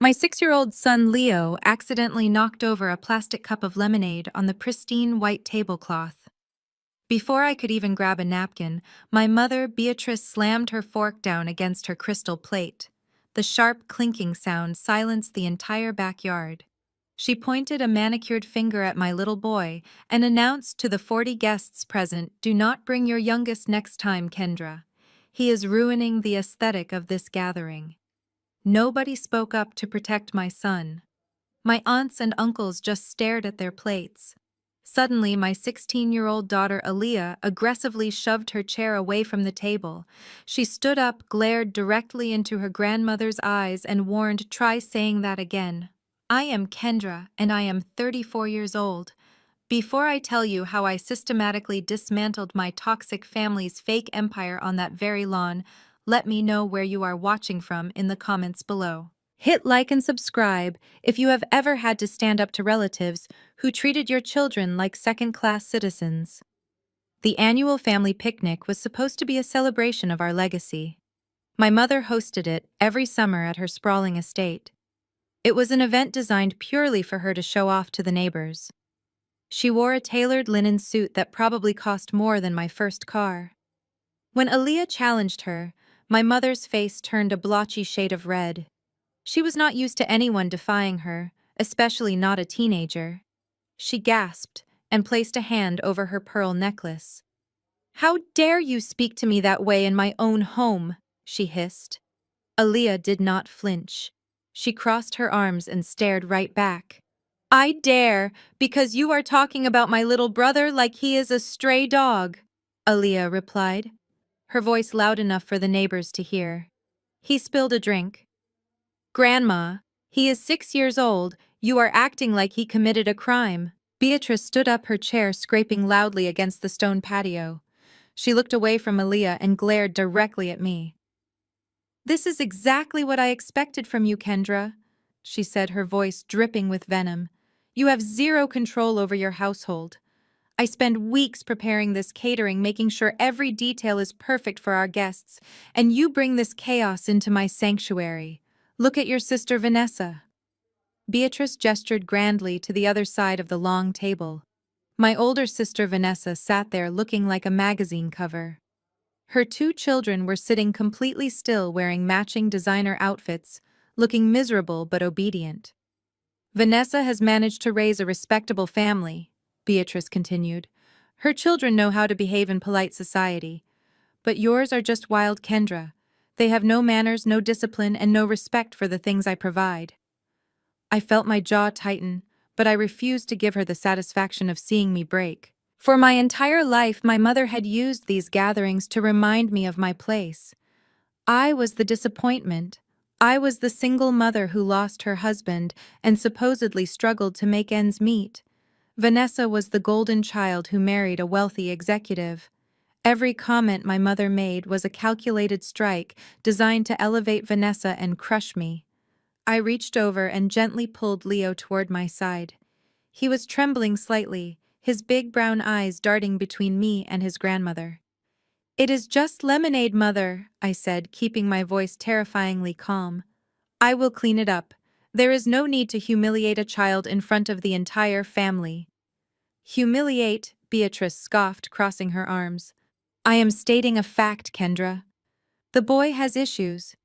My 6-year-old son Leo accidentally knocked over a plastic cup of lemonade on the pristine white tablecloth. Before I could even grab a napkin, my mother, Beatrice, slammed her fork down against her crystal plate. The sharp clinking sound silenced the entire backyard. She pointed a manicured finger at my little boy and announced to the 40 guests present, "Do not bring your youngest next time, Kendra. He is ruining the aesthetic of this gathering." Nobody spoke up to protect my son. My aunts and uncles just stared at their plates. Suddenly, my 16-year-old daughter Aaliyah aggressively shoved her chair away from the table. She stood up, glared directly into her grandmother's eyes, and warned, "Try saying that again. I am Kendra, and I am 34 years old. Before I tell you how I systematically dismantled my toxic family's fake empire on that very lawn, let me know where you are watching from in the comments below. Hit like and subscribe if you have ever had to stand up to relatives who treated your children like second-class citizens. The annual family picnic was supposed to be a celebration of our legacy. My mother hosted it every summer at her sprawling estate. It was an event designed purely for her to show off to the neighbors. She wore a tailored linen suit that probably cost more than my first car. When Aaliyah challenged her, my mother's face turned a blotchy shade of red. She was not used to anyone defying her, especially not a teenager. She gasped and placed a hand over her pearl necklace. "How dare you speak to me that way in my own home?" she hissed. Aaliyah did not flinch. She crossed her arms and stared right back. "I dare, because you are talking about my little brother like he is a stray dog," Aaliyah replied, her voice loud enough for the neighbors to hear. He spilled a drink. "Grandma, he is 6 years old. You are acting like he committed a crime." Beatrice stood up, her chair scraping loudly against the stone patio. She looked away from Aaliyah and glared directly at me. "This is exactly what I expected from you, Kendra," she said, her voice dripping with venom. "You have zero control over your household. I spend weeks preparing this catering, making sure every detail is perfect for our guests, and you bring this chaos into my sanctuary. Look at your sister Vanessa." Beatrice gestured grandly to the other side of the long table. My older sister Vanessa sat there looking like a magazine cover. Her 2 children were sitting completely still, wearing matching designer outfits, looking miserable but obedient. "Vanessa has managed to raise a respectable family," Beatrice continued. "Her children know how to behave in polite society. But yours are just wild, Kendra. They have no manners, no discipline, and no respect for the things I provide." I felt my jaw tighten, but I refused to give her the satisfaction of seeing me break. For my entire life, my mother had used these gatherings to remind me of my place. I was the disappointment. I was the single mother who lost her husband and supposedly struggled to make ends meet. Vanessa was the golden child who married a wealthy executive. Every comment my mother made was a calculated strike designed to elevate Vanessa and crush me. I reached over and gently pulled Leo toward my side. He was trembling slightly, his big brown eyes darting between me and his grandmother. "It is just lemonade, Mother," I said, keeping my voice terrifyingly calm. "I will clean it up. There is no need to humiliate a child in front of the entire family." "Humiliate?" Beatrice scoffed, crossing her arms. "I am stating a fact, Kendra. The boy has issues.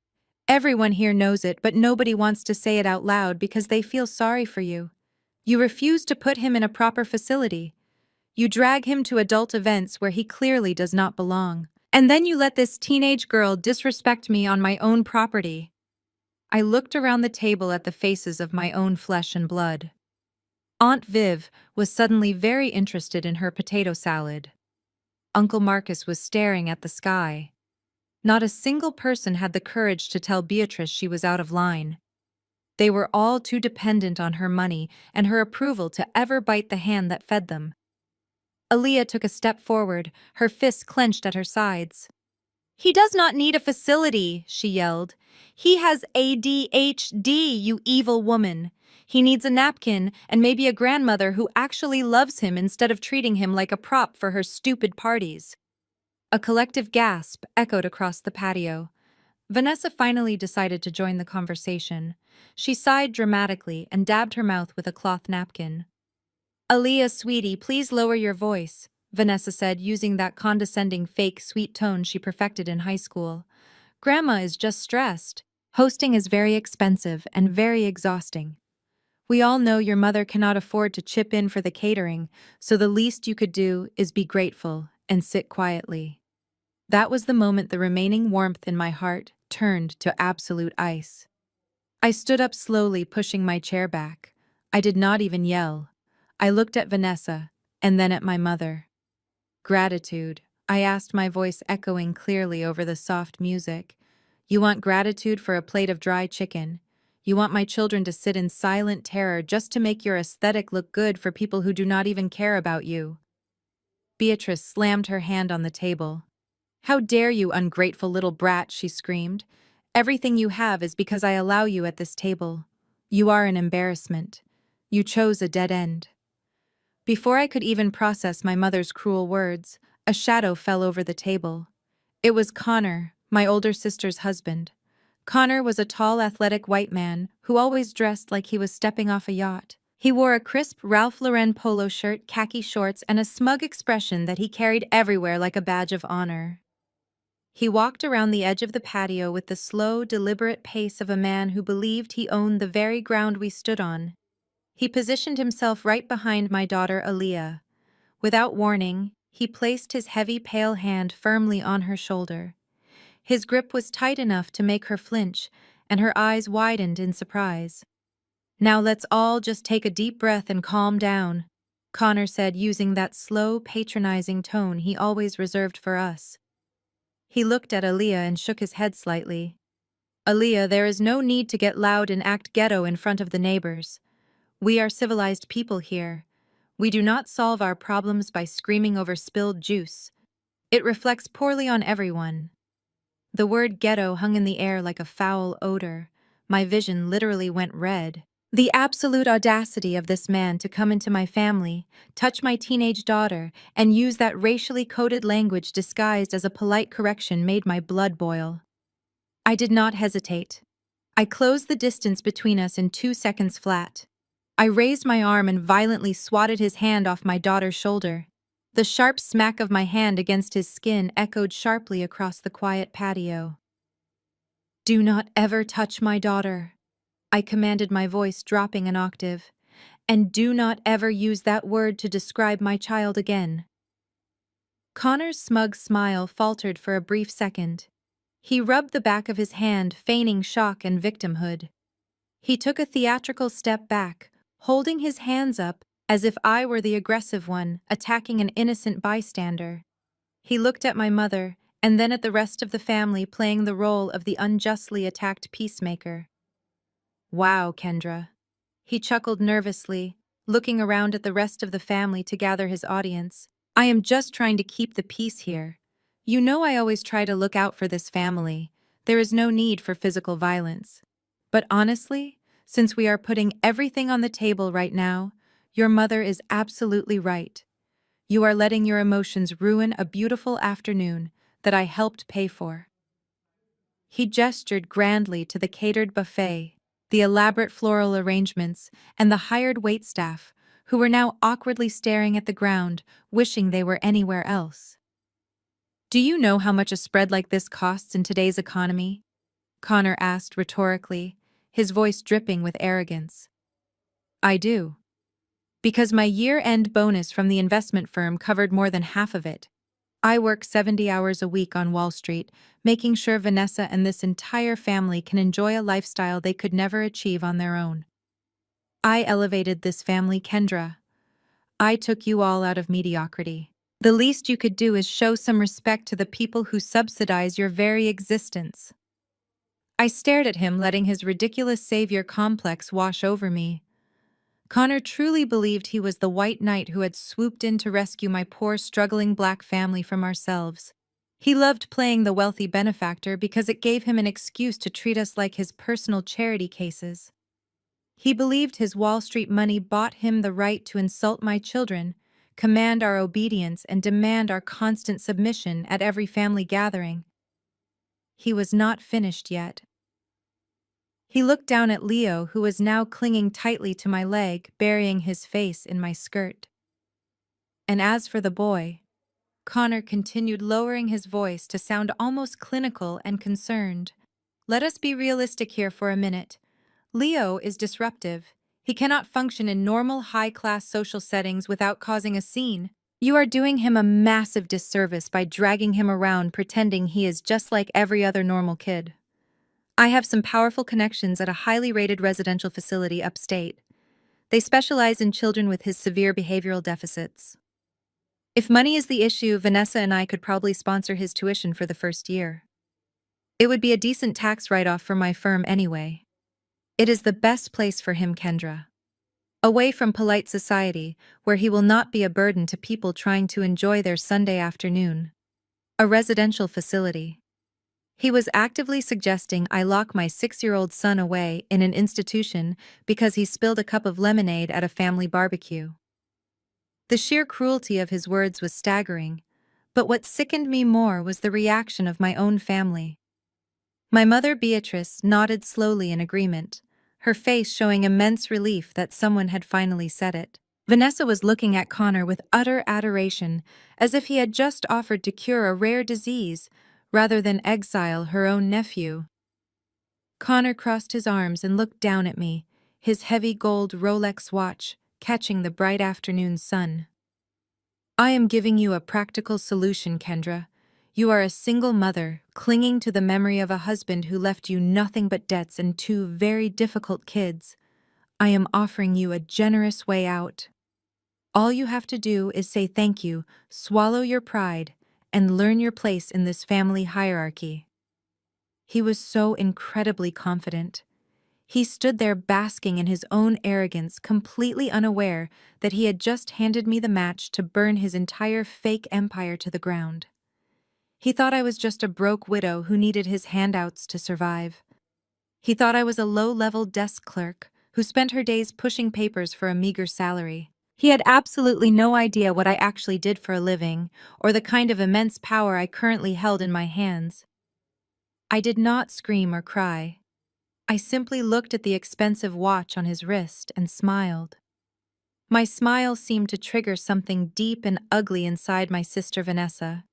Everyone here knows it, but nobody wants to say it out loud because they feel sorry for you. You refuse to put him in a proper facility. You drag him to adult events where he clearly does not belong. And then you let this teenage girl disrespect me on my own property." I looked around the table at the faces of my own flesh and blood. Aunt Viv was suddenly very interested in her potato salad. Uncle Marcus was staring at the sky. Not a single person had the courage to tell Beatrice she was out of line. They were all too dependent on her money and her approval to ever bite the hand that fed them. Aaliyah took a step forward, her fists clenched at her sides. "He does not need a facility," she yelled. "He has ADHD, you evil woman. He needs a napkin and maybe a grandmother who actually loves him instead of treating him like a prop for her stupid parties." A collective gasp echoed across the patio. Vanessa finally decided to join the conversation. She sighed dramatically and dabbed her mouth with a cloth napkin. Aaliyah, sweetie, please lower your voice, Vanessa said, using that condescending fake sweet tone she perfected in high school. Grandma is just stressed. Hosting is very expensive and very exhausting. We all know your mother cannot afford to chip in for the catering, so the least you could do is be grateful and sit quietly. That was the moment the remaining warmth in my heart turned to absolute ice. I stood up slowly, pushing my chair back. I did not even yell. I looked at Vanessa, and then at my mother. Gratitude, I asked, my voice echoing clearly over the soft music. You want gratitude for a plate of dry chicken. You want my children to sit in silent terror just to make your aesthetic look good for people who do not even care about you. Beatrice slammed her hand on the table. How dare you, ungrateful little brat, she screamed. Everything you have is because I allow you at this table. You are an embarrassment. You chose a dead end. Before I could even process my mother's cruel words, a shadow fell over the table. It was Connor, my older sister's husband. Connor was a tall, athletic white man who always dressed like he was stepping off a yacht. He wore a crisp Ralph Lauren polo shirt, khaki shorts, and a smug expression that he carried everywhere like a badge of honor. He walked around the edge of the patio with the slow, deliberate pace of a man who believed he owned the very ground we stood on. He positioned himself right behind my daughter Aaliyah. Without warning, he placed his heavy, pale hand firmly on her shoulder. His grip was tight enough to make her flinch, and her eyes widened in surprise. Now let's all just take a deep breath and calm down, Connor said, using that slow, patronizing tone he always reserved for us. He looked at Aaliyah and shook his head slightly. Aaliyah, there is no need to get loud and act ghetto in front of the neighbors. We are civilized people here. We do not solve our problems by screaming over spilled juice. It reflects poorly on everyone. The word ghetto hung in the air like a foul odor. My vision literally went red. The absolute audacity of this man to come into my family, touch my teenage daughter, and use that racially coded language disguised as a polite correction made my blood boil. I did not hesitate. I closed the distance between us in 2 seconds flat. I raised my arm and violently swatted his hand off my daughter's shoulder. The sharp smack of my hand against his skin echoed sharply across the quiet patio. Do not ever touch my daughter, I commanded, my voice dropping an octave. And do not ever use that word to describe my child again. Connor's smug smile faltered for a brief second. He rubbed the back of his hand, feigning shock and victimhood. He took a theatrical step back, holding his hands up as if I were the aggressive one, attacking an innocent bystander. He looked at my mother, and then at the rest of the family, playing the role of the unjustly attacked peacemaker. Wow, Kendra. He chuckled nervously, looking around at the rest of the family to gather his audience. I am just trying to keep the peace here. You know I always try to look out for this family. There is no need for physical violence. But honestly, since we are putting everything on the table right now, your mother is absolutely right. You are letting your emotions ruin a beautiful afternoon that I helped pay for. He gestured grandly to the catered buffet, the elaborate floral arrangements, and the hired waitstaff, who were now awkwardly staring at the ground, wishing they were anywhere else. Do you know how much a spread like this costs in today's economy? Connor asked rhetorically, his voice dripping with arrogance. I do. Because my year-end bonus from the investment firm covered more than half of it. I work 70 hours a week on Wall Street, making sure Vanessa and this entire family can enjoy a lifestyle they could never achieve on their own. I elevated this family, Kendra. I took you all out of mediocrity. The least you could do is show some respect to the people who subsidize your very existence. I stared at him, letting his ridiculous savior complex wash over me. Connor truly believed he was the white knight who had swooped in to rescue my poor, struggling black family from ourselves. He loved playing the wealthy benefactor because it gave him an excuse to treat us like his personal charity cases. He believed his Wall Street money bought him the right to insult my children, command our obedience, and demand our constant submission at every family gathering. He was not finished yet. He looked down at Leo, who was now clinging tightly to my leg, burying his face in my skirt. And as for the boy, Connor continued, lowering his voice to sound almost clinical and concerned. Let us be realistic here for a minute. Leo is disruptive. He cannot function in normal high-class social settings without causing a scene. You are doing him a massive disservice by dragging him around pretending he is just like every other normal kid. I have some powerful connections at a highly rated residential facility upstate. They specialize in children with his severe behavioral deficits. If money is the issue, Vanessa and I could probably sponsor his tuition for the first year. It would be a decent tax write-off for my firm anyway. It is the best place for him, Kendra. Away from polite society, where he will not be a burden to people trying to enjoy their Sunday afternoon. A residential facility. He was actively suggesting I lock my 6-year-old son away in an institution because he spilled a cup of lemonade at a family barbecue. The sheer cruelty of his words was staggering, but what sickened me more was the reaction of my own family. My mother, Beatrice, nodded slowly in agreement, her face showing immense relief that someone had finally said it. Vanessa was looking at Connor with utter adoration, as if he had just offered to cure a rare disease, rather than exile her own nephew. Connor crossed his arms and looked down at me, his heavy gold Rolex watch catching the bright afternoon sun. I am giving you a practical solution, Kendra. You are a single mother, clinging to the memory of a husband who left you nothing but debts and 2 very difficult kids. I am offering you a generous way out. All you have to do is say thank you, swallow your pride, and learn your place in this family hierarchy. He was so incredibly confident. He stood there basking in his own arrogance, completely unaware that he had just handed me the match to burn his entire fake empire to the ground. He thought I was just a broke widow who needed his handouts to survive. He thought I was a low-level desk clerk who spent her days pushing papers for a meager salary. He had absolutely no idea what I actually did for a living, or the kind of immense power I currently held in my hands. I did not scream or cry. I simply looked at the expensive watch on his wrist and smiled. My smile seemed to trigger something deep and ugly inside my sister Vanessa.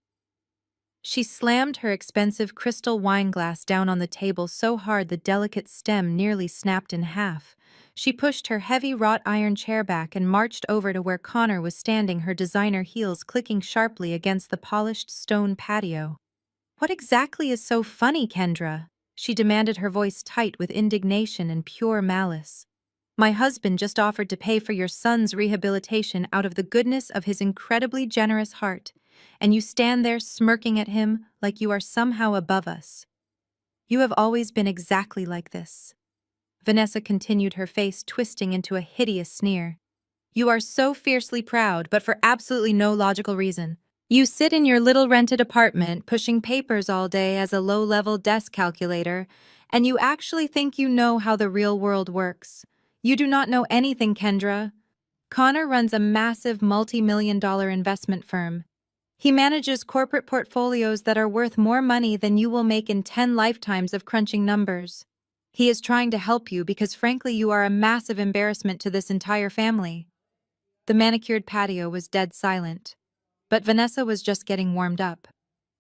She slammed her expensive crystal wine glass down on the table so hard the delicate stem nearly snapped in half. She pushed her heavy wrought iron chair back and marched over to where Connor was standing, her designer heels clicking sharply against the polished stone patio. What exactly is so funny, Kendra? She demanded, her voice tight with indignation and pure malice. My husband just offered to pay for your son's rehabilitation out of the goodness of his incredibly generous heart, and you stand there smirking at him like you are somehow above us. You have always been exactly like this. Vanessa continued, her face twisting into a hideous sneer. You are so fiercely proud, but for absolutely no logical reason. You sit in your little rented apartment pushing papers all day as a low-level desk calculator, and you actually think you know how the real world works. You do not know anything, Kendra. Connor runs a massive multi-million-dollar investment firm. He manages corporate portfolios that are worth more money than you will make in 10 lifetimes of crunching numbers. He is trying to help you because frankly you are a massive embarrassment to this entire family. The manicured patio was dead silent. But Vanessa was just getting warmed up.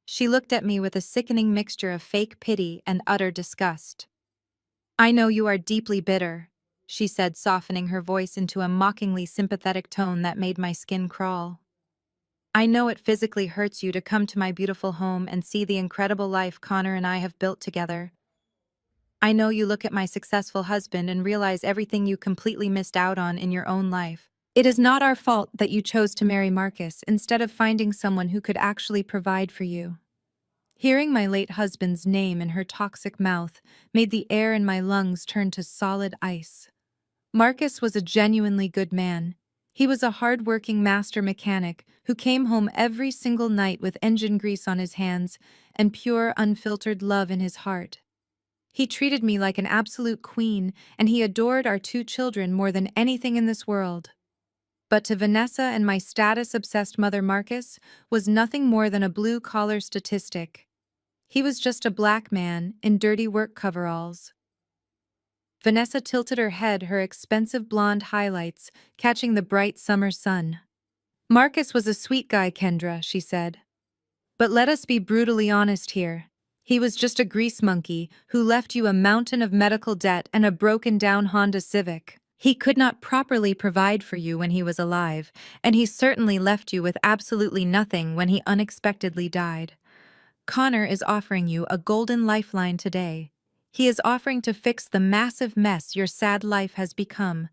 She looked at me with a sickening mixture of fake pity and utter disgust. I know you are deeply bitter, she said, softening her voice into a mockingly sympathetic tone that made my skin crawl. I know it physically hurts you to come to my beautiful home and see the incredible life Connor and I have built together. I know you look at my successful husband and realize everything you completely missed out on in your own life. It is not our fault that you chose to marry Marcus instead of finding someone who could actually provide for you. Hearing my late husband's name in her toxic mouth made the air in my lungs turn to solid ice. Marcus was a genuinely good man. He was a hard-working master mechanic who came home every single night with engine grease on his hands and pure, unfiltered love in his heart. He treated me like an absolute queen, and he adored our 2 children more than anything in this world. But to Vanessa and my status-obsessed mother, Marcus was nothing more than a blue-collar statistic. He was just a black man in dirty work coveralls. Vanessa tilted her head, her expensive blonde highlights catching the bright summer sun. Marcus was a sweet guy, Kendra, she said. But let us be brutally honest here. He was just a grease monkey who left you a mountain of medical debt and a broken-down Honda Civic. He could not properly provide for you when he was alive, and he certainly left you with absolutely nothing when he unexpectedly died. Connor is offering you a golden lifeline today. He is offering to fix the massive mess your sad life has become.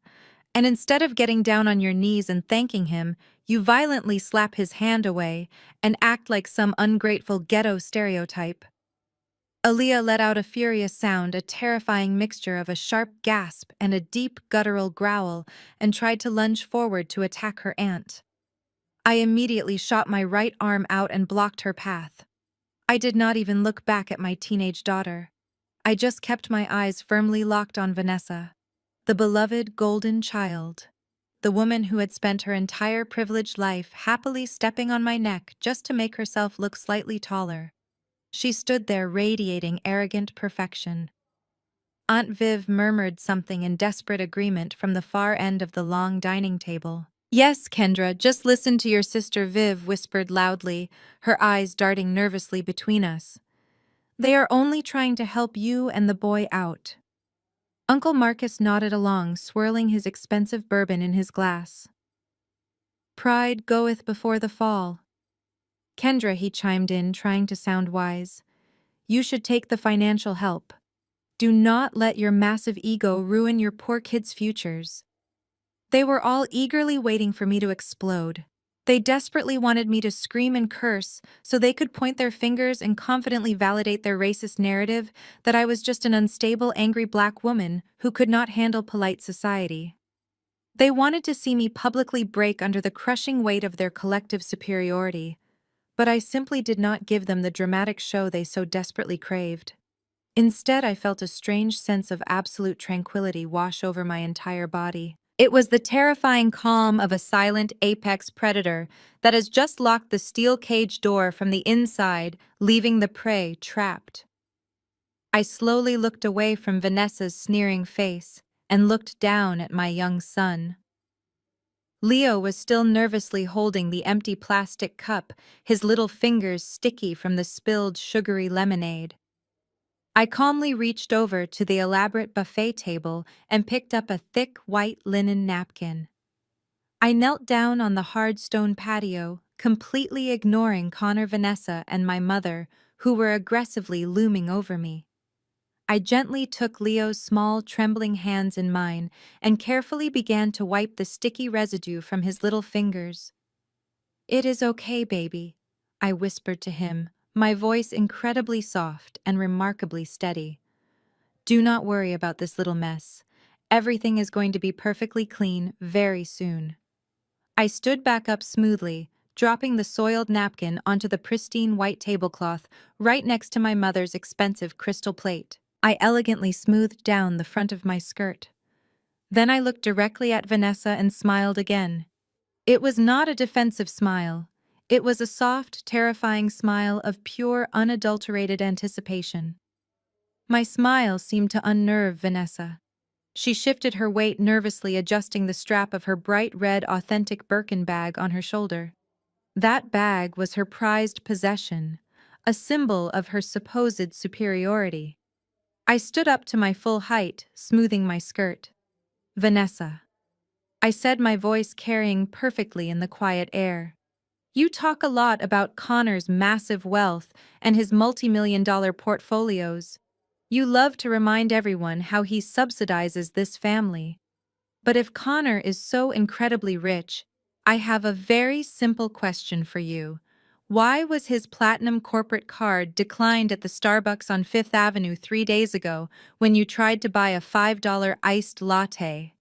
And instead of getting down on your knees and thanking him, you violently slap his hand away and act like some ungrateful ghetto stereotype. Aaliyah let out a furious sound, a terrifying mixture of a sharp gasp and a deep guttural growl, and tried to lunge forward to attack her aunt. I immediately shot my right arm out and blocked her path. I did not even look back at my teenage daughter. I just kept my eyes firmly locked on Vanessa, the beloved golden child. The woman who had spent her entire privileged life happily stepping on my neck just to make herself look slightly taller. She stood there radiating arrogant perfection. Aunt Viv murmured something in desperate agreement from the far end of the long dining table. Yes, Kendra, just listen to your sister Viv whispered loudly, her eyes darting nervously between us. They are only trying to help you and the boy out. Uncle Marcus nodded along, swirling his expensive bourbon in his glass. Pride goeth before the fall. Kendra, he chimed in, trying to sound wise. You should take the financial help. Do not let your massive ego ruin your poor kids' futures. They were all eagerly waiting for me to explode. They desperately wanted me to scream and curse so they could point their fingers and confidently validate their racist narrative that I was just an unstable, angry black woman who could not handle polite society. They wanted to see me publicly break under the crushing weight of their collective superiority, but I simply did not give them the dramatic show they so desperately craved. Instead, I felt a strange sense of absolute tranquility wash over my entire body. It was the terrifying calm of a silent apex predator that has just locked the steel cage door from the inside, leaving the prey trapped. I slowly looked away from Vanessa's sneering face and looked down at my young son. Leo was still nervously holding the empty plastic cup, his little fingers sticky from the spilled sugary lemonade. I calmly reached over to the elaborate buffet table and picked up a thick white linen napkin. I knelt down on the hard stone patio, completely ignoring Connor, Vanessa, and my mother, who were aggressively looming over me. I gently took Leo's small, trembling hands in mine and carefully began to wipe the sticky residue from his little fingers. "It is okay, baby," I whispered to him, my voice incredibly soft and remarkably steady. "Do not worry about this little mess. Everything is going to be perfectly clean very soon." I stood back up smoothly, dropping the soiled napkin onto the pristine white tablecloth right next to my mother's expensive crystal plate. I elegantly smoothed down the front of my skirt. Then I looked directly at Vanessa and smiled again. It was not a defensive smile. It was a soft, terrifying smile of pure, unadulterated anticipation. My smile seemed to unnerve Vanessa. She shifted her weight nervously, adjusting the strap of her bright red authentic Birkin bag on her shoulder. That bag was her prized possession, a symbol of her supposed superiority. I stood up to my full height, smoothing my skirt. "Vanessa," I said, my voice carrying perfectly in the quiet air. "You talk a lot about Connor's massive wealth and his multi-million-dollar portfolios. You love to remind everyone how he subsidizes this family. But if Connor is so incredibly rich, I have a very simple question for you. Why was his platinum corporate card declined at the Starbucks on Fifth Avenue 3 days ago when you tried to buy a $5 iced latte?"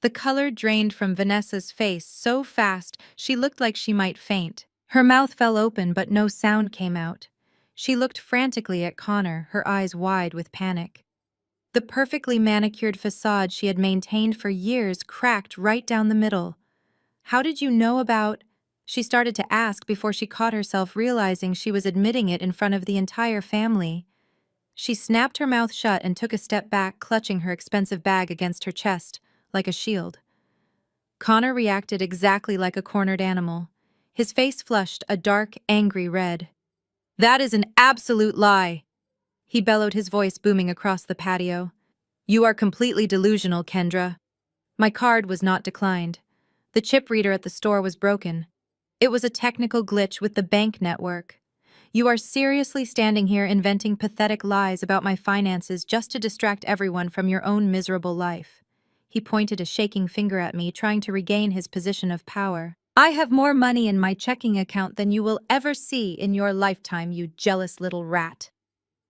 The color drained from Vanessa's face so fast she looked like she might faint. Her mouth fell open but no sound came out. She looked frantically at Connor, her eyes wide with panic. The perfectly manicured facade she had maintained for years cracked right down the middle. "How did you know about—" She started to ask before she caught herself realizing she was admitting it in front of the entire family. She snapped her mouth shut and took a step back, clutching her expensive bag against her chest, like a shield. Connor reacted exactly like a cornered animal. His face flushed a dark, angry red. "That is an absolute lie!" He bellowed, his voice booming across the patio. "You are completely delusional, Kendra." My card was not declined. The chip reader at the store was broken. It was a technical glitch with the bank network. "You are seriously standing here inventing pathetic lies about my finances just to distract everyone from your own miserable life." He pointed a shaking finger at me, trying to regain his position of power. "I have more money in my checking account than you will ever see in your lifetime, you jealous little rat."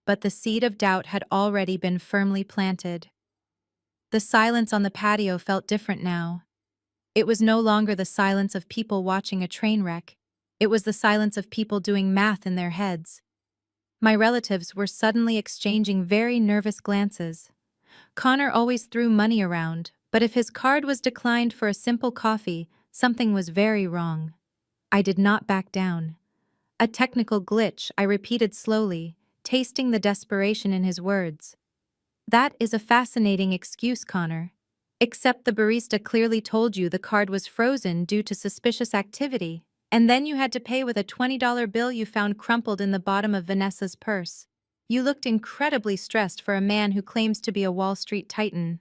But the seed of doubt had already been firmly planted. The silence on the patio felt different now. It was no longer the silence of people watching a train wreck. It was the silence of people doing math in their heads. My relatives were suddenly exchanging very nervous glances. Connor always threw money around, but if his card was declined for a simple coffee, something was very wrong. I did not back down. "A technical glitch," I repeated slowly, tasting the desperation in his words. "That is a fascinating excuse, Connor. Except the barista clearly told you the card was frozen due to suspicious activity, and then you had to pay with a $20 bill you found crumpled in the bottom of Vanessa's purse. You looked incredibly stressed for a man who claims to be a Wall Street titan."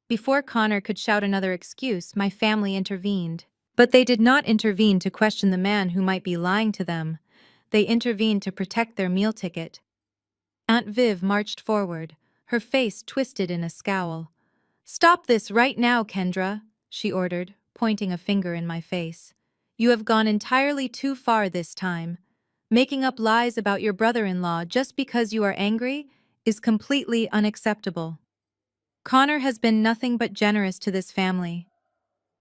Before Connor could shout another excuse, my family intervened. But they did not intervene to question the man who might be lying to them. They intervened to protect their meal ticket. Aunt Viv marched forward, her face twisted in a scowl. "Stop this right now, Kendra," she ordered, pointing a finger in my face. "You have gone entirely too far this time. Making up lies about your brother-in-law just because you are angry is completely unacceptable. Connor has been nothing but generous to this family."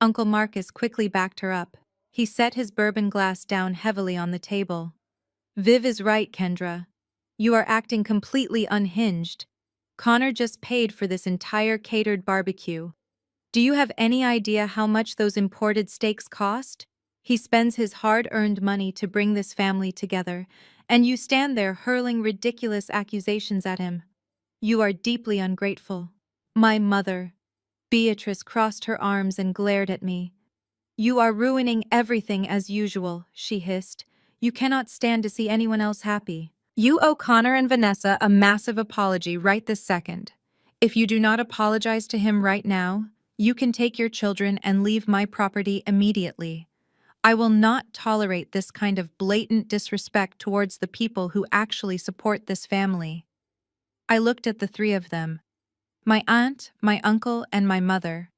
Uncle Marcus quickly backed her up. He set his bourbon glass down heavily on the table. "Viv is right, Kendra. You are acting completely unhinged. Connor just paid for this entire catered barbecue. Do you have any idea how much those imported steaks cost? He spends his hard-earned money to bring this family together, and you stand there hurling ridiculous accusations at him. You are deeply ungrateful." My mother, Beatrice, crossed her arms and glared at me. "You are ruining everything as usual," she hissed. "You cannot stand to see anyone else happy. You owe Connor and Vanessa a massive apology right this second. If you do not apologize to him right now, you can take your children and leave my property immediately. I will not tolerate this kind of blatant disrespect towards the people who actually support this family." I looked at the three of them. My aunt, my uncle, and my mother.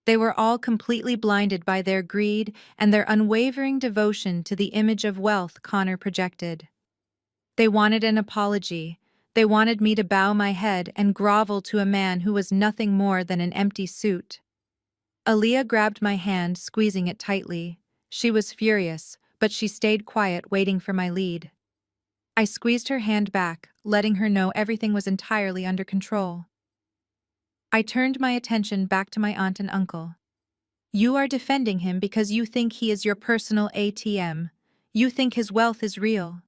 They were all completely blinded by their greed and their unwavering devotion to the image of wealth Connor projected. They wanted an apology. They wanted me to bow my head and grovel to a man who was nothing more than an empty suit. Aaliyah grabbed my hand, squeezing it tightly. She was furious, but she stayed quiet, waiting for my lead. I squeezed her hand back, letting her know everything was entirely under control. I turned my attention back to my aunt and uncle. "You are defending him because you think he is your personal ATM. You think his wealth is real."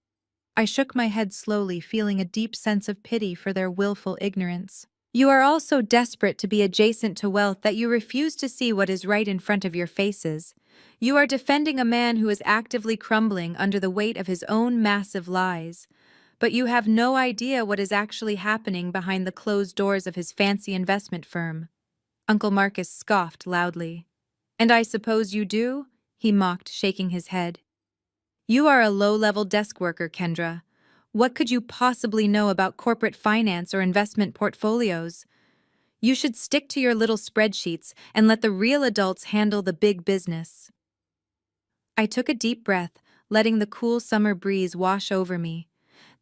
I shook my head slowly, feeling a deep sense of pity for their willful ignorance. "You are all so desperate to be adjacent to wealth that you refuse to see what is right in front of your faces. You are defending a man who is actively crumbling under the weight of his own massive lies. But you have no idea what is actually happening behind the closed doors of his fancy investment firm." Uncle Marcus scoffed loudly. "And I suppose you do?" he mocked, shaking his head. "You are a low-level desk worker, Kendra. What could you possibly know about corporate finance or investment portfolios? You should stick to your little spreadsheets and let the real adults handle the big business." I took a deep breath, letting the cool summer breeze wash over me.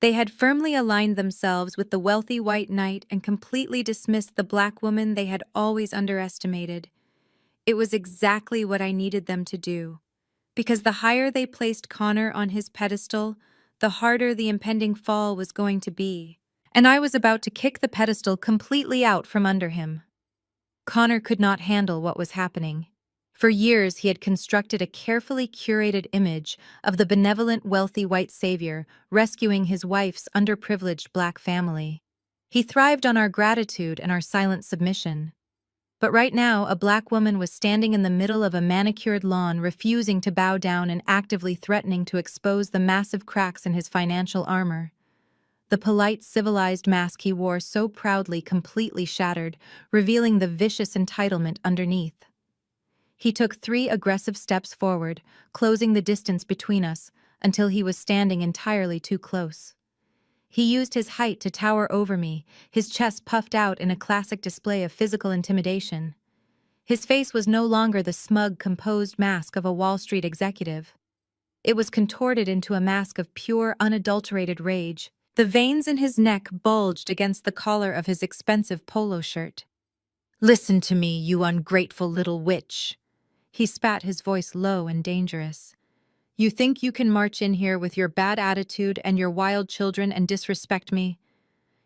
They had firmly aligned themselves with the wealthy white knight and completely dismissed the black woman they had always underestimated. It was exactly what I needed them to do, because the higher they placed Connor on his pedestal, the harder the impending fall was going to be, and I was about to kick the pedestal completely out from under him. Connor could not handle what was happening. For years, he had constructed a carefully curated image of the benevolent, wealthy white savior rescuing his wife's underprivileged black family. He thrived on our gratitude and our silent submission. But right now, a black woman was standing in the middle of a manicured lawn, refusing to bow down and actively threatening to expose the massive cracks in his financial armor. The polite, civilized mask he wore so proudly completely shattered, revealing the vicious entitlement underneath. He took 3 aggressive steps forward, closing the distance between us, until he was standing entirely too close. He used his height to tower over me, his chest puffed out in a classic display of physical intimidation. His face was no longer the smug, composed mask of a Wall Street executive. It was contorted into a mask of pure, unadulterated rage. The veins in his neck bulged against the collar of his expensive polo shirt. "Listen to me, you ungrateful little witch." He spat, his voice low and dangerous. "You think you can march in here with your bad attitude and your wild children and disrespect me?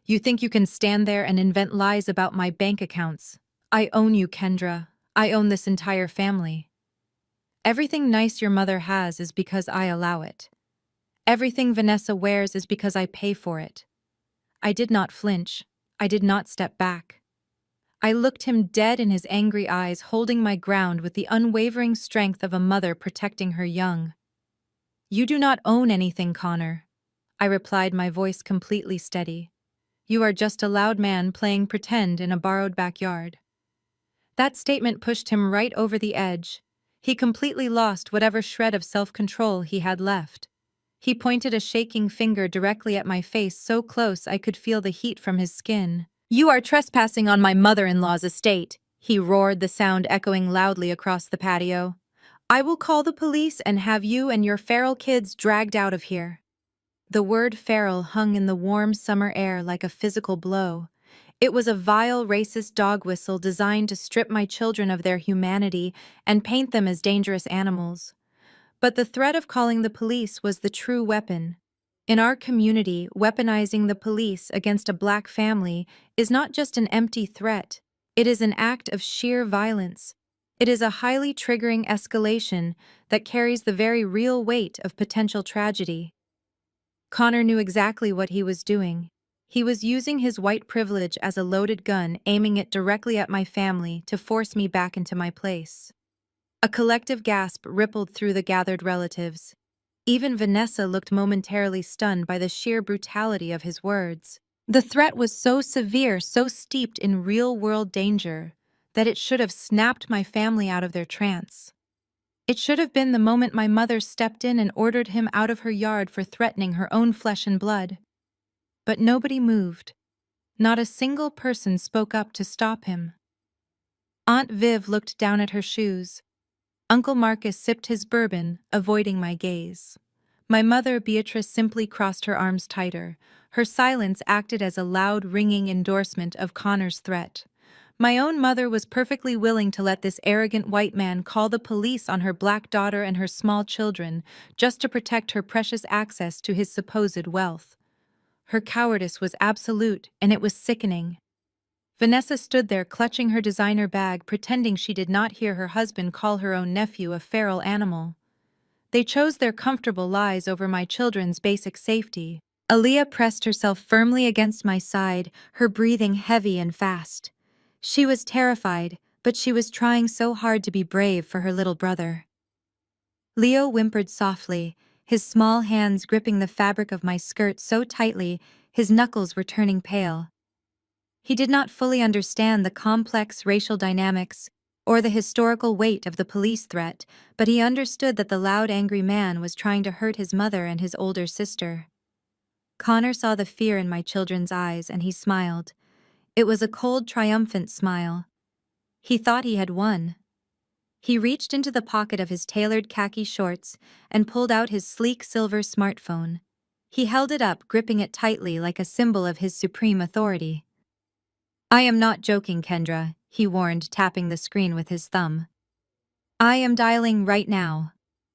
You think you can stand there and invent lies about my bank accounts? I own you, Kendra. I own this entire family. Everything nice your mother has is because I allow it. Everything Vanessa wears is because I pay for it." I did not flinch. I did not step back. I looked him dead in his angry eyes, holding my ground with the unwavering strength of a mother protecting her young. "You do not own anything, Connor," I replied, my voice completely steady. "You are just a loud man playing pretend in a borrowed backyard." That statement pushed him right over the edge. He completely lost whatever shred of self-control he had left. He pointed a shaking finger directly at my face, so close I could feel the heat from his skin. "You are trespassing on my mother-in-law's estate," he roared, the sound echoing loudly across the patio. "I will call the police and have you and your feral kids dragged out of here." The word feral hung in the warm summer air like a physical blow. It was a vile, racist dog whistle designed to strip my children of their humanity and paint them as dangerous animals. But the threat of calling the police was the true weapon. In our community, weaponizing the police against a black family is not just an empty threat. It is an act of sheer violence. It is a highly triggering escalation that carries the very real weight of potential tragedy. Connor knew exactly what he was doing. He was using his white privilege as a loaded gun, aiming it directly at my family to force me back into my place. A collective gasp rippled through the gathered relatives. Even Vanessa looked momentarily stunned by the sheer brutality of his words. The threat was so severe, so steeped in real-world danger, that it should have snapped my family out of their trance. It should have been the moment my mother stepped in and ordered him out of her yard for threatening her own flesh and blood. But nobody moved. Not a single person spoke up to stop him. Aunt Viv looked down at her shoes. Uncle Marcus sipped his bourbon, avoiding my gaze. My mother, Beatrice, simply crossed her arms tighter. Her silence acted as a loud, ringing endorsement of Connor's threat. My own mother was perfectly willing to let this arrogant white man call the police on her black daughter and her small children just to protect her precious access to his supposed wealth. Her cowardice was absolute, and it was sickening. Vanessa stood there clutching her designer bag, pretending she did not hear her husband call her own nephew a feral animal. They chose their comfortable lies over my children's basic safety. Aaliyah pressed herself firmly against my side, her breathing heavy and fast. She was terrified, but she was trying so hard to be brave for her little brother. Leo whimpered softly, his small hands gripping the fabric of my skirt so tightly his knuckles were turning pale. He did not fully understand the complex racial dynamics or the historical weight of the police threat, but he understood that the loud, angry man was trying to hurt his mother and his older sister. Connor saw the fear in my children's eyes, and he smiled. It was a cold, triumphant smile. He thought he had won. He reached into the pocket of his tailored khaki shorts and pulled out his sleek silver smartphone. He held it up, gripping it tightly like a symbol of his supreme authority. "I am not joking, Kendra," he warned, tapping the screen with his thumb. "I am dialing right now.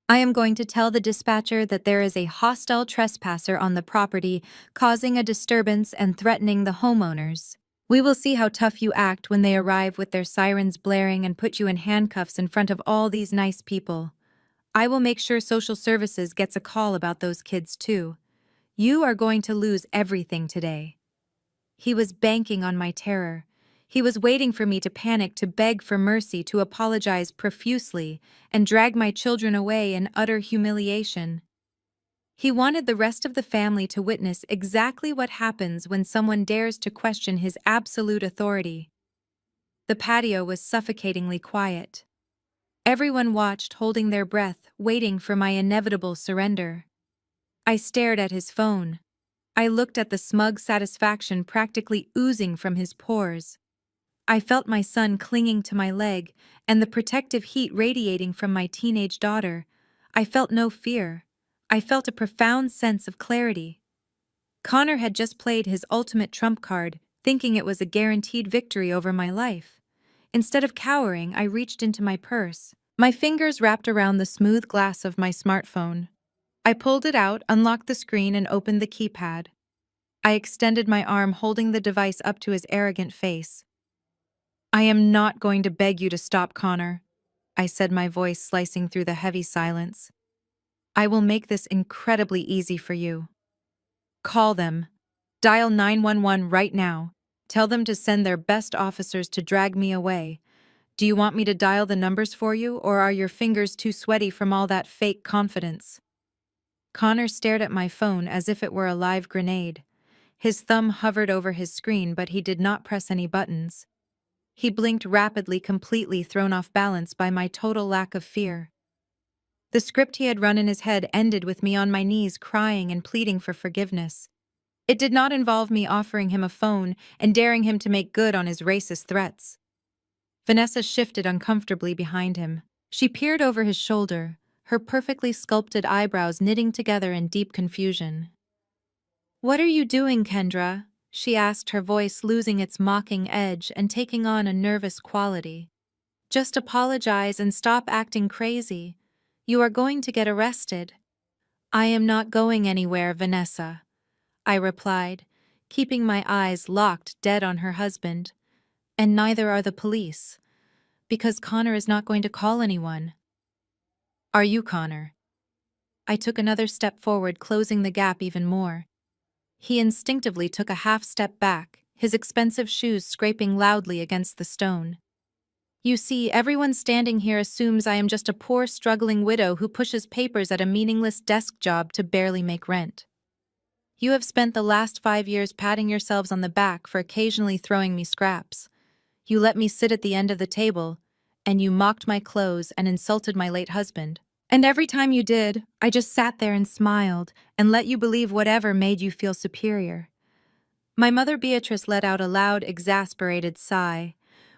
I am going to tell the dispatcher that there is a hostile trespasser on the property, causing a disturbance and threatening the homeowners. We will see how tough you act when they arrive with their sirens blaring and put you in handcuffs in front of all these nice people. I will make sure social services gets a call about those kids too. You are going to lose everything today." He was banking on my terror. He was waiting for me to panic, to beg for mercy, to apologize profusely, and drag my children away in utter humiliation. He wanted the rest of the family to witness exactly what happens when someone dares to question his absolute authority. The patio was suffocatingly quiet. Everyone watched, holding their breath, waiting for my inevitable surrender. I stared at his phone. I looked at the smug satisfaction practically oozing from his pores. I felt my son clinging to my leg and the protective heat radiating from my teenage daughter. I felt no fear. I felt a profound sense of clarity. Connor had just played his ultimate trump card, thinking it was a guaranteed victory over my life. Instead of cowering, I reached into my purse. My fingers wrapped around the smooth glass of my smartphone. I pulled it out, unlocked the screen, and opened the keypad. I extended my arm, holding the device up to his arrogant face. "I am not going to beg you to stop, Connor," I said, my voice slicing through the heavy silence. "I will make this incredibly easy for you. Call them. Dial 911 right now. Tell them to send their best officers to drag me away. Do you want me to dial the numbers for you, or are your fingers too sweaty from all that fake confidence?" Connor stared at my phone as if it were a live grenade. His thumb hovered over his screen, but he did not press any buttons. He blinked rapidly, completely thrown off balance by my total lack of fear. The script he had run in his head ended with me on my knees, crying and pleading for forgiveness. It did not involve me offering him a phone and daring him to make good on his racist threats. Vanessa shifted uncomfortably behind him. She peered over his shoulder, her perfectly sculpted eyebrows knitting together in deep confusion. "What are you doing, Kendra?" she asked, her voice losing its mocking edge and taking on a nervous quality. "Just apologize and stop acting crazy. You are going to get arrested." "I am not going anywhere, Vanessa," I replied, keeping my eyes locked dead on her husband. "And neither are the police, because Connor is not going to call anyone." "Are you, Connor?" I took another step forward, closing the gap even more. He instinctively took a half step back, his expensive shoes scraping loudly against the stone. "You see, everyone standing here assumes I am just a poor, struggling widow who pushes papers at a meaningless desk job to barely make rent. You have spent the last 5 years patting yourselves on the back for occasionally throwing me scraps. You let me sit at the end of the table, and you mocked my clothes and insulted my late husband. And every time you did, I just sat there and smiled and let you believe whatever made you feel superior." My mother Beatrice let out a loud, exasperated sigh.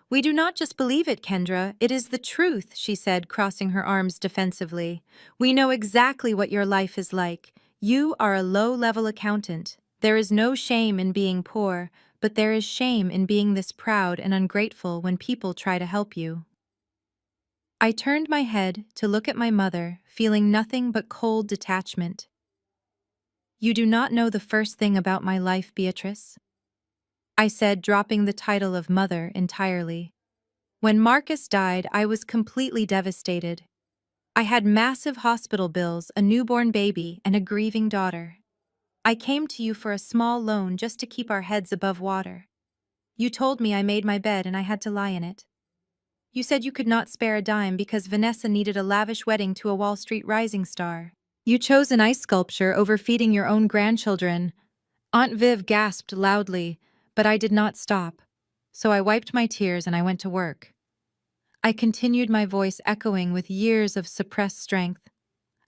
"We do not just believe it, Kendra, it is the truth," she said, crossing her arms defensively. "We know exactly what your life is like. You are a low-level accountant. There is no shame in being poor, but there is shame in being this proud and ungrateful when people try to help you." I turned my head to look at my mother, feeling nothing but cold detachment. "You do not know the first thing about my life, Beatrice," I said, dropping the title of mother entirely. "When Marcus died, I was completely devastated. I had massive hospital bills, a newborn baby, and a grieving daughter. I came to you for a small loan just to keep our heads above water. You told me I made my bed and I had to lie in it. You said you could not spare a dime because Vanessa needed a lavish wedding to a Wall Street rising star. You chose an ice sculpture over feeding your own grandchildren." Aunt Viv gasped loudly, but I did not stop. So I wiped my tears and I went to work. I continued, my voice echoing with years of suppressed strength.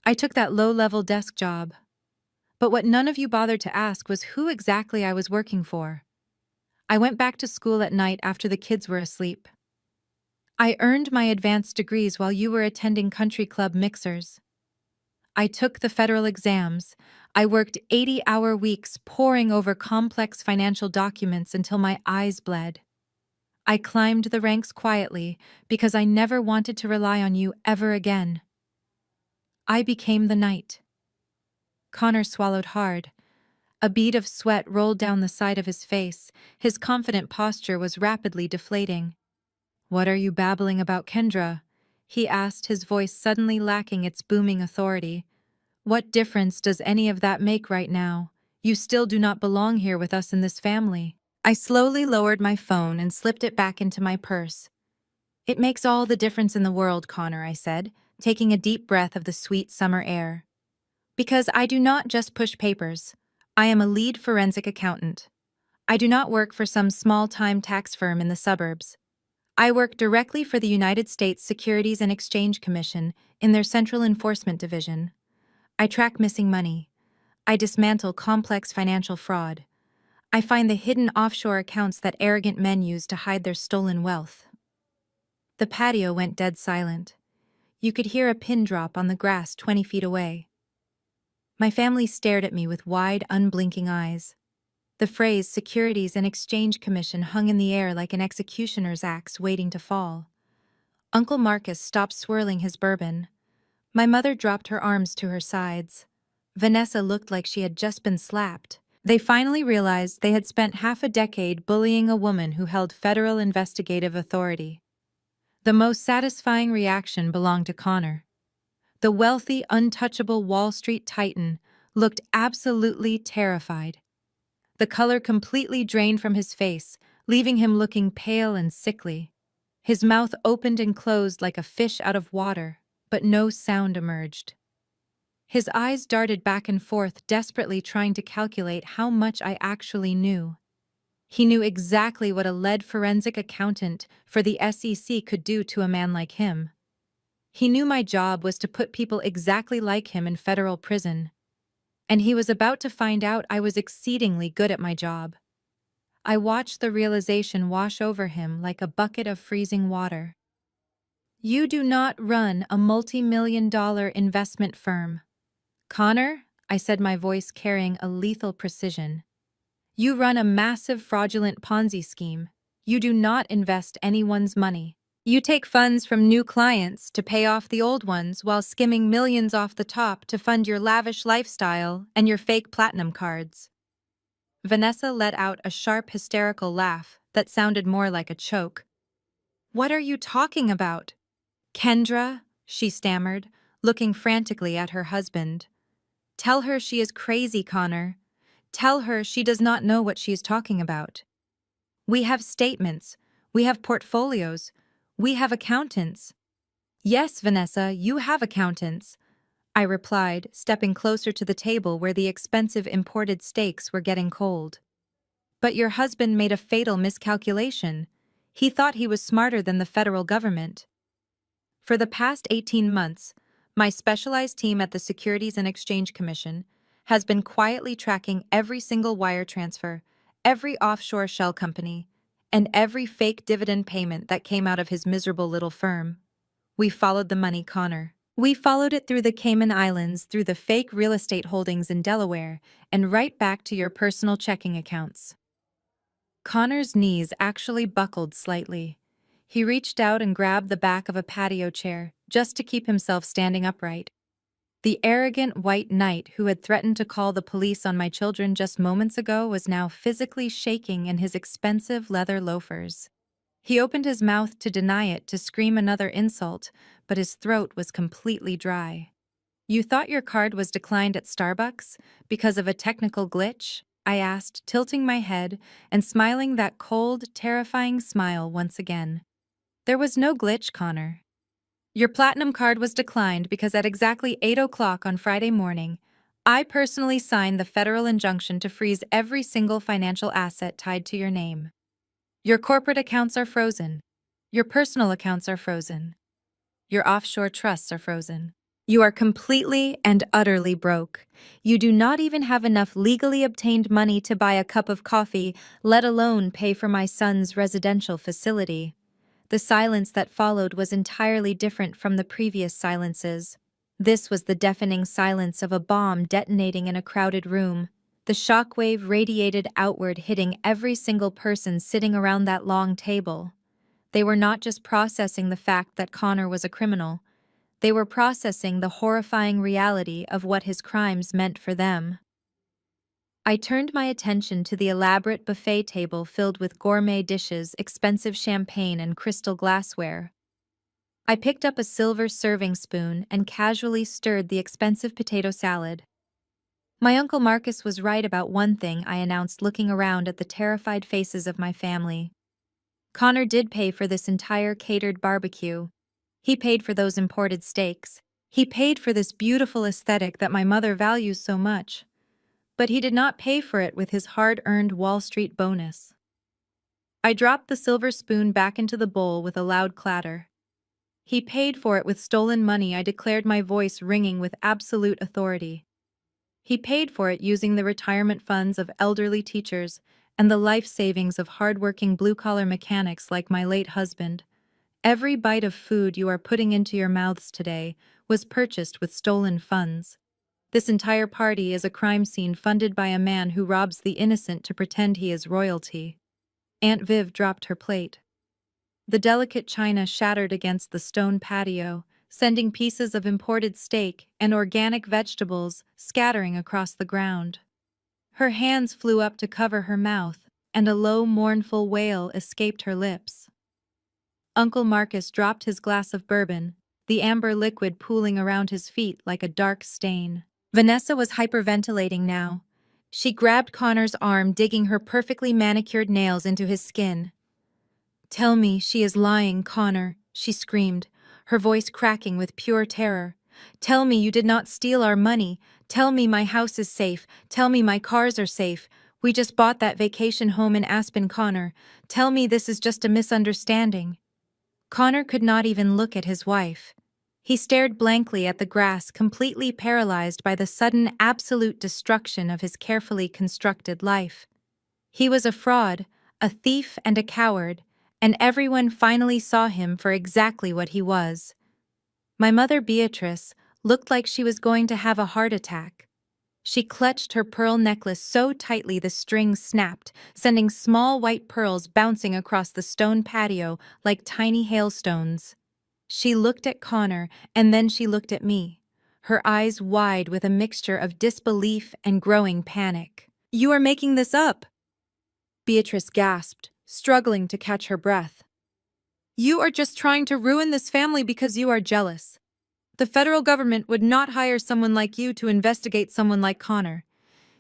"I took that low-level desk job. But what none of you bothered to ask was who exactly I was working for. I went back to school at night after the kids were asleep. I earned my advanced degrees while you were attending country club mixers. I took the federal exams. I worked 80-hour weeks poring over complex financial documents until my eyes bled. I climbed the ranks quietly because I never wanted to rely on you ever again. I became the knight." Connor swallowed hard. A bead of sweat rolled down the side of his face. His confident posture was rapidly deflating. "What are you babbling about, Kendra?" he asked, his voice suddenly lacking its booming authority. "What difference does any of that make right now? You still do not belong here with us in this family." I slowly lowered my phone and slipped it back into my purse. "It makes all the difference in the world, Connor," I said, taking a deep breath of the sweet summer air. "Because I do not just push papers. I am a lead forensic accountant. I do not work for some small-time tax firm in the suburbs. I work directly for the United States Securities and Exchange Commission in their Central Enforcement Division. I track missing money. I dismantle complex financial fraud. I find the hidden offshore accounts that arrogant men use to hide their stolen wealth." The patio went dead silent. You could hear a pin drop on the grass 20 feet away. My family stared at me with wide, unblinking eyes. The phrase Securities and Exchange Commission hung in the air like an executioner's axe waiting to fall. Uncle Marcus stopped swirling his bourbon. My mother dropped her arms to her sides. Vanessa looked like she had just been slapped. They finally realized they had spent half a decade bullying a woman who held federal investigative authority. The most satisfying reaction belonged to Connor. The wealthy, untouchable Wall Street titan looked absolutely terrified. The color completely drained from his face, leaving him looking pale and sickly. His mouth opened and closed like a fish out of water, but no sound emerged. His eyes darted back and forth, desperately trying to calculate how much I actually knew. He knew exactly what a lead forensic accountant for the SEC could do to a man like him. He knew my job was to put people exactly like him in federal prison. And he was about to find out I was exceedingly good at my job. I watched the realization wash over him like a bucket of freezing water. "You do not run a multi-million-dollar investment firm, Connor," I said, my voice carrying a lethal precision. "You run a massive fraudulent Ponzi scheme. You do not invest anyone's money. You take funds from new clients to pay off the old ones while skimming millions off the top to fund your lavish lifestyle and your fake platinum cards." Vanessa let out a sharp, hysterical laugh that sounded more like a choke. "What are you talking about?" "Kendra," she stammered, looking frantically at her husband. "Tell her she is crazy, Connor. Tell her she does not know what she is talking about. We have statements. We have portfolios. We have accountants." "Yes, Vanessa, you have accountants," I replied, stepping closer to the table where the expensive imported steaks were getting cold. "But your husband made a fatal miscalculation. He thought he was smarter than the federal government. For the past 18 months, my specialized team at the Securities and Exchange Commission has been quietly tracking every single wire transfer, every offshore shell company, and every fake dividend payment that came out of his miserable little firm. We followed the money, Connor. We followed it through the Cayman Islands, through the fake real estate holdings in Delaware, and right back to your personal checking accounts." Connor's knees actually buckled slightly. He reached out and grabbed the back of a patio chair, just to keep himself standing upright. The arrogant white knight who had threatened to call the police on my children just moments ago was now physically shaking in his expensive leather loafers. He opened his mouth to deny it, to scream another insult, but his throat was completely dry. "You thought your card was declined at Starbucks because of a technical glitch?" I asked, tilting my head and smiling that cold, terrifying smile once again. "There was no glitch, Connor. Your platinum card was declined because at exactly 8 o'clock on Friday morning, I personally signed the federal injunction to freeze every single financial asset tied to your name. Your corporate accounts are frozen. Your personal accounts are frozen. Your offshore trusts are frozen. You are completely and utterly broke. You do not even have enough legally obtained money to buy a cup of coffee, let alone pay for my son's residential facility." The silence that followed was entirely different from the previous silences. This was the deafening silence of a bomb detonating in a crowded room. The shockwave radiated outward, hitting every single person sitting around that long table. They were not just processing the fact that Connor was a criminal. They were processing the horrifying reality of what his crimes meant for them. I turned my attention to the elaborate buffet table filled with gourmet dishes, expensive champagne, and crystal glassware. I picked up a silver serving spoon and casually stirred the expensive potato salad. My Uncle Marcus was right about one thing, I announced, looking around at the terrified faces of my family. Connor did pay for this entire catered barbecue. He paid for those imported steaks. He paid for this beautiful aesthetic that my mother values so much. But he did not pay for it with his hard-earned Wall Street bonus. I dropped the silver spoon back into the bowl with a loud clatter. He paid for it with stolen money, I declared, my voice ringing with absolute authority. He paid for it using the retirement funds of elderly teachers and the life savings of hard-working blue-collar mechanics like my late husband. Every bite of food you are putting into your mouths today was purchased with stolen funds. This entire party is a crime scene funded by a man who robs the innocent to pretend he is royalty. Aunt Viv dropped her plate. The delicate china shattered against the stone patio, sending pieces of imported steak and organic vegetables scattering across the ground. Her hands flew up to cover her mouth, and a low, mournful wail escaped her lips. Uncle Marcus dropped his glass of bourbon, the amber liquid pooling around his feet like a dark stain. Vanessa was hyperventilating now. She grabbed Connor's arm, digging her perfectly manicured nails into his skin. "Tell me she is lying, Connor," she screamed, her voice cracking with pure terror. "Tell me you did not steal our money. Tell me my house is safe. Tell me my cars are safe. We just bought that vacation home in Aspen, Connor. Tell me this is just a misunderstanding." Connor could not even look at his wife. He stared blankly at the grass, completely paralyzed by the sudden absolute destruction of his carefully constructed life. He was a fraud, a thief and a coward, and everyone finally saw him for exactly what he was. My mother, Beatrice, looked like she was going to have a heart attack. She clutched her pearl necklace so tightly the strings snapped, sending small white pearls bouncing across the stone patio like tiny hailstones. She looked at Connor, and then she looked at me, her eyes wide with a mixture of disbelief and growing panic. "You are making this up," Beatrice gasped, struggling to catch her breath. "You are just trying to ruin this family because you are jealous. The federal government would not hire someone like you to investigate someone like Connor.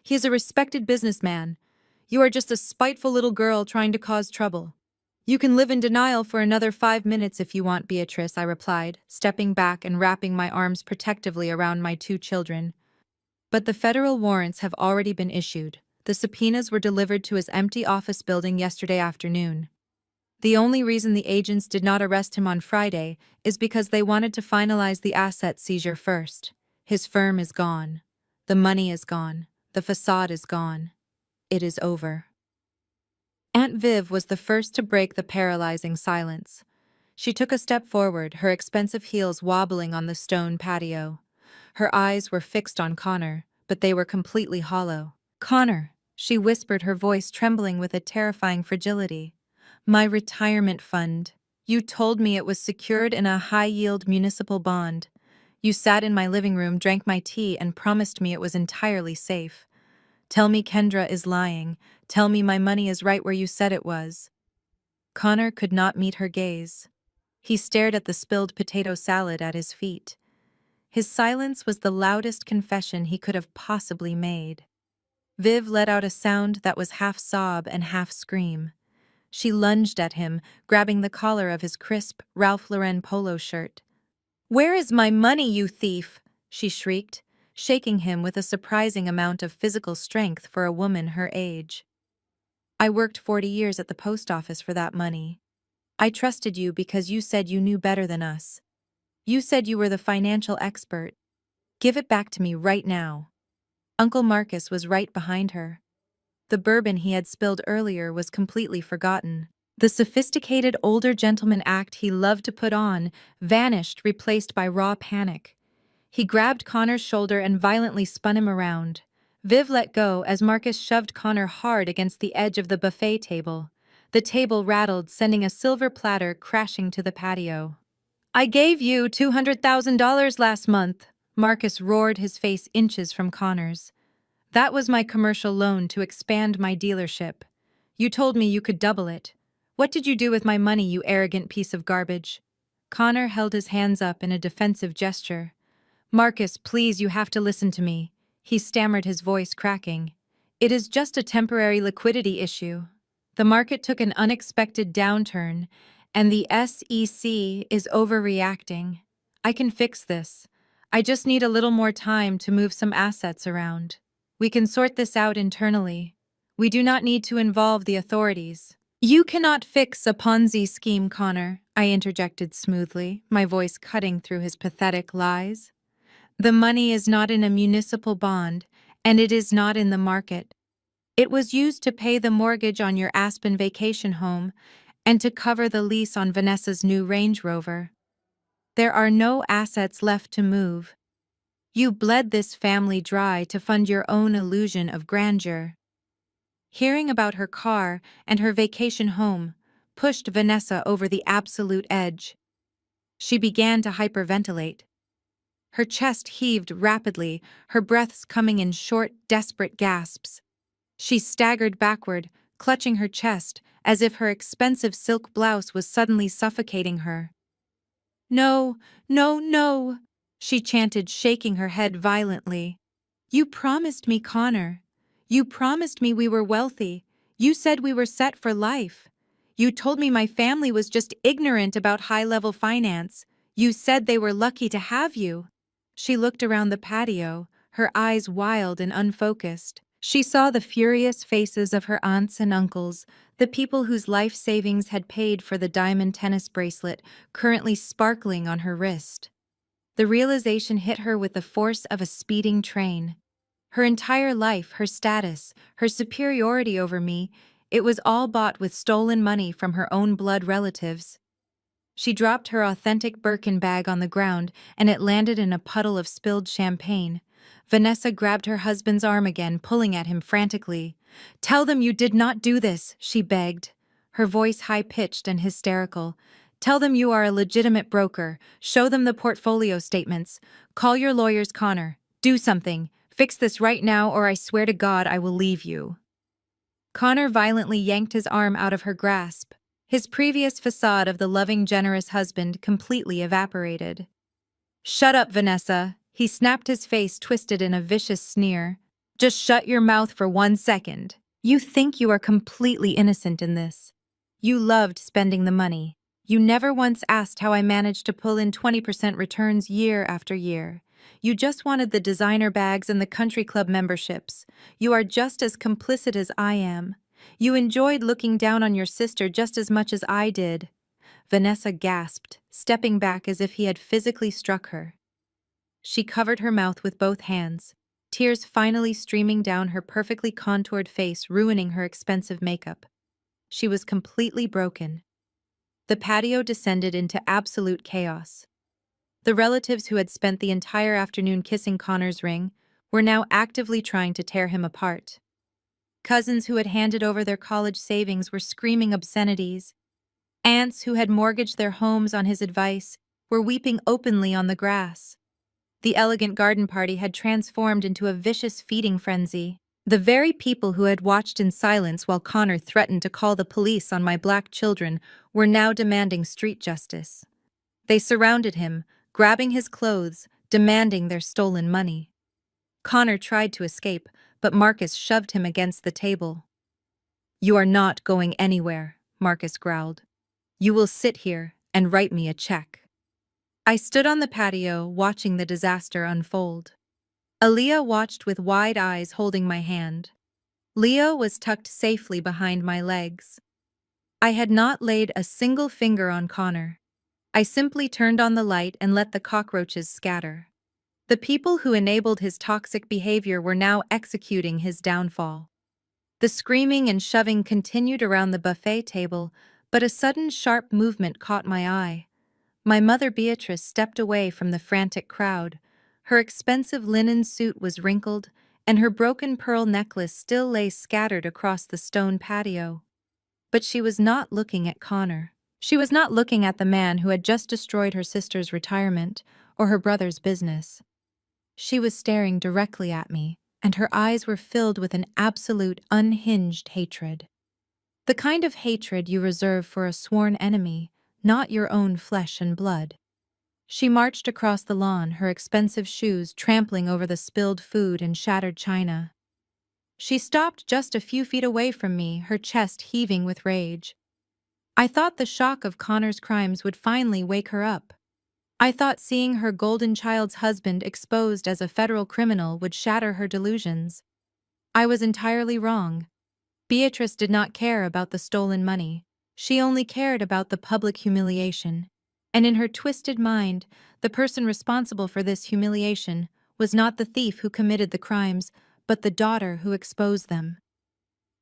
He is a respected businessman. You are just a spiteful little girl trying to cause trouble." "You can live in denial for another 5 minutes if you want, Beatrice," I replied, stepping back and wrapping my arms protectively around my 2 children. "But the federal warrants have already been issued. The subpoenas were delivered to his empty office building yesterday afternoon. The only reason the agents did not arrest him on Friday is because they wanted to finalize the asset seizure first. His firm is gone. The money is gone. The facade is gone. It is over." Aunt Viv was the first to break the paralyzing silence. She took a step forward, her expensive heels wobbling on the stone patio. Her eyes were fixed on Connor, but they were completely hollow. "Connor," she whispered, her voice trembling with a terrifying fragility. "My retirement fund. You told me it was secured in a high-yield municipal bond. You sat in my living room, drank my tea, and promised me it was entirely safe. Tell me Kendra is lying. Tell me my money is right where you said it was." Connor could not meet her gaze. He stared at the spilled potato salad at his feet. His silence was the loudest confession he could have possibly made. Viv let out a sound that was half sob and half scream. She lunged at him, grabbing the collar of his crisp Ralph Lauren polo shirt. "Where is my money, you thief?" she shrieked, shaking him with a surprising amount of physical strength for a woman her age. "I worked 40 years at the post office for that money. I trusted you because you said you knew better than us. You said you were the financial expert. Give it back to me right now." Uncle Marcus was right behind her. The bourbon he had spilled earlier was completely forgotten. The sophisticated older gentleman act he loved to put on vanished, replaced by raw panic. He grabbed Connor's shoulder and violently spun him around. Viv let go as Marcus shoved Connor hard against the edge of the buffet table. The table rattled, sending a silver platter crashing to the patio. "I gave you $200,000 last month," Marcus roared, his face inches from Connor's. That was my commercial loan to expand my dealership. You told me you could double it. What did you do with my money, you arrogant piece of garbage? Connor held his hands up in a defensive gesture. Marcus, please, you have to listen to me. He stammered, his voice cracking. It is just a temporary liquidity issue. The market took an unexpected downturn, and the SEC is overreacting. I can fix this. I just need a little more time to move some assets around. We can sort this out internally. We do not need to involve the authorities. You cannot fix a Ponzi scheme, Connor, I interjected smoothly, my voice cutting through his pathetic lies. The money is not in a municipal bond, and it is not in the market. It was used to pay the mortgage on your Aspen vacation home and to cover the lease on Vanessa's new Range Rover. There are no assets left to move. You bled this family dry to fund your own illusion of grandeur. Hearing about her car and her vacation home pushed Vanessa over the absolute edge. She began to hyperventilate. Her chest heaved rapidly, her breaths coming in short, desperate gasps. She staggered backward, clutching her chest, as if her expensive silk blouse was suddenly suffocating her. No, no, no, she chanted, shaking her head violently. You promised me, Connor. You promised me we were wealthy. You said we were set for life. You told me my family was just ignorant about high-level finance. You said they were lucky to have you. She looked around the patio, her eyes wild and unfocused. She saw the furious faces of her aunts and uncles, the people whose life savings had paid for the diamond tennis bracelet currently sparkling on her wrist. The realization hit her with the force of a speeding train. Her entire life, her status, her superiority over me, it was all bought with stolen money from her own blood relatives. She dropped her authentic Birkin bag on the ground, and it landed in a puddle of spilled champagne. Vanessa grabbed her husband's arm again, pulling at him frantically. Tell them you did not do this, she begged, her voice high-pitched and hysterical. Tell them you are a legitimate broker. Show them the portfolio statements. Call your lawyers, Connor. Do something. Fix this right now, or I swear to God I will leave you. Connor violently yanked his arm out of her grasp. His previous facade of the loving, generous husband completely evaporated. Shut up, Vanessa. He snapped, his face twisted in a vicious sneer. Just shut your mouth for 1 second. You think you are completely innocent in this. You loved spending the money. You never once asked how I managed to pull in 20% returns year after year. You just wanted the designer bags and the country club memberships. You are just as complicit as I am. You enjoyed looking down on your sister just as much as I did. Vanessa gasped, stepping back as if he had physically struck her. She covered her mouth with both hands, tears finally streaming down her perfectly contoured face, ruining her expensive makeup. She was completely broken. The patio descended into absolute chaos. The relatives who had spent the entire afternoon kissing Connor's ring were now actively trying to tear him apart. Cousins who had handed over their college savings were screaming obscenities. Aunts who had mortgaged their homes on his advice were weeping openly on the grass. The elegant garden party had transformed into a vicious feeding frenzy. The very people who had watched in silence while Connor threatened to call the police on my black children were now demanding street justice. They surrounded him, grabbing his clothes, demanding their stolen money. Connor tried to escape, but Marcus shoved him against the table. You are not going anywhere, Marcus growled. You will sit here and write me a check. I stood on the patio, watching the disaster unfold. Aaliyah watched with wide eyes, holding my hand. Leo was tucked safely behind my legs. I had not laid a single finger on Connor. I simply turned on the light and let the cockroaches scatter. The people who enabled his toxic behavior were now executing his downfall. The screaming and shoving continued around the buffet table, but a sudden sharp movement caught my eye. My mother Beatrice stepped away from the frantic crowd. Her expensive linen suit was wrinkled, and her broken pearl necklace still lay scattered across the stone patio. But she was not looking at Connor. She was not looking at the man who had just destroyed her sister's retirement or her brother's business. She was staring directly at me, and her eyes were filled with an absolute, unhinged hatred. The kind of hatred you reserve for a sworn enemy, not your own flesh and blood. She marched across the lawn, her expensive shoes trampling over the spilled food and shattered china. She stopped just a few feet away from me, her chest heaving with rage. I thought the shock of Connor's crimes would finally wake her up. I thought seeing her golden child's husband exposed as a federal criminal would shatter her delusions. I was entirely wrong. Beatrice did not care about the stolen money. She only cared about the public humiliation. And in her twisted mind, the person responsible for this humiliation was not the thief who committed the crimes, but the daughter who exposed them.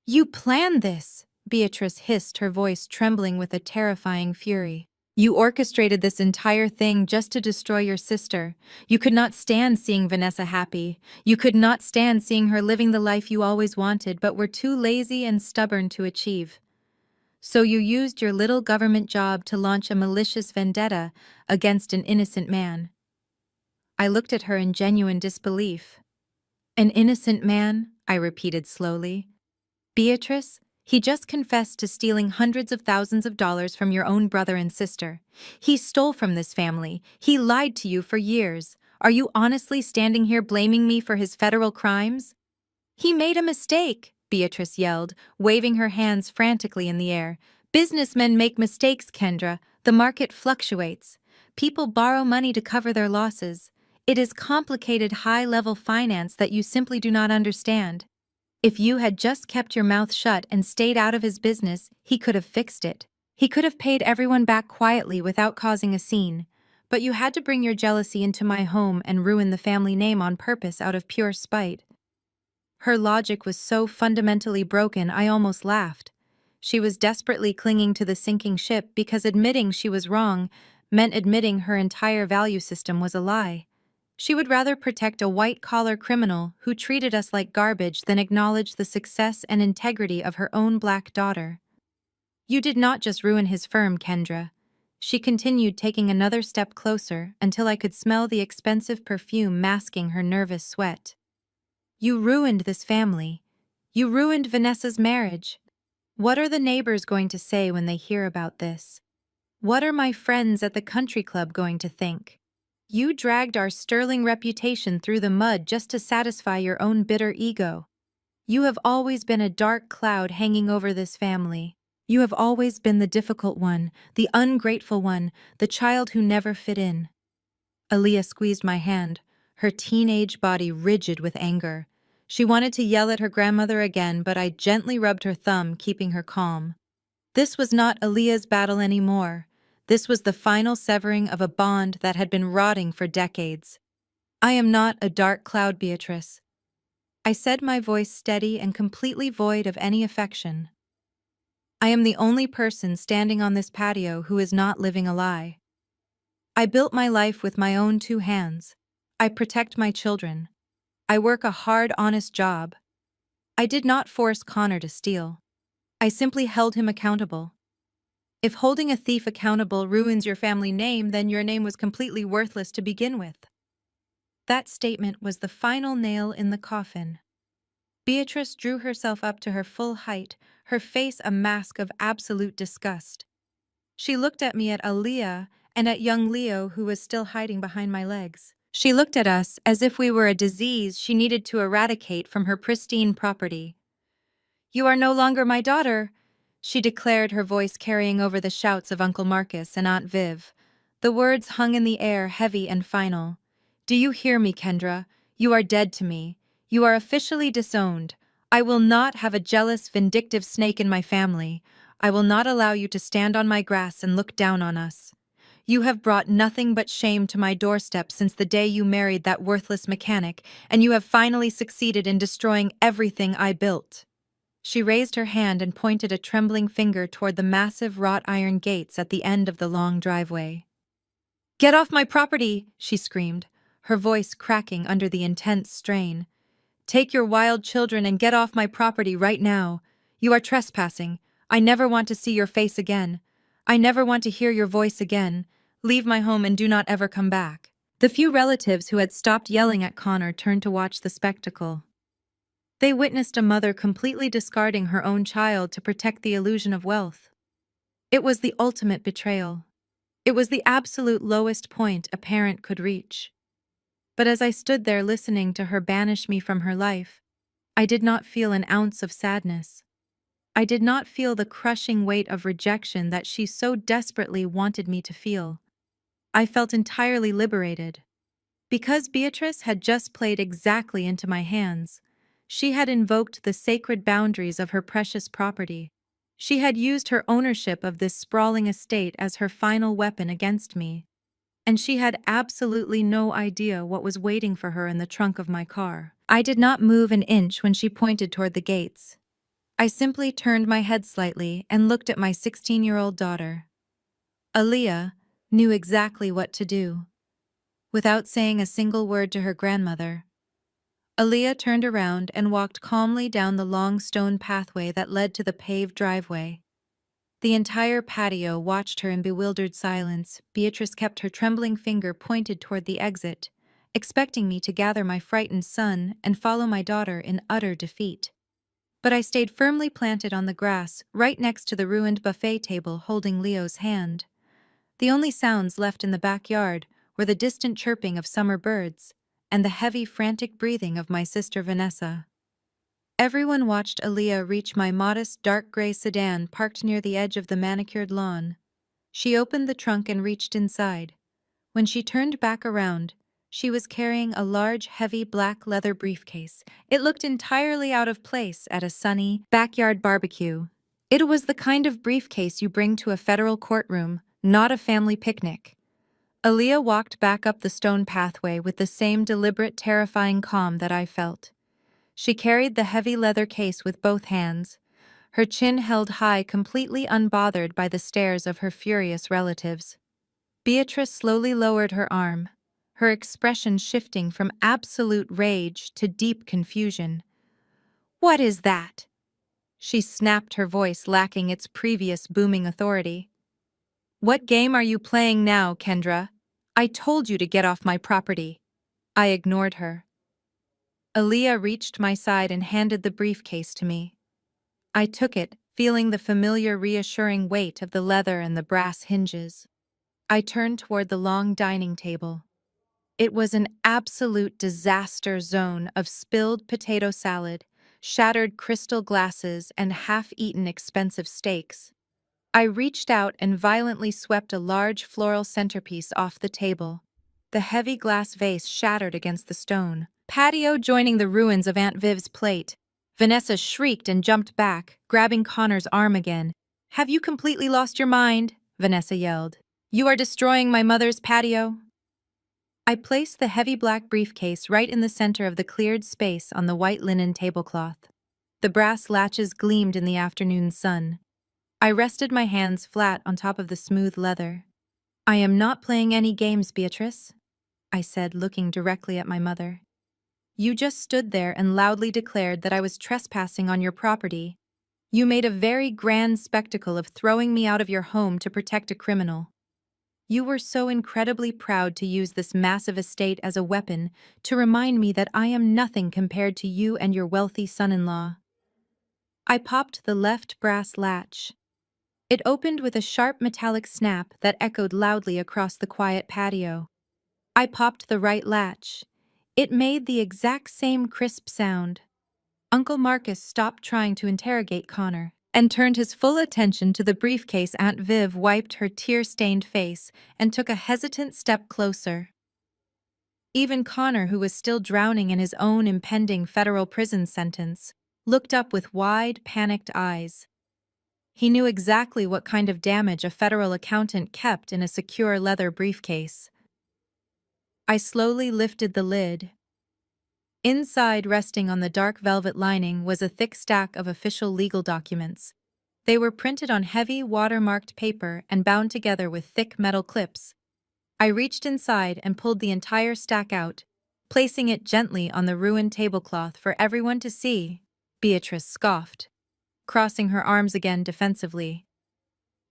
"You planned this," Beatrice hissed, her voice trembling with a terrifying fury. "You orchestrated this entire thing just to destroy your sister. You could not stand seeing Vanessa happy. You could not stand seeing her living the life you always wanted but were too lazy and stubborn to achieve. So you used your little government job to launch a malicious vendetta against an innocent man." I looked at her in genuine disbelief. "An innocent man?" I repeated slowly. "Beatrice, he just confessed to stealing hundreds of thousands of dollars from your own brother and sister. He stole from this family. He lied to you for years. Are you honestly standing here blaming me for his federal crimes?" "He made a mistake," Beatrice yelled, waving her hands frantically in the air. "Businessmen make mistakes, Kendra. The market fluctuates. People borrow money to cover their losses. It is complicated high-level finance that you simply do not understand. If you had just kept your mouth shut and stayed out of his business, he could have fixed it. He could have paid everyone back quietly without causing a scene. But you had to bring your jealousy into my home and ruin the family name on purpose out of pure spite." Her logic was so fundamentally broken I almost laughed. She was desperately clinging to the sinking ship because admitting she was wrong meant admitting her entire value system was a lie. She would rather protect a white-collar criminal who treated us like garbage than acknowledge the success and integrity of her own black daughter. "You did not just ruin his firm, Kendra." She continued, taking another step closer until I could smell the expensive perfume masking her nervous sweat. "You ruined this family. You ruined Vanessa's marriage. What are the neighbors going to say when they hear about this? What are my friends at the country club going to think? You dragged our sterling reputation through the mud just to satisfy your own bitter ego. You have always been a dark cloud hanging over this family. You have always been the difficult one, the ungrateful one, the child who never fit in." Aaliyah squeezed my hand, her teenage body rigid with anger. She wanted to yell at her grandmother again, but I gently rubbed her thumb, keeping her calm. This was not Aaliyah's battle anymore. This was the final severing of a bond that had been rotting for decades. "I am not a dark cloud, Beatrice," I said, my voice steady and completely void of any affection. "I am the only person standing on this patio who is not living a lie. I built my life with my own two hands. I protect my children. I work a hard, honest job. I did not force Connor to steal. I simply held him accountable. If holding a thief accountable ruins your family name, then your name was completely worthless to begin with." That statement was the final nail in the coffin. Beatrice drew herself up to her full height, her face a mask of absolute disgust. She looked at me, at Aaliyah, and at young Leo, who was still hiding behind my legs. She looked at us as if we were a disease she needed to eradicate from her pristine property. "You are no longer my daughter," she declared, her voice carrying over the shouts of Uncle Marcus and Aunt Viv. The words hung in the air, heavy and final. "Do you hear me, Kendra? You are dead to me. You are officially disowned. I will not have a jealous, vindictive snake in my family. I will not allow you to stand on my grass and look down on us. You have brought nothing but shame to my doorstep since the day you married that worthless mechanic, and you have finally succeeded in destroying everything I built." She raised her hand and pointed a trembling finger toward the massive wrought iron gates at the end of the long driveway. "Get off my property!" she screamed, her voice cracking under the intense strain. "Take your wild children and get off my property right now. You are trespassing. I never want to see your face again. I never want to hear your voice again. Leave my home and do not ever come back." The few relatives who had stopped yelling at Connor turned to watch the spectacle. They witnessed a mother completely discarding her own child to protect the illusion of wealth. It was the ultimate betrayal. It was the absolute lowest point a parent could reach. But as I stood there listening to her banish me from her life, I did not feel an ounce of sadness. I did not feel the crushing weight of rejection that she so desperately wanted me to feel. I felt entirely liberated. Because Beatrice had just played exactly into my hands, she had invoked the sacred boundaries of her precious property. She had used her ownership of this sprawling estate as her final weapon against me. And she had absolutely no idea what was waiting for her in the trunk of my car. I did not move an inch when she pointed toward the gates. I simply turned my head slightly and looked at my 16-year-old daughter. Aaliyah knew exactly what to do. Without saying a single word to her grandmother, Aaliyah turned around and walked calmly down the long stone pathway that led to the paved driveway. The entire patio watched her in bewildered silence. Beatrice kept her trembling finger pointed toward the exit, expecting me to gather my frightened son and follow my daughter in utter defeat. But I stayed firmly planted on the grass, right next to the ruined buffet table, holding Leo's hand. The only sounds left in the backyard were the distant chirping of summer birds and the heavy, frantic breathing of my sister Vanessa. Everyone watched Aaliyah reach my modest, dark gray sedan parked near the edge of the manicured lawn. She opened the trunk and reached inside. When she turned back around, she was carrying a large, heavy black leather briefcase. It looked entirely out of place at a sunny, backyard barbecue. It was the kind of briefcase you bring to a federal courtroom, not a family picnic. Aaliyah walked back up the stone pathway with the same deliberate, terrifying calm that I felt. She carried the heavy leather case with both hands, her chin held high, completely unbothered by the stares of her furious relatives. Beatrice slowly lowered her arm, her expression shifting from absolute rage to deep confusion. "What is that?" She snapped, her voice lacking its previous booming authority. "What game are you playing now, Kendra? I told you to get off my property." I ignored her. Aaliyah reached my side and handed the briefcase to me. I took it, feeling the familiar, reassuring weight of the leather and the brass hinges. I turned toward the long dining table. It was an absolute disaster zone of spilled potato salad, shattered crystal glasses, and half-eaten expensive steaks. I reached out and violently swept a large floral centerpiece off the table. The heavy glass vase shattered against the stone patio, joining the ruins of Aunt Viv's plate. Vanessa shrieked and jumped back, grabbing Connor's arm again. "Have you completely lost your mind?" Vanessa yelled. "You are destroying my mother's patio." I placed the heavy black briefcase right in the center of the cleared space on the white linen tablecloth. The brass latches gleamed in the afternoon sun. I rested my hands flat on top of the smooth leather. "I am not playing any games, Beatrice," I said, looking directly at my mother. "You just stood there and loudly declared that I was trespassing on your property. You made a very grand spectacle of throwing me out of your home to protect a criminal. You were so incredibly proud to use this massive estate as a weapon to remind me that I am nothing compared to you and your wealthy son-in-law." I popped the left brass latch. It opened with a sharp metallic snap that echoed loudly across the quiet patio. I popped the right latch. It made the exact same crisp sound. Uncle Marcus stopped trying to interrogate Connor and turned his full attention to the briefcase. Aunt Viv wiped her tear-stained face and took a hesitant step closer. Even Connor, who was still drowning in his own impending federal prison sentence, looked up with wide, panicked eyes. He knew exactly what kind of damage a federal accountant kept in a secure leather briefcase. I slowly lifted the lid. Inside, resting on the dark velvet lining, was a thick stack of official legal documents. They were printed on heavy, watermarked paper and bound together with thick metal clips. I reached inside and pulled the entire stack out, placing it gently on the ruined tablecloth for everyone to see. Beatrice scoffed, crossing her arms again defensively.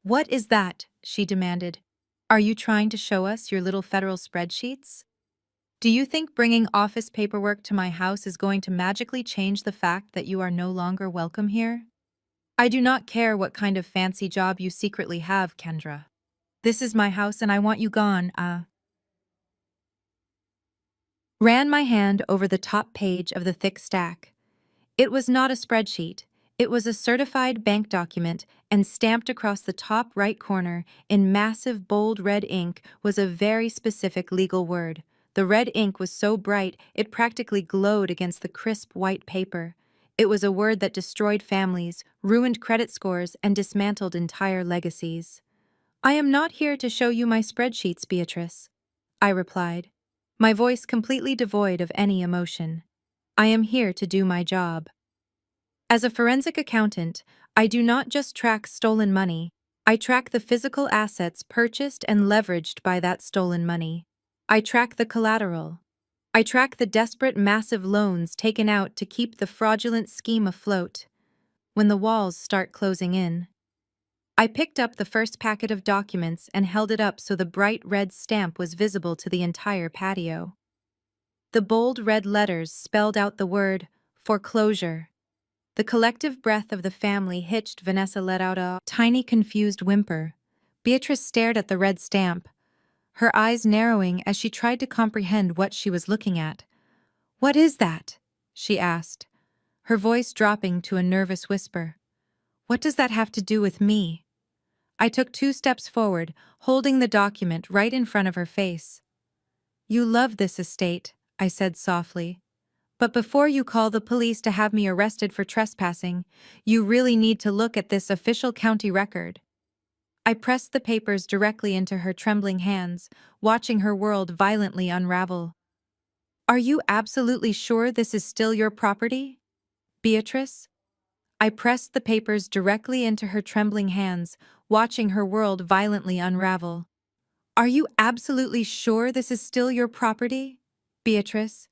"What is that?" she demanded. "Are you trying to show us your little federal spreadsheets?" Do you think bringing office paperwork to my house is going to magically change the fact that you are no longer welcome here? I do not care what kind of fancy job you secretly have, Kendra. This is my house and I want you gone, Ran my hand over the top page of the thick stack. It was not a spreadsheet. It was a certified bank document, and stamped across the top right corner in massive bold red ink was a very specific legal word. The red ink was so bright it practically glowed against the crisp white paper. It was a word that destroyed families, ruined credit scores, and dismantled entire legacies. I am not here to show you my spreadsheets, Beatrice, I replied, my voice completely devoid of any emotion. I am here to do my job. As a forensic accountant, I do not just track stolen money, I track the physical assets purchased and leveraged by that stolen money. I track the collateral. I track the desperate massive loans taken out to keep the fraudulent scheme afloat. When the walls start closing in. I picked up the first packet of documents and held it up so the bright red stamp was visible to the entire patio. The bold red letters spelled out the word foreclosure. The collective breath of the family hitched. Vanessa let out a tiny confused whimper. Beatrice stared at the red stamp, her eyes narrowing as she tried to comprehend what she was looking at. "What is that?" she asked, her voice dropping to a nervous whisper. "What does that have to do with me?" I took 2 steps forward, holding the document right in front of her face. "You love this estate," I said softly. "But before you call the police to have me arrested for trespassing, you really need to look at this official county record." I pressed the papers directly into her trembling hands, watching her world violently unravel. "Are you absolutely sure this is still your property, Beatrice?" I pressed the papers directly into her trembling hands, watching her world violently unravel. "Are you absolutely sure this is still your property, Beatrice?"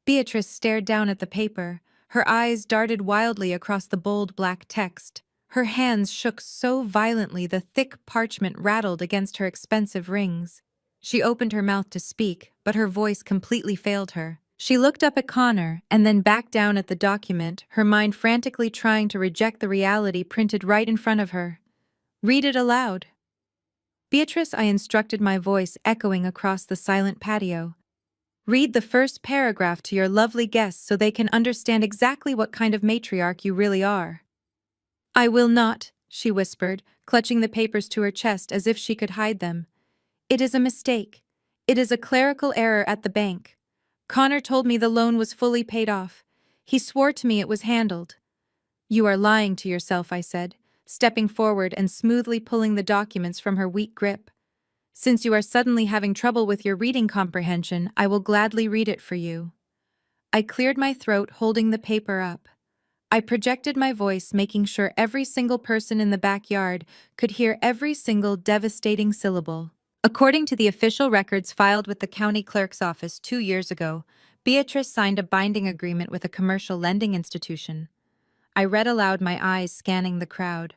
Beatrice stared down at the paper. Her eyes darted wildly across the bold black text. Her hands shook so violently the thick parchment rattled against her expensive rings. She opened her mouth to speak, but her voice completely failed her. She looked up at Connor and then back down at the document, her mind frantically trying to reject the reality printed right in front of her. "Read it aloud." "Beatrice," I instructed, my voice echoing across the silent patio. "Read the first paragraph to your lovely guests so they can understand exactly what kind of matriarch you really are." "I will not," she whispered, clutching the papers to her chest as if she could hide them. "It is a mistake. It is a clerical error at the bank. Connor told me the loan was fully paid off. He swore to me it was handled." "You are lying to yourself," I said, stepping forward and smoothly pulling the documents from her weak grip. "Since you are suddenly having trouble with your reading comprehension, I will gladly read it for you." I cleared my throat, holding the paper up. I projected my voice, making sure every single person in the backyard could hear every single devastating syllable. According to the official records filed with the county clerk's office 2 years ago, Beatrice signed a binding agreement with a commercial lending institution. I read aloud, my eyes scanning the crowd.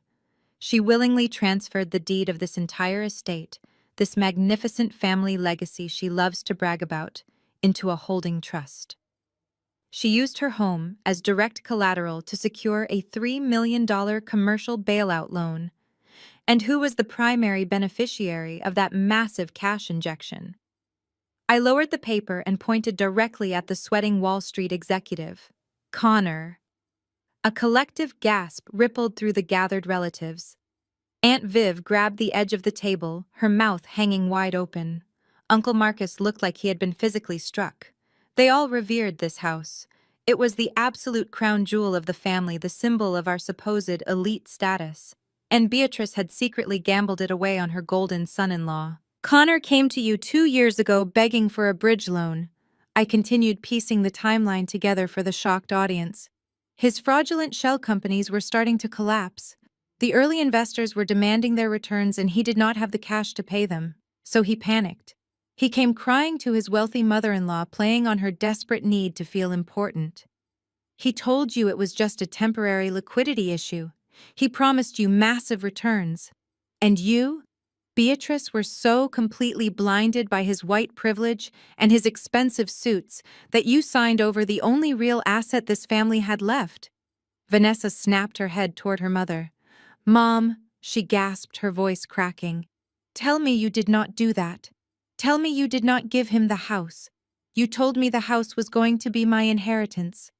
She willingly transferred the deed of this entire estate, this magnificent family legacy she loves to brag about, into a holding trust. She used her home as direct collateral to secure a $3 million commercial bailout loan. And who was the primary beneficiary of that massive cash injection? I lowered the paper and pointed directly at the sweating Wall Street executive. Connor. A collective gasp rippled through the gathered relatives. Aunt Viv grabbed the edge of the table, her mouth hanging wide open. Uncle Marcus looked like he had been physically struck. They all revered this house. It was the absolute crown jewel of the family, the symbol of our supposed elite status. And Beatrice had secretly gambled it away on her golden son-in-law. "Connor came to you 2 years ago begging for a bridge loan." I continued, piecing the timeline together for the shocked audience. His fraudulent shell companies were starting to collapse. The early investors were demanding their returns and he did not have the cash to pay them. So he panicked. He came crying to his wealthy mother-in-law, playing on her desperate need to feel important. He told you it was just a temporary liquidity issue. He promised you massive returns. And you, Beatrice were so completely blinded by his white privilege and his expensive suits that you signed over the only real asset this family had left. Vanessa snapped her head toward her mother. Mom, she gasped, her voice cracking. Tell me you did not do that. Tell me you did not give him the house. You told me the house was going to be my inheritance.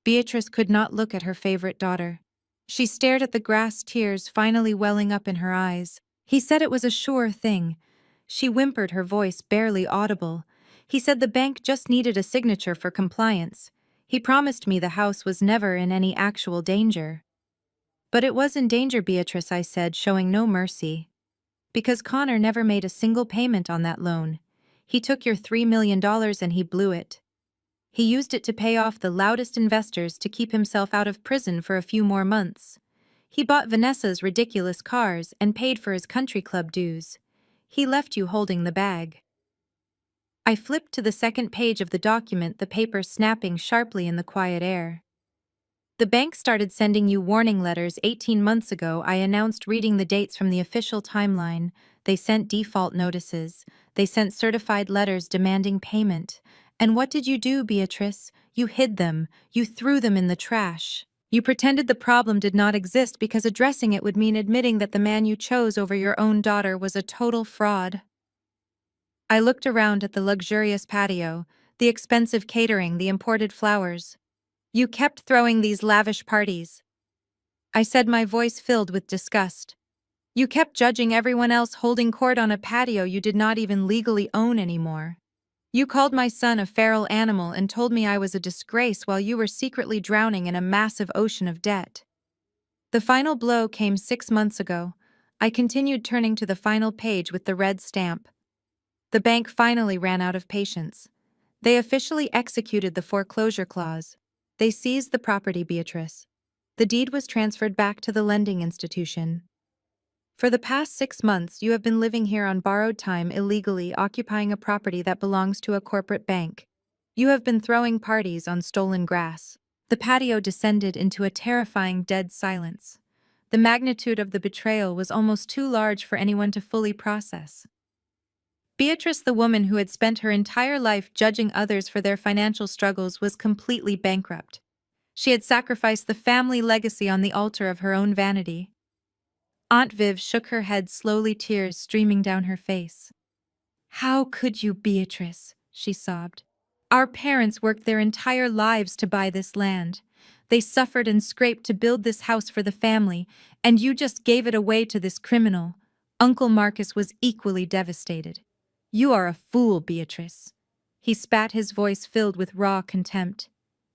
Beatrice could not look at her favorite daughter. She stared at the grass, tears finally welling up in her eyes. He said it was a sure thing. She whimpered, her voice barely audible. He said the bank just needed a signature for compliance. He promised me the house was never in any actual danger. But it was in danger, Beatrice, I said, showing no mercy. Because Connor never made a single payment on that loan. He took your $3 million and he blew it. He used it to pay off the loudest investors to keep himself out of prison for a few more months. He bought Vanessa's ridiculous cars and paid for his country club dues. He left you holding the bag. I flipped to the second page of the document, the paper snapping sharply in the quiet air. The bank started sending you warning letters 18 months ago. I announced, reading the dates from the official timeline. They sent default notices. They sent certified letters demanding payment. And what did you do, Beatrice? You hid them. You threw them in the trash. You pretended the problem did not exist because addressing it would mean admitting that the man you chose over your own daughter was a total fraud. I looked around at the luxurious patio, the expensive catering, the imported flowers. You kept throwing these lavish parties. I said, my voice filled with disgust. You kept judging everyone else holding court on a patio you did not even legally own anymore. You called my son a feral animal and told me I was a disgrace while you were secretly drowning in a massive ocean of debt. The final blow came 6 months ago. I continued, turning to the final page with the red stamp. The bank finally ran out of patience. They officially executed the foreclosure clause. They seized the property, Beatrice. The deed was transferred back to the lending institution. For the past 6 months, you have been living here on borrowed time, illegally occupying a property that belongs to a corporate bank. You have been throwing parties on stolen grass. The patio descended into a terrifying dead silence. The magnitude of the betrayal was almost too large for anyone to fully process. Beatrice, the woman who had spent her entire life judging others for their financial struggles, was completely bankrupt. She had sacrificed the family legacy on the altar of her own vanity. Aunt Viv shook her head slowly, tears streaming down her face. How could you, Beatrice? She sobbed. Our parents worked their entire lives to buy this land. They suffered and scraped to build this house for the family, and you just gave it away to this criminal. Uncle Marcus was equally devastated. You are a fool, Beatrice. He spat, his voice filled with raw contempt.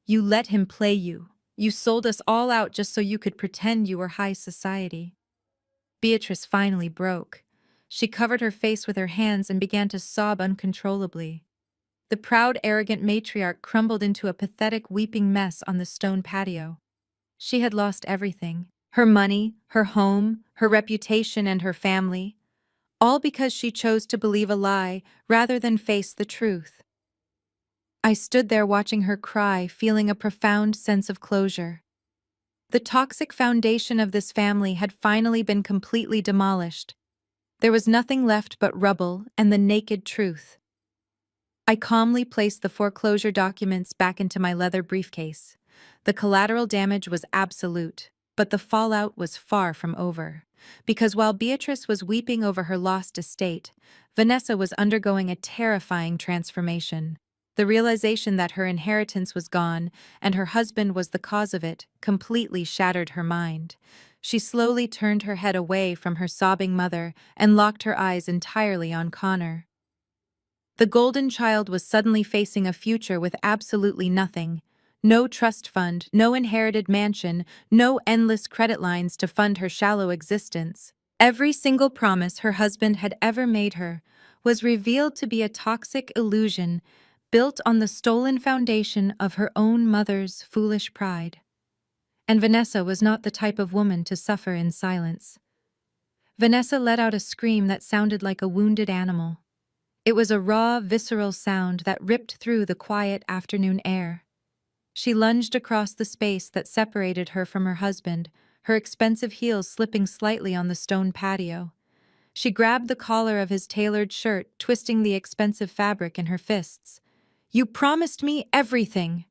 You let him play you. You sold us all out just so you could pretend you were high society. Beatrice finally broke. She covered her face with her hands and began to sob uncontrollably. The proud, arrogant matriarch crumbled into a pathetic, weeping mess on the stone patio. She had lost everything: her money, her home, her reputation, and her family. All because she chose to believe a lie rather than face the truth. I stood there watching her cry, feeling a profound sense of closure. The toxic foundation of this family had finally been completely demolished. There was nothing left but rubble and the naked truth. I calmly placed the foreclosure documents back into my leather briefcase. The collateral damage was absolute, but the fallout was far from over. Because while Beatrice was weeping over her lost estate, Vanessa was undergoing a terrifying transformation. The realization that her inheritance was gone and her husband was the cause of it completely shattered her mind. She slowly turned her head away from her sobbing mother and locked her eyes entirely on Connor. The golden child was suddenly facing a future with absolutely nothing. No trust fund, no inherited mansion, no endless credit lines to fund her shallow existence. Every single promise her husband had ever made her was revealed to be a toxic illusion built on the stolen foundation of her own mother's foolish pride. And Vanessa was not the type of woman to suffer in silence. Vanessa let out a scream that sounded like a wounded animal. It was a raw, visceral sound that ripped through the quiet afternoon air. She lunged across the space that separated her from her husband, her expensive heels slipping slightly on the stone patio. She grabbed the collar of his tailored shirt, twisting the expensive fabric in her fists. "You promised me everything!"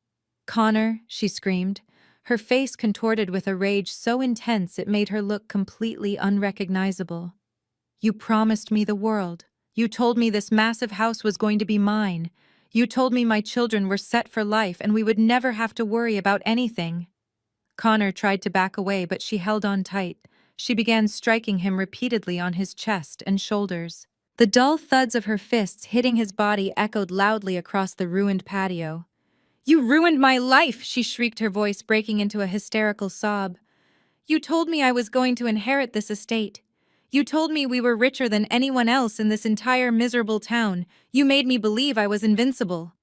"Connor," she screamed, her face contorted with a rage so intense it made her look completely unrecognizable. "You promised me the world. You told me this massive house was going to be mine. You told me my children were set for life and we would never have to worry about anything." Connor tried to back away, but she held on tight. She began striking him repeatedly on his chest and shoulders. The dull thuds of her fists hitting his body echoed loudly across the ruined patio. "You ruined my life!" she shrieked, her voice breaking into a hysterical sob. "You told me I was going to inherit this estate. You told me we were richer than anyone else in this entire miserable town. You made me believe I was invincible."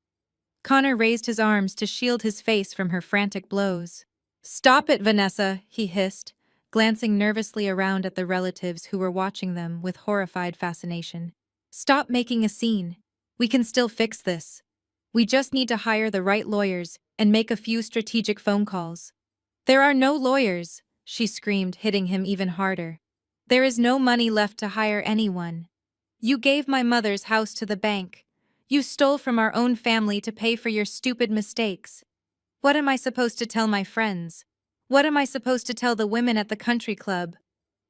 Connor raised his arms to shield his face from her frantic blows. "Stop it, Vanessa," he hissed, glancing nervously around at the relatives who were watching them with horrified fascination. "Stop making a scene. We can still fix this. We just need to hire the right lawyers and make a few strategic phone calls." "There are no lawyers," she screamed, hitting him even harder. "There is no money left to hire anyone. You gave my mother's house to the bank. You stole from our own family to pay for your stupid mistakes. What am I supposed to tell my friends? What am I supposed to tell the women at the country club?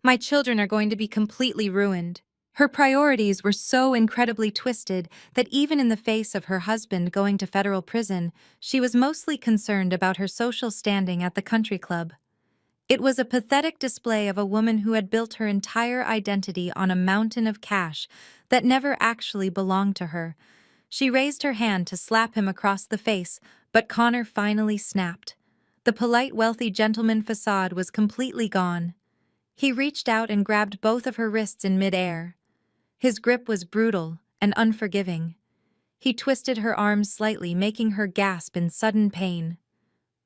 My children are going to be completely ruined." Her priorities were so incredibly twisted that even in the face of her husband going to federal prison, she was mostly concerned about her social standing at the country club. It was a pathetic display of a woman who had built her entire identity on a mountain of cash that never actually belonged to her. She raised her hand to slap him across the face, but Connor finally snapped. The polite, wealthy gentleman facade was completely gone. He reached out and grabbed both of her wrists in midair. His grip was brutal and unforgiving. He twisted her arms slightly, making her gasp in sudden pain.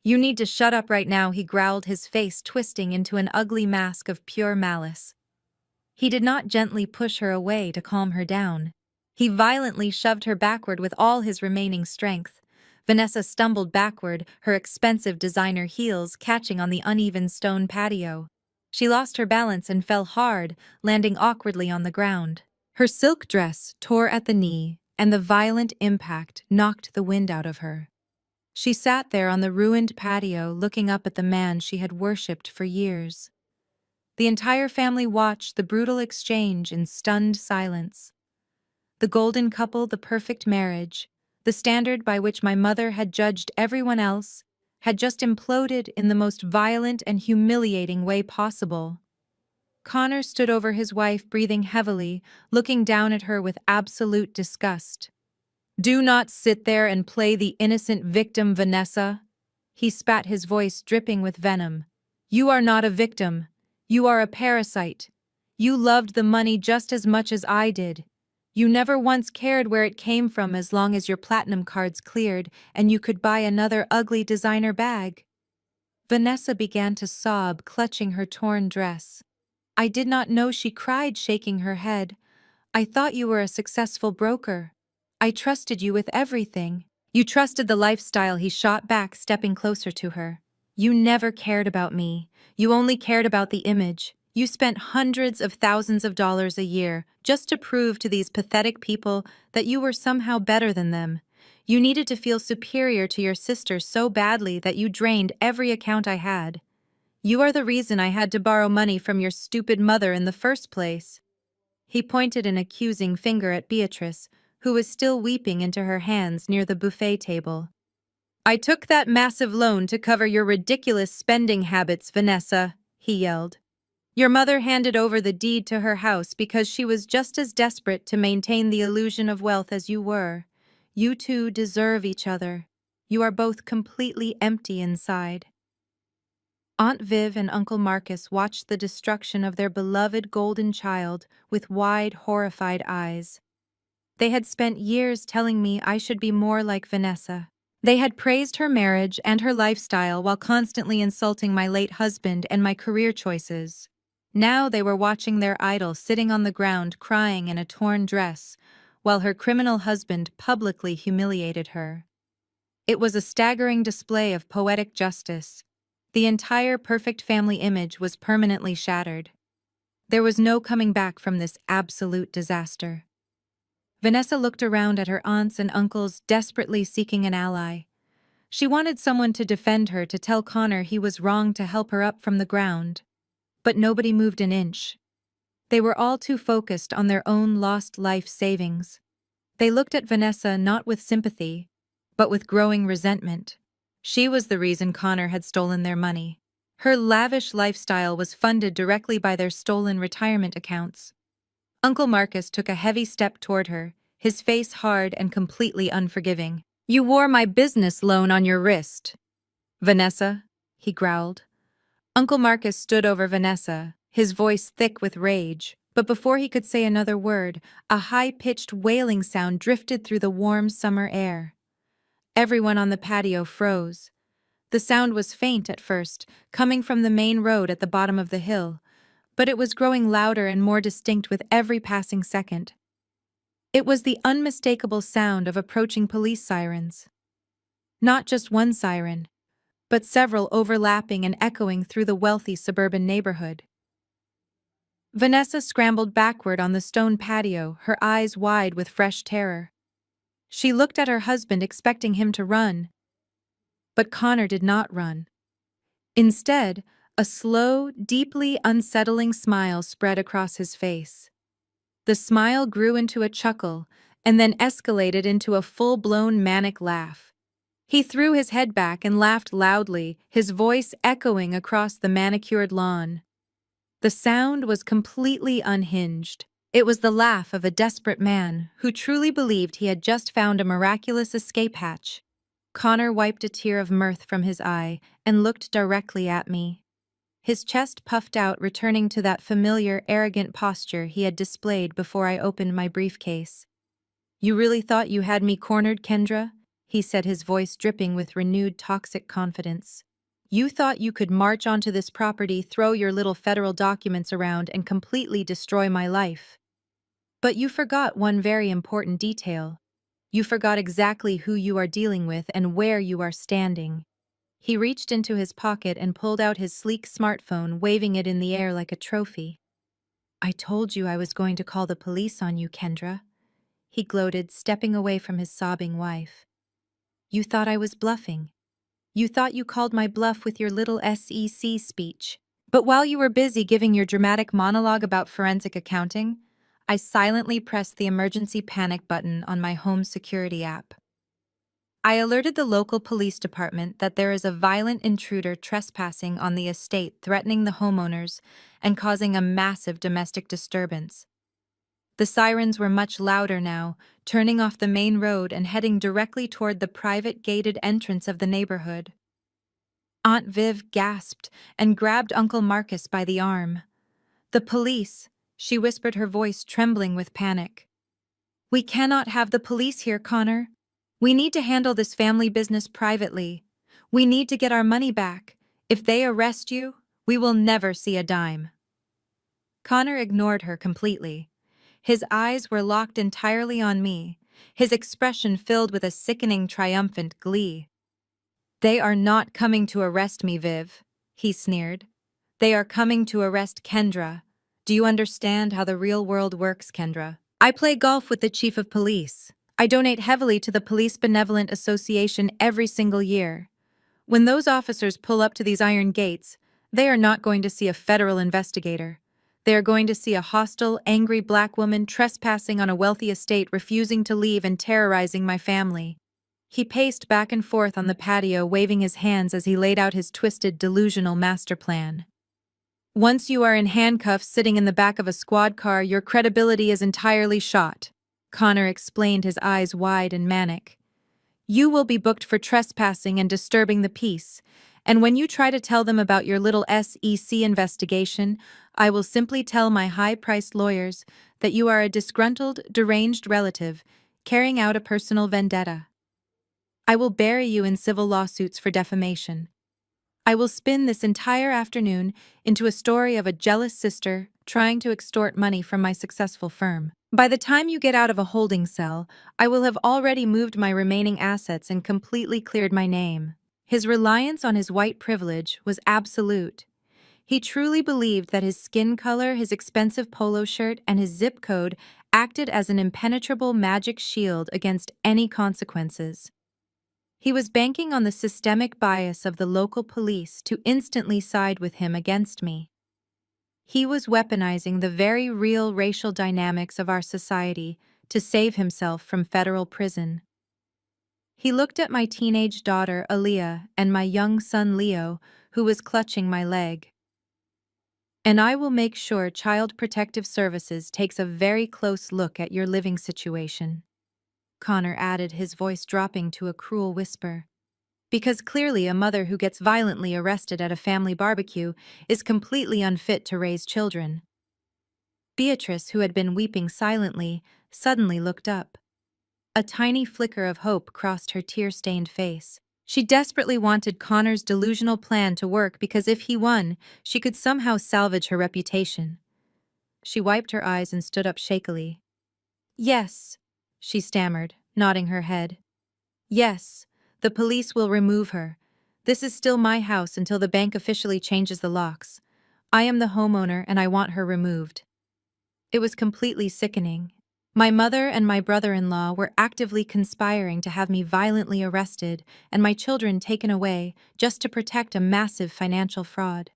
"You need to shut up right now," he growled, his face twisting into an ugly mask of pure malice. He did not gently push her away to calm her down. He violently shoved her backward with all his remaining strength. Vanessa stumbled backward, her expensive designer heels catching on the uneven stone patio. She lost her balance and fell hard, landing awkwardly on the ground. Her silk dress tore at the knee, and the violent impact knocked the wind out of her. She sat there on the ruined patio, looking up at the man she had worshipped for years. The entire family watched the brutal exchange in stunned silence. The golden couple, the perfect marriage, the standard by which my mother had judged everyone else, had just imploded in the most violent and humiliating way possible. Connor stood over his wife, breathing heavily, looking down at her with absolute disgust. "Do not sit there and play the innocent victim, Vanessa." He spat, his voice dripping with venom. "You are not a victim. You are a parasite. You loved the money just as much as I did. You never once cared where it came from as long as your platinum cards cleared and you could buy another ugly designer bag." Vanessa began to sob, clutching her torn dress. "I did not know," she cried, shaking her head. "I thought you were a successful broker. I trusted you with everything." "You trusted the lifestyle," he shot back, stepping closer to her. "You never cared about me. You only cared about the image. You spent hundreds of thousands of dollars a year just to prove to these pathetic people that you were somehow better than them. You needed to feel superior to your sister so badly that you drained every account I had. You are the reason I had to borrow money from your stupid mother in the first place." He pointed an accusing finger at Beatrice, who was still weeping into her hands near the buffet table. "I took that massive loan to cover your ridiculous spending habits, Vanessa," he yelled. "Your mother handed over the deed to her house because she was just as desperate to maintain the illusion of wealth as you were. You two deserve each other. You are both completely empty inside." Aunt Viv and Uncle Marcus watched the destruction of their beloved golden child with wide, horrified eyes. They had spent years telling me I should be more like Vanessa. They had praised her marriage and her lifestyle while constantly insulting my late husband and my career choices. Now they were watching their idol sitting on the ground crying in a torn dress, while her criminal husband publicly humiliated her. It was a staggering display of poetic justice. The entire perfect family image was permanently shattered. There was no coming back from this absolute disaster. Vanessa looked around at her aunts and uncles, desperately seeking an ally. She wanted someone to defend her, to tell Connor he was wrong, to help her up from the ground. But nobody moved an inch. They were all too focused on their own lost life savings. They looked at Vanessa not with sympathy, but with growing resentment. She was the reason Connor had stolen their money. Her lavish lifestyle was funded directly by their stolen retirement accounts. Uncle Marcus took a heavy step toward her, his face hard and completely unforgiving. "You wore my business loan on your wrist." "Vanessa," he growled. Uncle Marcus stood over Vanessa, his voice thick with rage, but before he could say another word, a high-pitched wailing sound drifted through the warm summer air. Everyone on the patio froze. The sound was faint at first, coming from the main road at the bottom of the hill, but it was growing louder and more distinct with every passing second. It was the unmistakable sound of approaching police sirens. Not just one siren, but several overlapping and echoing through the wealthy suburban neighborhood. Vanessa scrambled backward on the stone patio, her eyes wide with fresh terror. She looked at her husband, expecting him to run. But Connor did not run. Instead, a slow, deeply unsettling smile spread across his face. The smile grew into a chuckle and then escalated into a full-blown manic laugh. He threw his head back and laughed loudly, his voice echoing across the manicured lawn. The sound was completely unhinged. It was the laugh of a desperate man who truly believed he had just found a miraculous escape hatch. Connor wiped a tear of mirth from his eye and looked directly at me. His chest puffed out, returning to that familiar, arrogant posture he had displayed before I opened my briefcase. "You really thought you had me cornered, Kendra?" he said, his voice dripping with renewed toxic confidence. "You thought you could march onto this property, throw your little federal documents around, and completely destroy my life. But you forgot one very important detail. You forgot exactly who you are dealing with and where you are standing." He reached into his pocket and pulled out his sleek smartphone, waving it in the air like a trophy. "I told you I was going to call the police on you, Kendra," he gloated, stepping away from his sobbing wife. "You thought I was bluffing. You thought you called my bluff with your little SEC speech. But while you were busy giving your dramatic monologue about forensic accounting, I silently pressed the emergency panic button on my home security app. I alerted the local police department that there is a violent intruder trespassing on the estate, threatening the homeowners and causing a massive domestic disturbance. The sirens were much louder now, turning off the main road and heading directly toward the private gated entrance of the neighborhood. Aunt Viv gasped and grabbed Uncle Marcus by the arm. "The police," she whispered, her voice trembling with panic. "We cannot have the police here, Connor. We need to handle this family business privately. We need to get our money back. If they arrest you, we will never see a dime." Connor ignored her completely. His eyes were locked entirely on me, his expression filled with a sickening, triumphant glee. "They are not coming to arrest me, Viv," he sneered. "They are coming to arrest Kendra. Do you understand how the real world works, Kendra? I play golf with the chief of police. I donate heavily to the Police Benevolent Association every single year. When those officers pull up to these iron gates, they are not going to see a federal investigator. They are going to see a hostile, angry black woman trespassing on a wealthy estate, refusing to leave and terrorizing my family." He paced back and forth on the patio, waving his hands as he laid out his twisted, delusional master plan. "Once you are in handcuffs sitting in the back of a squad car, your credibility is entirely shot," Connor explained, his eyes wide and manic. "You will be booked for trespassing and disturbing the peace, and when you try to tell them about your little SEC investigation, I will simply tell my high-priced lawyers that you are a disgruntled, deranged relative carrying out a personal vendetta. I will bury you in civil lawsuits for defamation. I will spin this entire afternoon into a story of a jealous sister trying to extort money from my successful firm. By the time you get out of a holding cell, I will have already moved my remaining assets and completely cleared my name." His reliance on his white privilege was absolute. He truly believed that his skin color, his expensive polo shirt, and his zip code acted as an impenetrable magic shield against any consequences. He was banking on the systemic bias of the local police to instantly side with him against me. He was weaponizing the very real racial dynamics of our society to save himself from federal prison. He looked at my teenage daughter, Aaliyah, and my young son, Leo, who was clutching my leg. And I will make sure Child Protective Services takes a very close look at your living situation. Connor added, his voice dropping to a cruel whisper. Because clearly a mother who gets violently arrested at a family barbecue is completely unfit to raise children. Beatrice, who had been weeping silently, suddenly looked up. A tiny flicker of hope crossed her tear-stained face. She desperately wanted Connor's delusional plan to work because if he won, she could somehow salvage her reputation. She wiped her eyes and stood up shakily. "Yes," she stammered, nodding her head. "Yes, the police will remove her. This is still my house until the bank officially changes the locks. I am the homeowner and I want her removed." It was completely sickening. My mother and my brother-in-law were actively conspiring to have me violently arrested and my children taken away just to protect a massive financial fraud.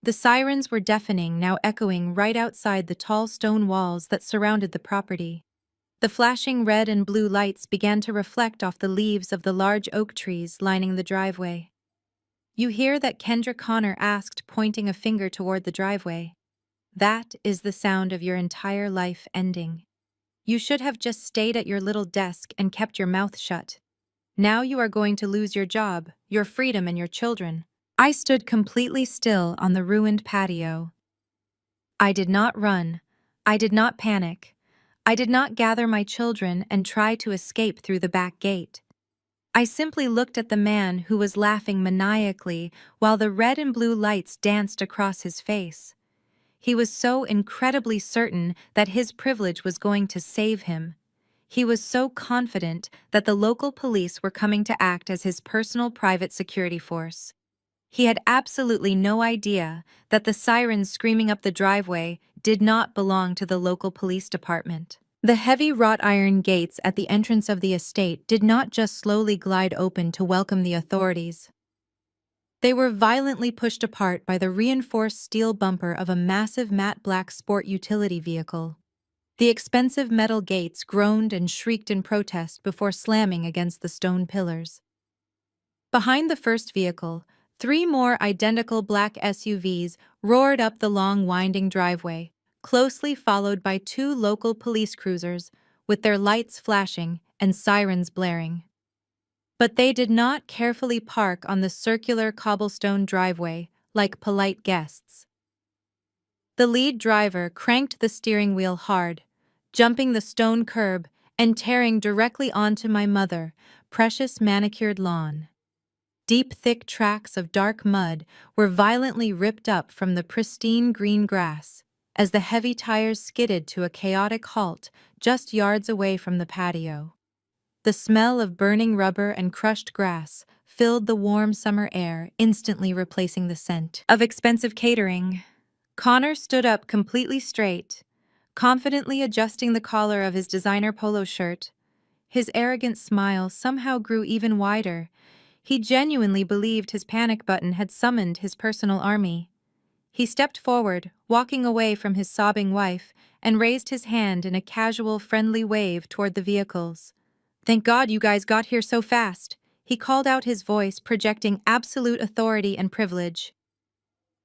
The sirens were deafening, now echoing right outside the tall stone walls that surrounded the property. The flashing red and blue lights began to reflect off the leaves of the large oak trees lining the driveway. "You hear that?" Kendra Connor asked, pointing a finger toward the driveway. "That is the sound of your entire life ending. You should have just stayed at your little desk and kept your mouth shut. Now you are going to lose your job, your freedom, and your children." I stood completely still on the ruined patio. I did not run. I did not panic. I did not gather my children and try to escape through the back gate. I simply looked at the man who was laughing maniacally while the red and blue lights danced across his face. He was so incredibly certain that his privilege was going to save him. He was so confident that the local police were coming to act as his personal private security force. He had absolutely no idea that the sirens screaming up the driveway did not belong to the local police department. The heavy wrought iron gates at the entrance of the estate did not just slowly glide open to welcome the authorities. They were violently pushed apart by the reinforced steel bumper of a massive matte black sport utility vehicle. The expensive metal gates groaned and shrieked in protest before slamming against the stone pillars. Behind the first vehicle, 3 more identical black SUVs roared up the long winding driveway, closely followed by 2 local police cruisers with their lights flashing and sirens blaring. But they did not carefully park on the circular cobblestone driveway like polite guests. The lead driver cranked the steering wheel hard, jumping the stone curb and tearing directly onto my mother, precious manicured lawn. Deep, thick tracks of dark mud were violently ripped up from the pristine green grass as the heavy tires skidded to a chaotic halt just yards away from the patio. The smell of burning rubber and crushed grass filled the warm summer air, instantly replacing the scent of expensive catering. Connor stood up completely straight, confidently adjusting the collar of his designer polo shirt. His arrogant smile somehow grew even wider. He genuinely believed his panic button had summoned his personal army. He stepped forward, walking away from his sobbing wife, and raised his hand in a casual, friendly wave toward the vehicles. "Thank God you guys got here so fast," he called out, his voice projecting absolute authority and privilege.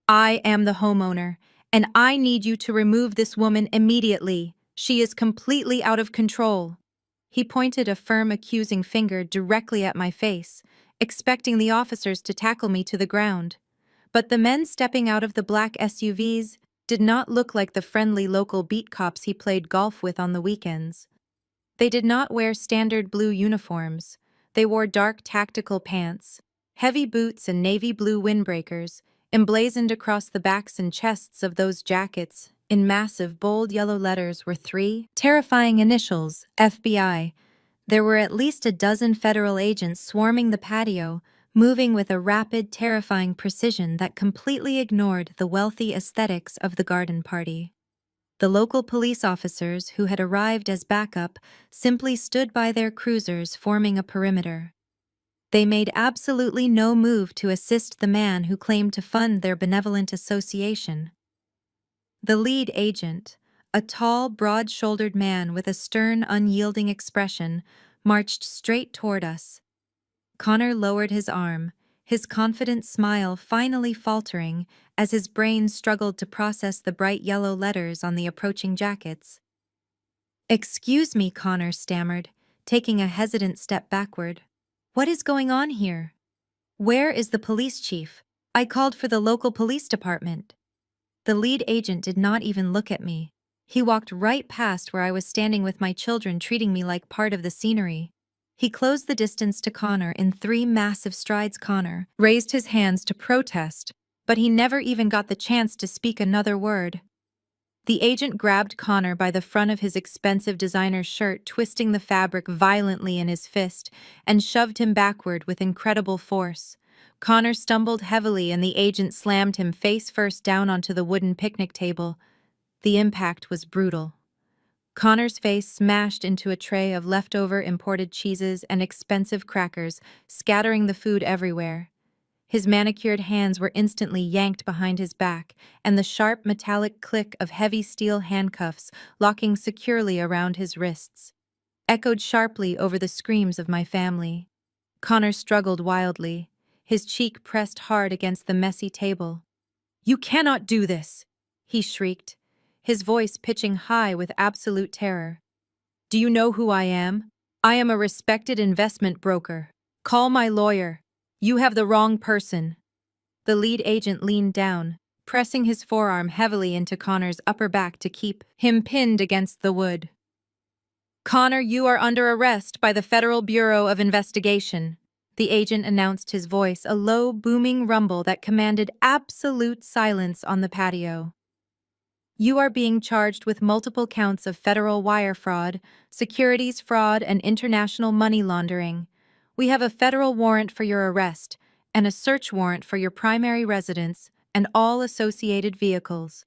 "I am the homeowner, and I need you to remove this woman immediately. She is completely out of control." He pointed a firm, accusing finger directly at my face, expecting the officers to tackle me to the ground. But the men stepping out of the black SUVs did not look like the friendly local beat cops he played golf with on the weekends. They did not wear standard blue uniforms. They wore dark tactical pants, heavy boots, and navy blue windbreakers, emblazoned across the backs and chests of those jackets. In massive, bold yellow letters were 3 terrifying initials, FBI. There were at least a dozen federal agents swarming the patio, moving with a rapid, terrifying precision that completely ignored the wealthy aesthetics of the garden party. The local police officers, who had arrived as backup, simply stood by their cruisers, forming a perimeter. They made absolutely no move to assist the man who claimed to fund their benevolent association. The lead agent, a tall, broad-shouldered man with a stern, unyielding expression, marched straight toward us. Connor lowered his arm, his confident smile finally faltering as his brain struggled to process the bright yellow letters on the approaching jackets. "Excuse me," Connor stammered, taking a hesitant step backward. "What is going on here? Where is the police chief? I called for the local police department." The lead agent did not even look at me. He walked right past where I was standing with my children, treating me like part of the scenery. He closed the distance to Connor in 3 massive strides. Connor raised his hands to protest, but he never even got the chance to speak another word. The agent grabbed Connor by the front of his expensive designer shirt, twisting the fabric violently in his fist, and shoved him backward with incredible force. Connor stumbled heavily and the agent slammed him face first down onto the wooden picnic table. The impact was brutal. Connor's face smashed into a tray of leftover imported cheeses and expensive crackers, scattering the food everywhere. His manicured hands were instantly yanked behind his back, and the sharp metallic click of heavy steel handcuffs locking securely around his wrists echoed sharply over the screams of my family. Connor struggled wildly, his cheek pressed hard against the messy table. "You cannot do this!" he shrieked, his voice pitching high with absolute terror. "Do you know who I am? I am a respected investment broker. Call my lawyer. You have the wrong person." The lead agent leaned down, pressing his forearm heavily into Connor's upper back to keep him pinned against the wood. "Connor, you are under arrest by the Federal Bureau of Investigation," the agent announced, his voice a low, booming rumble that commanded absolute silence on the patio. "You are being charged with multiple counts of federal wire fraud, securities fraud, and international money laundering. We have a federal warrant for your arrest and a search warrant for your primary residence and all associated vehicles."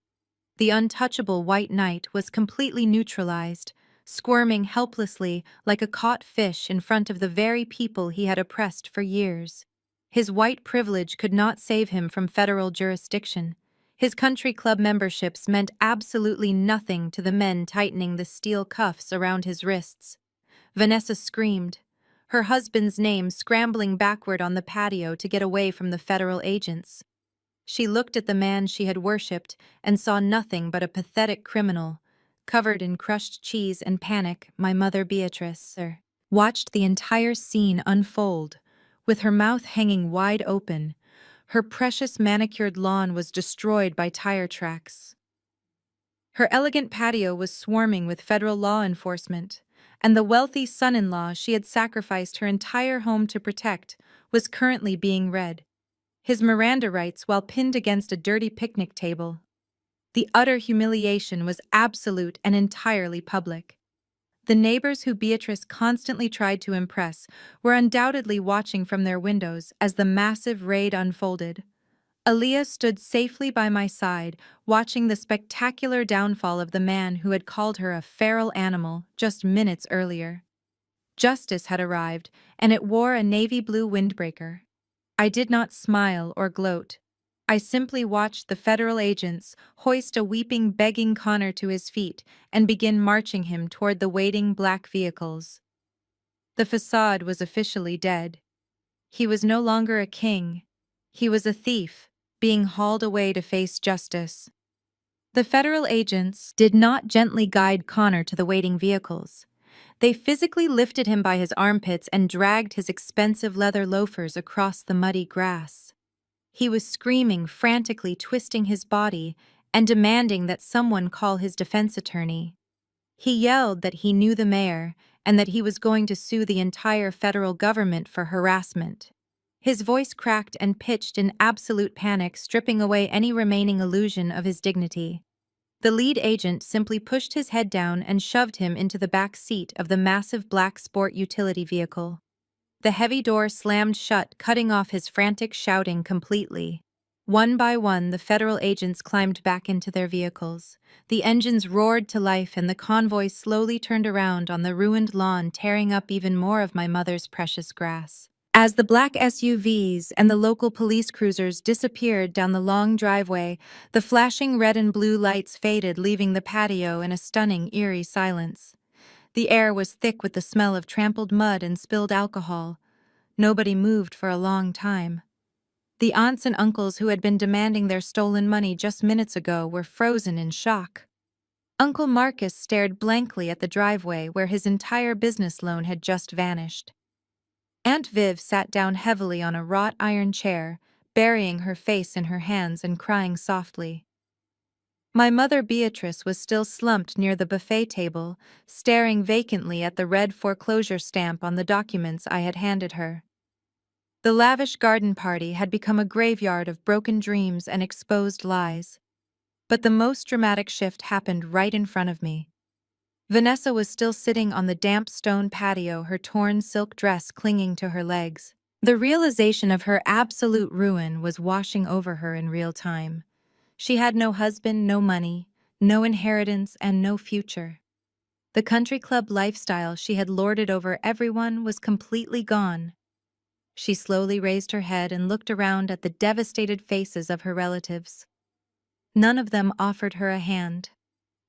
The untouchable white knight was completely neutralized, squirming helplessly like a caught fish in front of the very people he had oppressed for years. His white privilege could not save him from federal jurisdiction. His country club memberships meant absolutely nothing to the men tightening the steel cuffs around his wrists. Vanessa screamed, her husband's name scrambling backward on the patio to get away from the federal agents. She looked at the man she had worshipped and saw nothing but a pathetic criminal, covered in crushed cheese and panic. My mother, Beatrice, watched the entire scene unfold, with her mouth hanging wide open. Her precious manicured lawn was destroyed by tire tracks. Her elegant patio was swarming with federal law enforcement, and the wealthy son-in-law she had sacrificed her entire home to protect was currently being read his Miranda rights while pinned against a dirty picnic table. The utter humiliation was absolute and entirely public. The neighbors who Beatrice constantly tried to impress were undoubtedly watching from their windows as the massive raid unfolded. Aaliyah stood safely by my side, watching the spectacular downfall of the man who had called her a feral animal just minutes earlier. Justice had arrived, and it wore a navy blue windbreaker. I did not smile or gloat. I simply watched the federal agents hoist a weeping, begging Connor to his feet and begin marching him toward the waiting black vehicles. The facade was officially dead. He was no longer a king. He was a thief, being hauled away to face justice. The federal agents did not gently guide Connor to the waiting vehicles. They physically lifted him by his armpits and dragged his expensive leather loafers across the muddy grass. He was screaming, frantically twisting his body, and demanding that someone call his defense attorney. He yelled that he knew the mayor and that he was going to sue the entire federal government for harassment. His voice cracked and pitched in absolute panic, stripping away any remaining illusion of his dignity. The lead agent simply pushed his head down and shoved him into the back seat of the massive black sport utility vehicle. The heavy door slammed shut, cutting off his frantic shouting completely. One by one, the federal agents climbed back into their vehicles. The engines roared to life and the convoy slowly turned around on the ruined lawn, tearing up even more of my mother's precious grass. As the black SUVs and the local police cruisers disappeared down the long driveway, the flashing red and blue lights faded, leaving the patio in a stunning, eerie silence. The air was thick with the smell of trampled mud and spilled alcohol. Nobody moved for a long time. The aunts and uncles who had been demanding their stolen money just minutes ago were frozen in shock. Uncle Marcus stared blankly at the driveway where his entire business loan had just vanished. Aunt Viv sat down heavily on a wrought iron chair, burying her face in her hands and crying softly. My mother Beatrice was still slumped near the buffet table, staring vacantly at the red foreclosure stamp on the documents I had handed her. The lavish garden party had become a graveyard of broken dreams and exposed lies. But the most dramatic shift happened right in front of me. Vanessa was still sitting on the damp stone patio, her torn silk dress clinging to her legs. The realization of her absolute ruin was washing over her in real time. She had no husband, no money, no inheritance, and no future. The country club lifestyle she had lorded over everyone was completely gone. She slowly raised her head and looked around at the devastated faces of her relatives. None of them offered her a hand.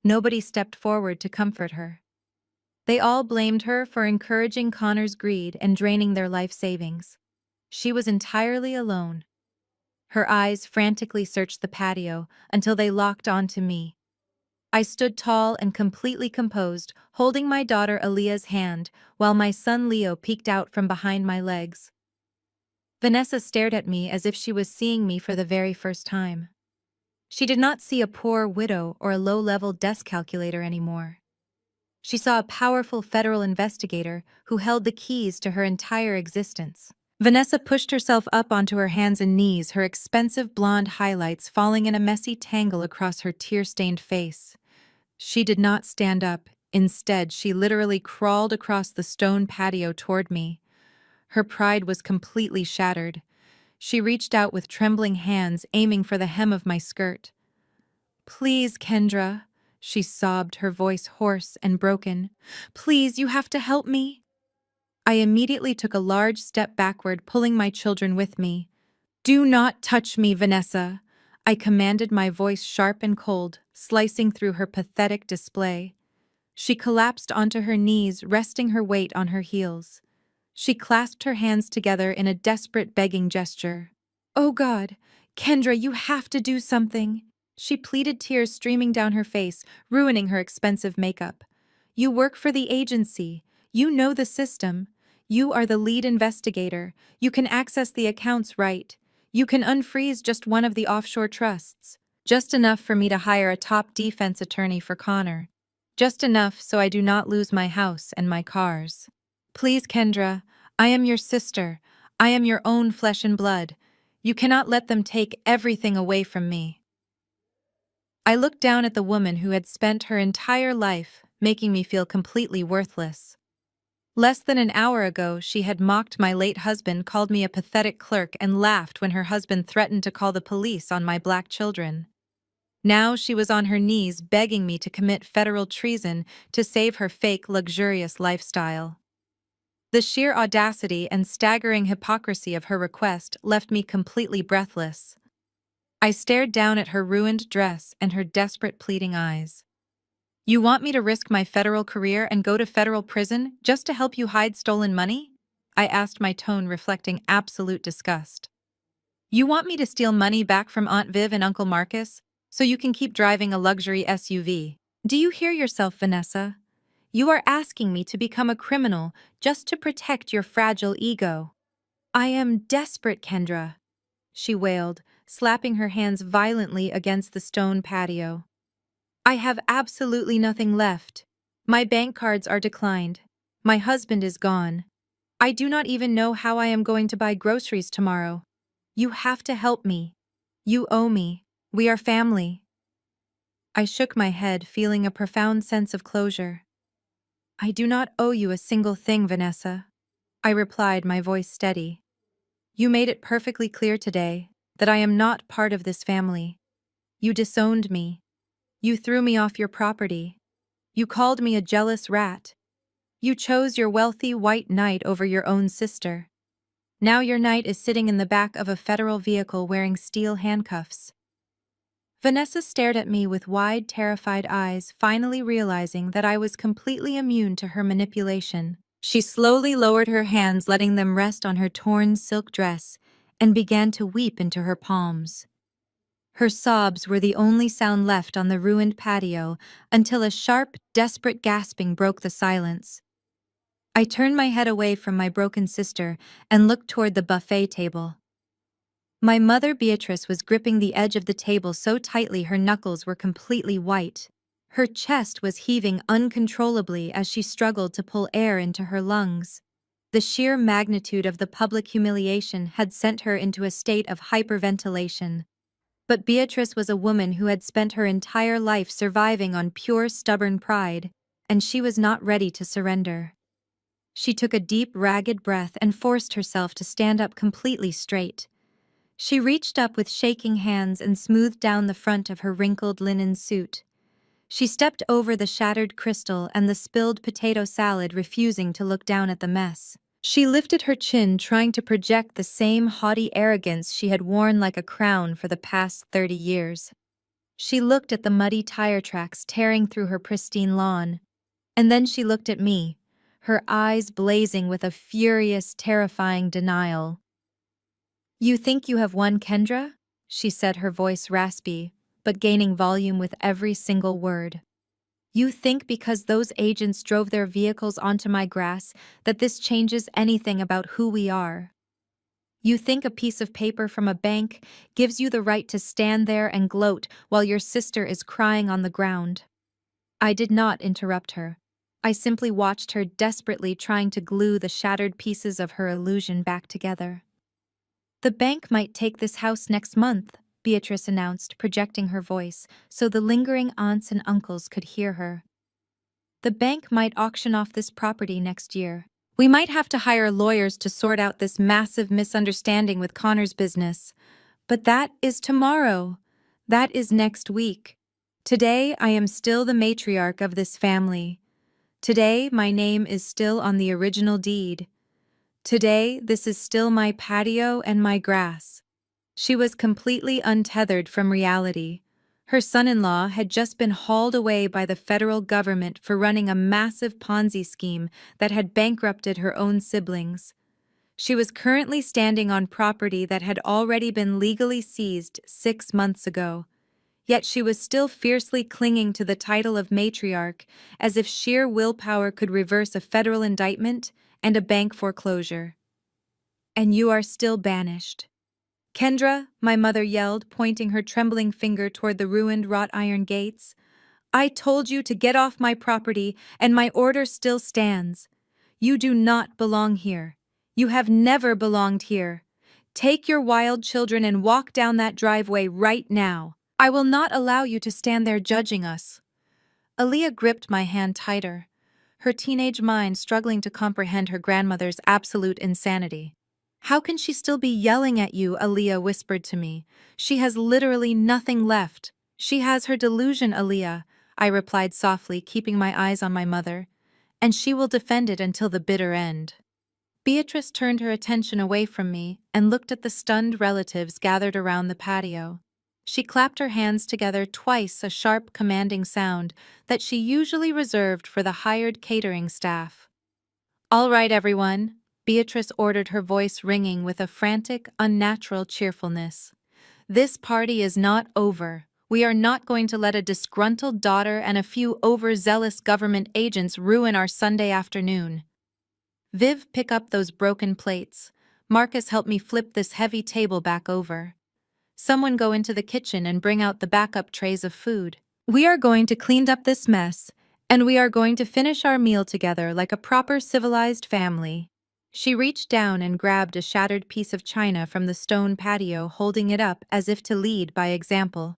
Nobody stepped forward to comfort her. They all blamed her for encouraging Connor's greed and draining their life savings. She was entirely alone. Her eyes frantically searched the patio until they locked onto me. I stood tall and completely composed, holding my daughter Aaliyah's hand, while my son Leo peeked out from behind my legs. Vanessa stared at me as if she was seeing me for the very first time. She did not see a poor widow or a low-level desk calculator anymore. She saw a powerful federal investigator who held the keys to her entire existence. Vanessa pushed herself up onto her hands and knees, her expensive blonde highlights falling in a messy tangle across her tear-stained face. She did not stand up. Instead, she literally crawled across the stone patio toward me. Her pride was completely shattered. She reached out with trembling hands, aiming for the hem of my skirt. "Please, Kendra," she sobbed, her voice hoarse and broken. "Please, you have to help me." I immediately took a large step backward, pulling my children with me. "Do not touch me, Vanessa," I commanded, my voice sharp and cold, slicing through her pathetic display. She collapsed onto her knees, resting her weight on her heels. She clasped her hands together in a desperate begging gesture. "Oh God, Kendra, you have to do something," she pleaded, tears streaming down her face, ruining her expensive makeup. "You work for the agency. You know the system. You are the lead investigator. You can access the accounts, right? You can unfreeze just one of the offshore trusts. Just enough for me to hire a top defense attorney for Connor. Just enough so I do not lose my house and my cars. Please, Kendra, I am your sister. I am your own flesh and blood. You cannot let them take everything away from me." I looked down at the woman who had spent her entire life making me feel completely worthless. Less than an hour ago, she had mocked my late husband, called me a pathetic clerk, and laughed when her husband threatened to call the police on my black children. Now she was on her knees begging me to commit federal treason to save her fake, luxurious lifestyle. The sheer audacity and staggering hypocrisy of her request left me completely breathless. I stared down at her ruined dress and her desperate, pleading eyes. "You want me to risk my federal career and go to federal prison just to help you hide stolen money?" I asked, my tone reflecting absolute disgust. "You want me to steal money back from Aunt Viv and Uncle Marcus so you can keep driving a luxury SUV? Do you hear yourself, Vanessa? You are asking me to become a criminal just to protect your fragile ego." "I am desperate, Kendra," she wailed, slapping her hands violently against the stone patio. "I have absolutely nothing left. My bank cards are declined. My husband is gone. I do not even know how I am going to buy groceries tomorrow. You have to help me. You owe me. We are family." I shook my head, feeling a profound sense of closure. "I do not owe you a single thing, Vanessa. I replied, my voice steady. You made it perfectly clear today that I am not part of this family. You disowned me. You threw me off your property. You called me a jealous rat. You chose your wealthy white knight over your own sister. Now your knight is sitting in the back of a federal vehicle wearing steel handcuffs. Vanessa stared at me with wide, terrified eyes, finally realizing that I was completely immune to her manipulation. She slowly lowered her hands, letting them rest on her torn silk dress, and began to weep into her palms. Her sobs were the only sound left on the ruined patio until a sharp, desperate gasping broke the silence. I turned my head away from my broken sister and looked toward the buffet table. My mother Beatrice was gripping the edge of the table so tightly her knuckles were completely white. Her chest was heaving uncontrollably as she struggled to pull air into her lungs. The sheer magnitude of the public humiliation had sent her into a state of hyperventilation. But Beatrice was a woman who had spent her entire life surviving on pure stubborn pride, and she was not ready to surrender. She took a deep, ragged breath and forced herself to stand up completely straight. She reached up with shaking hands and smoothed down the front of her wrinkled linen suit. She stepped over the shattered crystal and the spilled potato salad, refusing to look down at the mess. She lifted her chin, trying to project the same haughty arrogance she had worn like a crown for the past 30 years. She looked at the muddy tire tracks tearing through her pristine lawn. And then she looked at me, her eyes blazing with a furious, terrifying denial. "You think you have won, Kendra?" she said, her voice raspy, but gaining volume with every single word. "You think because those agents drove their vehicles onto my grass that this changes anything about who we are? You think a piece of paper from a bank gives you the right to stand there and gloat while your sister is crying on the ground?" I did not interrupt her. I simply watched her desperately trying to glue the shattered pieces of her illusion back together. "The bank might take this house next month," Beatrice announced, projecting her voice so the lingering aunts and uncles could hear her. "The bank might auction off this property next year. We might have to hire lawyers to sort out this massive misunderstanding with Connor's business. But that is tomorrow. That is next week. Today I am still the matriarch of this family. Today my name is still on the original deed. Today this is still my patio and my grass." She was completely untethered from reality. Her son-in-law had just been hauled away by the federal government for running a massive Ponzi scheme that had bankrupted her own siblings. She was currently standing on property that had already been legally seized 6 months ago. Yet she was still fiercely clinging to the title of matriarch, as if sheer willpower could reverse a federal indictment and a bank foreclosure. "And you are still banished." "Kendra," my mother yelled, pointing her trembling finger toward the ruined wrought iron gates, "I told you to get off my property, and my order still stands. You do not belong here. You have never belonged here. Take your wild children and walk down that driveway right now. I will not allow you to stand there judging us." Aaliyah gripped my hand tighter, her teenage mind struggling to comprehend her grandmother's absolute insanity. "How can she still be yelling at you?" Aaliyah whispered to me. "She has literally nothing left." "She has her delusion, Aaliyah," I replied softly, keeping my eyes on my mother. "And she will defend it until the bitter end." Beatrice turned her attention away from me and looked at the stunned relatives gathered around the patio. She clapped her hands together twice, a sharp, commanding sound that she usually reserved for the hired catering staff. "All right, everyone," Beatrice ordered, her voice ringing with a frantic, unnatural cheerfulness. "This party is not over. We are not going to let a disgruntled daughter and a few overzealous government agents ruin our Sunday afternoon. Viv, pick up those broken plates. Marcus, help me flip this heavy table back over. Someone go into the kitchen and bring out the backup trays of food. We are going to clean up this mess, and we are going to finish our meal together like a proper civilized family." She reached down and grabbed a shattered piece of china from the stone patio, holding it up as if to lead by example.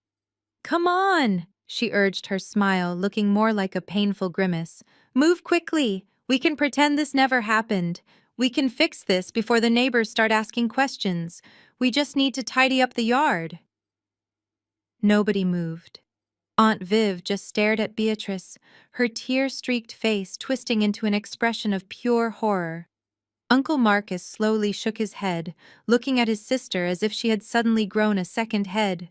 "Come on," she urged, her smile looking more like a painful grimace. "Move quickly. We can pretend this never happened. We can fix this before the neighbors start asking questions. We just need to tidy up the yard. Nobody moved. Aunt Viv just stared at Beatrice, her tear-streaked face twisting into an expression of pure horror. Uncle Marcus slowly shook his head, looking at his sister as if she had suddenly grown a second head.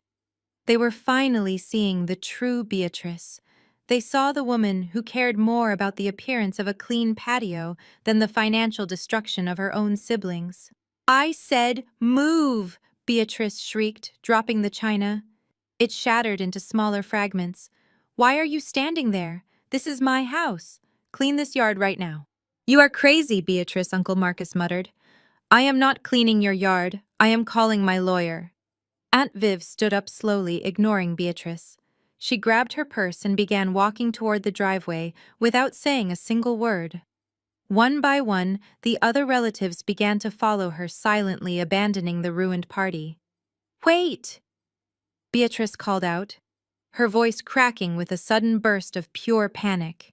They were finally seeing the true Beatrice. They saw the woman who cared more about the appearance of a clean patio than the financial destruction of her own siblings. "I said move!" Beatrice shrieked, dropping the china. It shattered into smaller fragments. "Why are you standing there? This is my house. Clean this yard right now." "You are crazy, Beatrice," Uncle Marcus muttered. "I am not cleaning your yard. I am calling my lawyer." Aunt Viv stood up slowly, ignoring Beatrice. She grabbed her purse and began walking toward the driveway without saying a single word. One by one, the other relatives began to follow her, silently abandoning the ruined party. "Wait!" Beatrice called out, her voice cracking with a sudden burst of pure panic.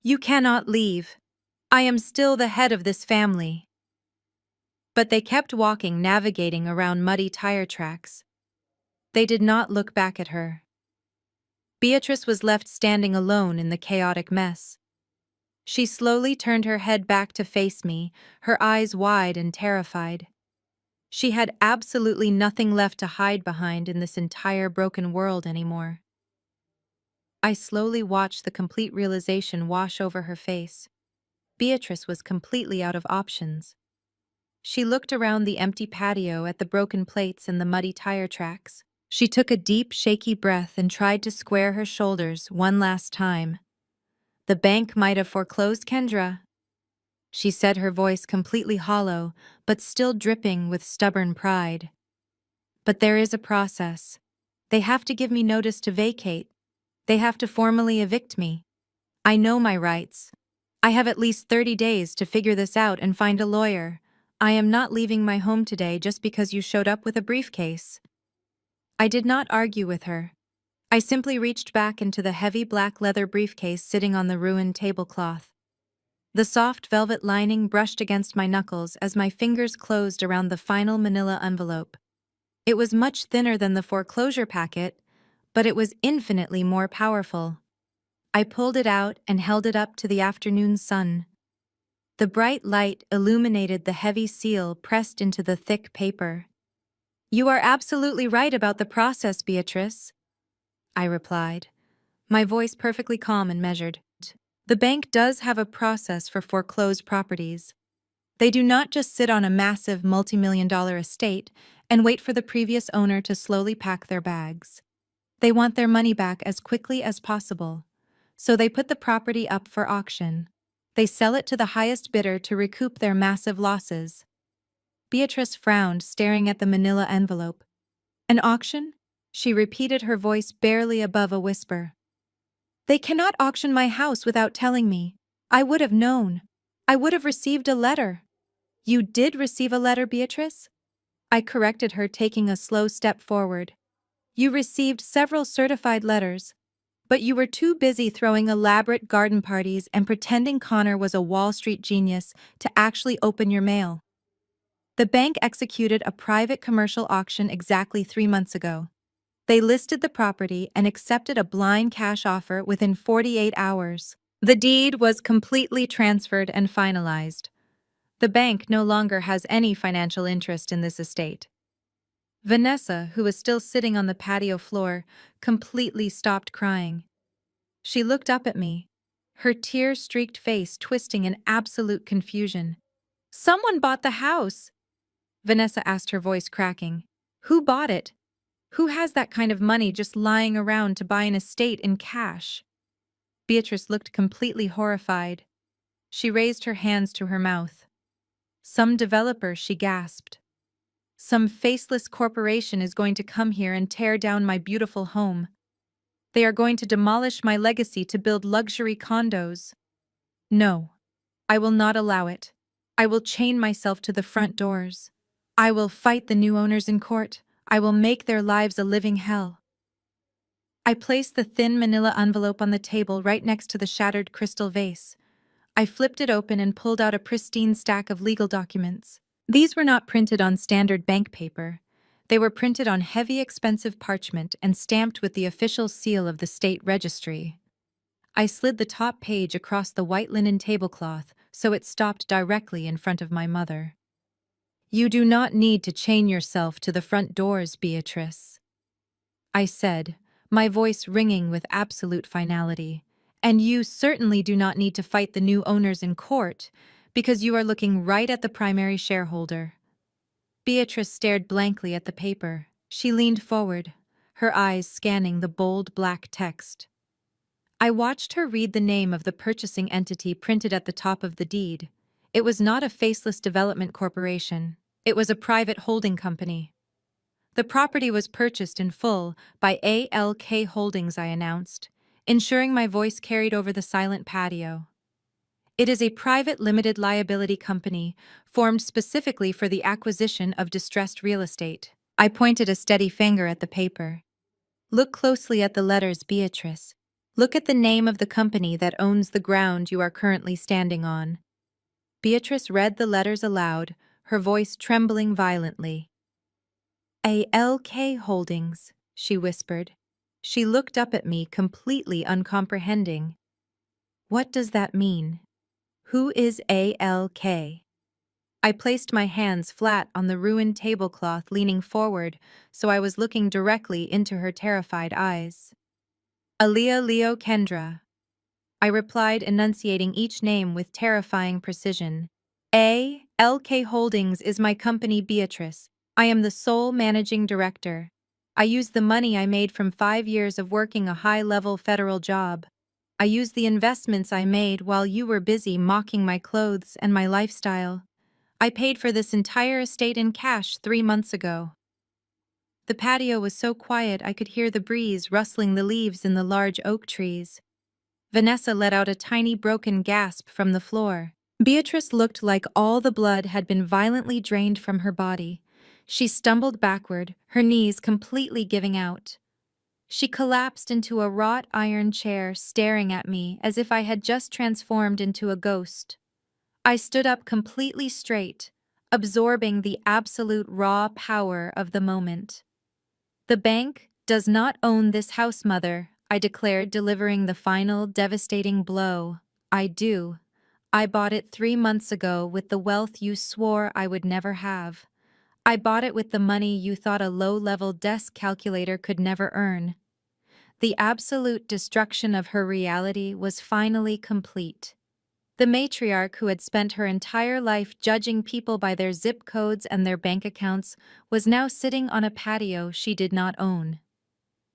"You cannot leave. I am still the head of this family." But they kept walking, navigating around muddy tire tracks. They did not look back at her. Beatrice was left standing alone in the chaotic mess. She slowly turned her head back to face me, her eyes wide and terrified. She had absolutely nothing left to hide behind in this entire broken world anymore. I slowly watched the complete realization wash over her face. Beatrice was completely out of options. She looked around the empty patio at the broken plates and the muddy tire tracks. She took a deep, shaky breath and tried to square her shoulders one last time. "The bank might have foreclosed Kendra," she said, her voice completely hollow, but still dripping with stubborn pride. "But there is a process. They have to give me notice to vacate. They have to formally evict me. I know my rights. I have at least 30 days to figure this out and find a lawyer. I am not leaving my home today just because you showed up with a briefcase." I did not argue with her. I simply reached back into the heavy black leather briefcase sitting on the ruined tablecloth. The soft velvet lining brushed against my knuckles as my fingers closed around the final manila envelope. It was much thinner than the foreclosure packet, but it was infinitely more powerful. I pulled it out and held it up to the afternoon sun. The bright light illuminated the heavy seal pressed into the thick paper. "You are absolutely right about the process, Beatrice," I replied, my voice perfectly calm and measured. "The bank does have a process for foreclosed properties. They do not just sit on a massive multi-million-dollar estate and wait for the previous owner to slowly pack their bags. They want their money back as quickly as possible, so they put the property up for auction. They sell it to the highest bidder to recoup their massive losses." Beatrice frowned, staring at the manila envelope. "An auction?" she repeated, her voice barely above a whisper. "They cannot auction my house without telling me. I would have known. I would have received a letter." "You did receive a letter, Beatrice?" I corrected her, taking a slow step forward. "You received several certified letters, but you were too busy throwing elaborate garden parties and pretending Connor was a Wall Street genius to actually open your mail. The bank executed a private commercial auction exactly 3 months ago. They listed the property and accepted a blind cash offer within 48 hours. The deed was completely transferred and finalized. The bank no longer has any financial interest in this estate." Vanessa, who was still sitting on the patio floor, completely stopped crying. She looked up at me, her tear-streaked face twisting in absolute confusion. "Someone bought the house," Vanessa asked, her voice cracking. "Who bought it? Who has that kind of money just lying around to buy an estate in cash?" Beatrice looked completely horrified. She raised her hands to her mouth. "Some developer," she gasped. "Some faceless corporation is going to come here and tear down my beautiful home. They are going to demolish my legacy to build luxury condos. No, I will not allow it. I will chain myself to the front doors. I will fight the new owners in court. I will make their lives a living hell." I placed the thin manila envelope on the table right next to the shattered crystal vase. I flipped it open and pulled out a pristine stack of legal documents. These were not printed on standard bank paper. They were printed on heavy, expensive parchment and stamped with the official seal of the state registry. I slid the top page across the white linen tablecloth so it stopped directly in front of my mother. "You do not need to chain yourself to the front doors, Beatrice," I said, my voice ringing with absolute finality. "And you certainly do not need to fight the new owners in court, because you are looking right at the primary shareholder." Beatrice stared blankly at the paper. She leaned forward, her eyes scanning the bold black text. I watched her read the name of the purchasing entity printed at the top of the deed. It was not a faceless development corporation. It was a private holding company. The property was purchased in full by ALK Holdings, I announced, ensuring my voice carried over the silent patio. It is a private limited liability company formed specifically for the acquisition of distressed real estate. I pointed a steady finger at the paper. "Look closely at the letters, Beatrice. Look at the name of the company that owns the ground you are currently standing on." Beatrice read the letters aloud, her voice trembling violently. "ALK Holdings," she whispered. She looked up at me, completely uncomprehending. "What does that mean? Who is ALK?" I placed my hands flat on the ruined tablecloth, leaning forward, so I was looking directly into her terrified eyes. "Aaliyah Leo Kendra," I replied, enunciating each name with terrifying precision. "ALK Holdings is my company, Beatrice. I am the sole managing director. I used the money I made from 5 years of working a high-level federal job. I used the investments I made while you were busy mocking my clothes and my lifestyle. I paid for this entire estate in cash 3 months ago." The patio was so quiet I could hear the breeze rustling the leaves in the large oak trees. Vanessa let out a tiny broken gasp from the floor. Beatrice looked like all the blood had been violently drained from her body. She stumbled backward, her knees completely giving out. She collapsed into a wrought iron chair, staring at me as if I had just transformed into a ghost. I stood up completely straight, absorbing the absolute raw power of the moment. "The bank does not own this house, Mother," I declared, delivering the final, devastating blow. "I do. I bought it 3 months ago with the wealth you swore I would never have. I bought it with the money you thought a low-level desk calculator could never earn." The absolute destruction of her reality was finally complete. The matriarch, who had spent her entire life judging people by their zip codes and their bank accounts, was now sitting on a patio she did not own.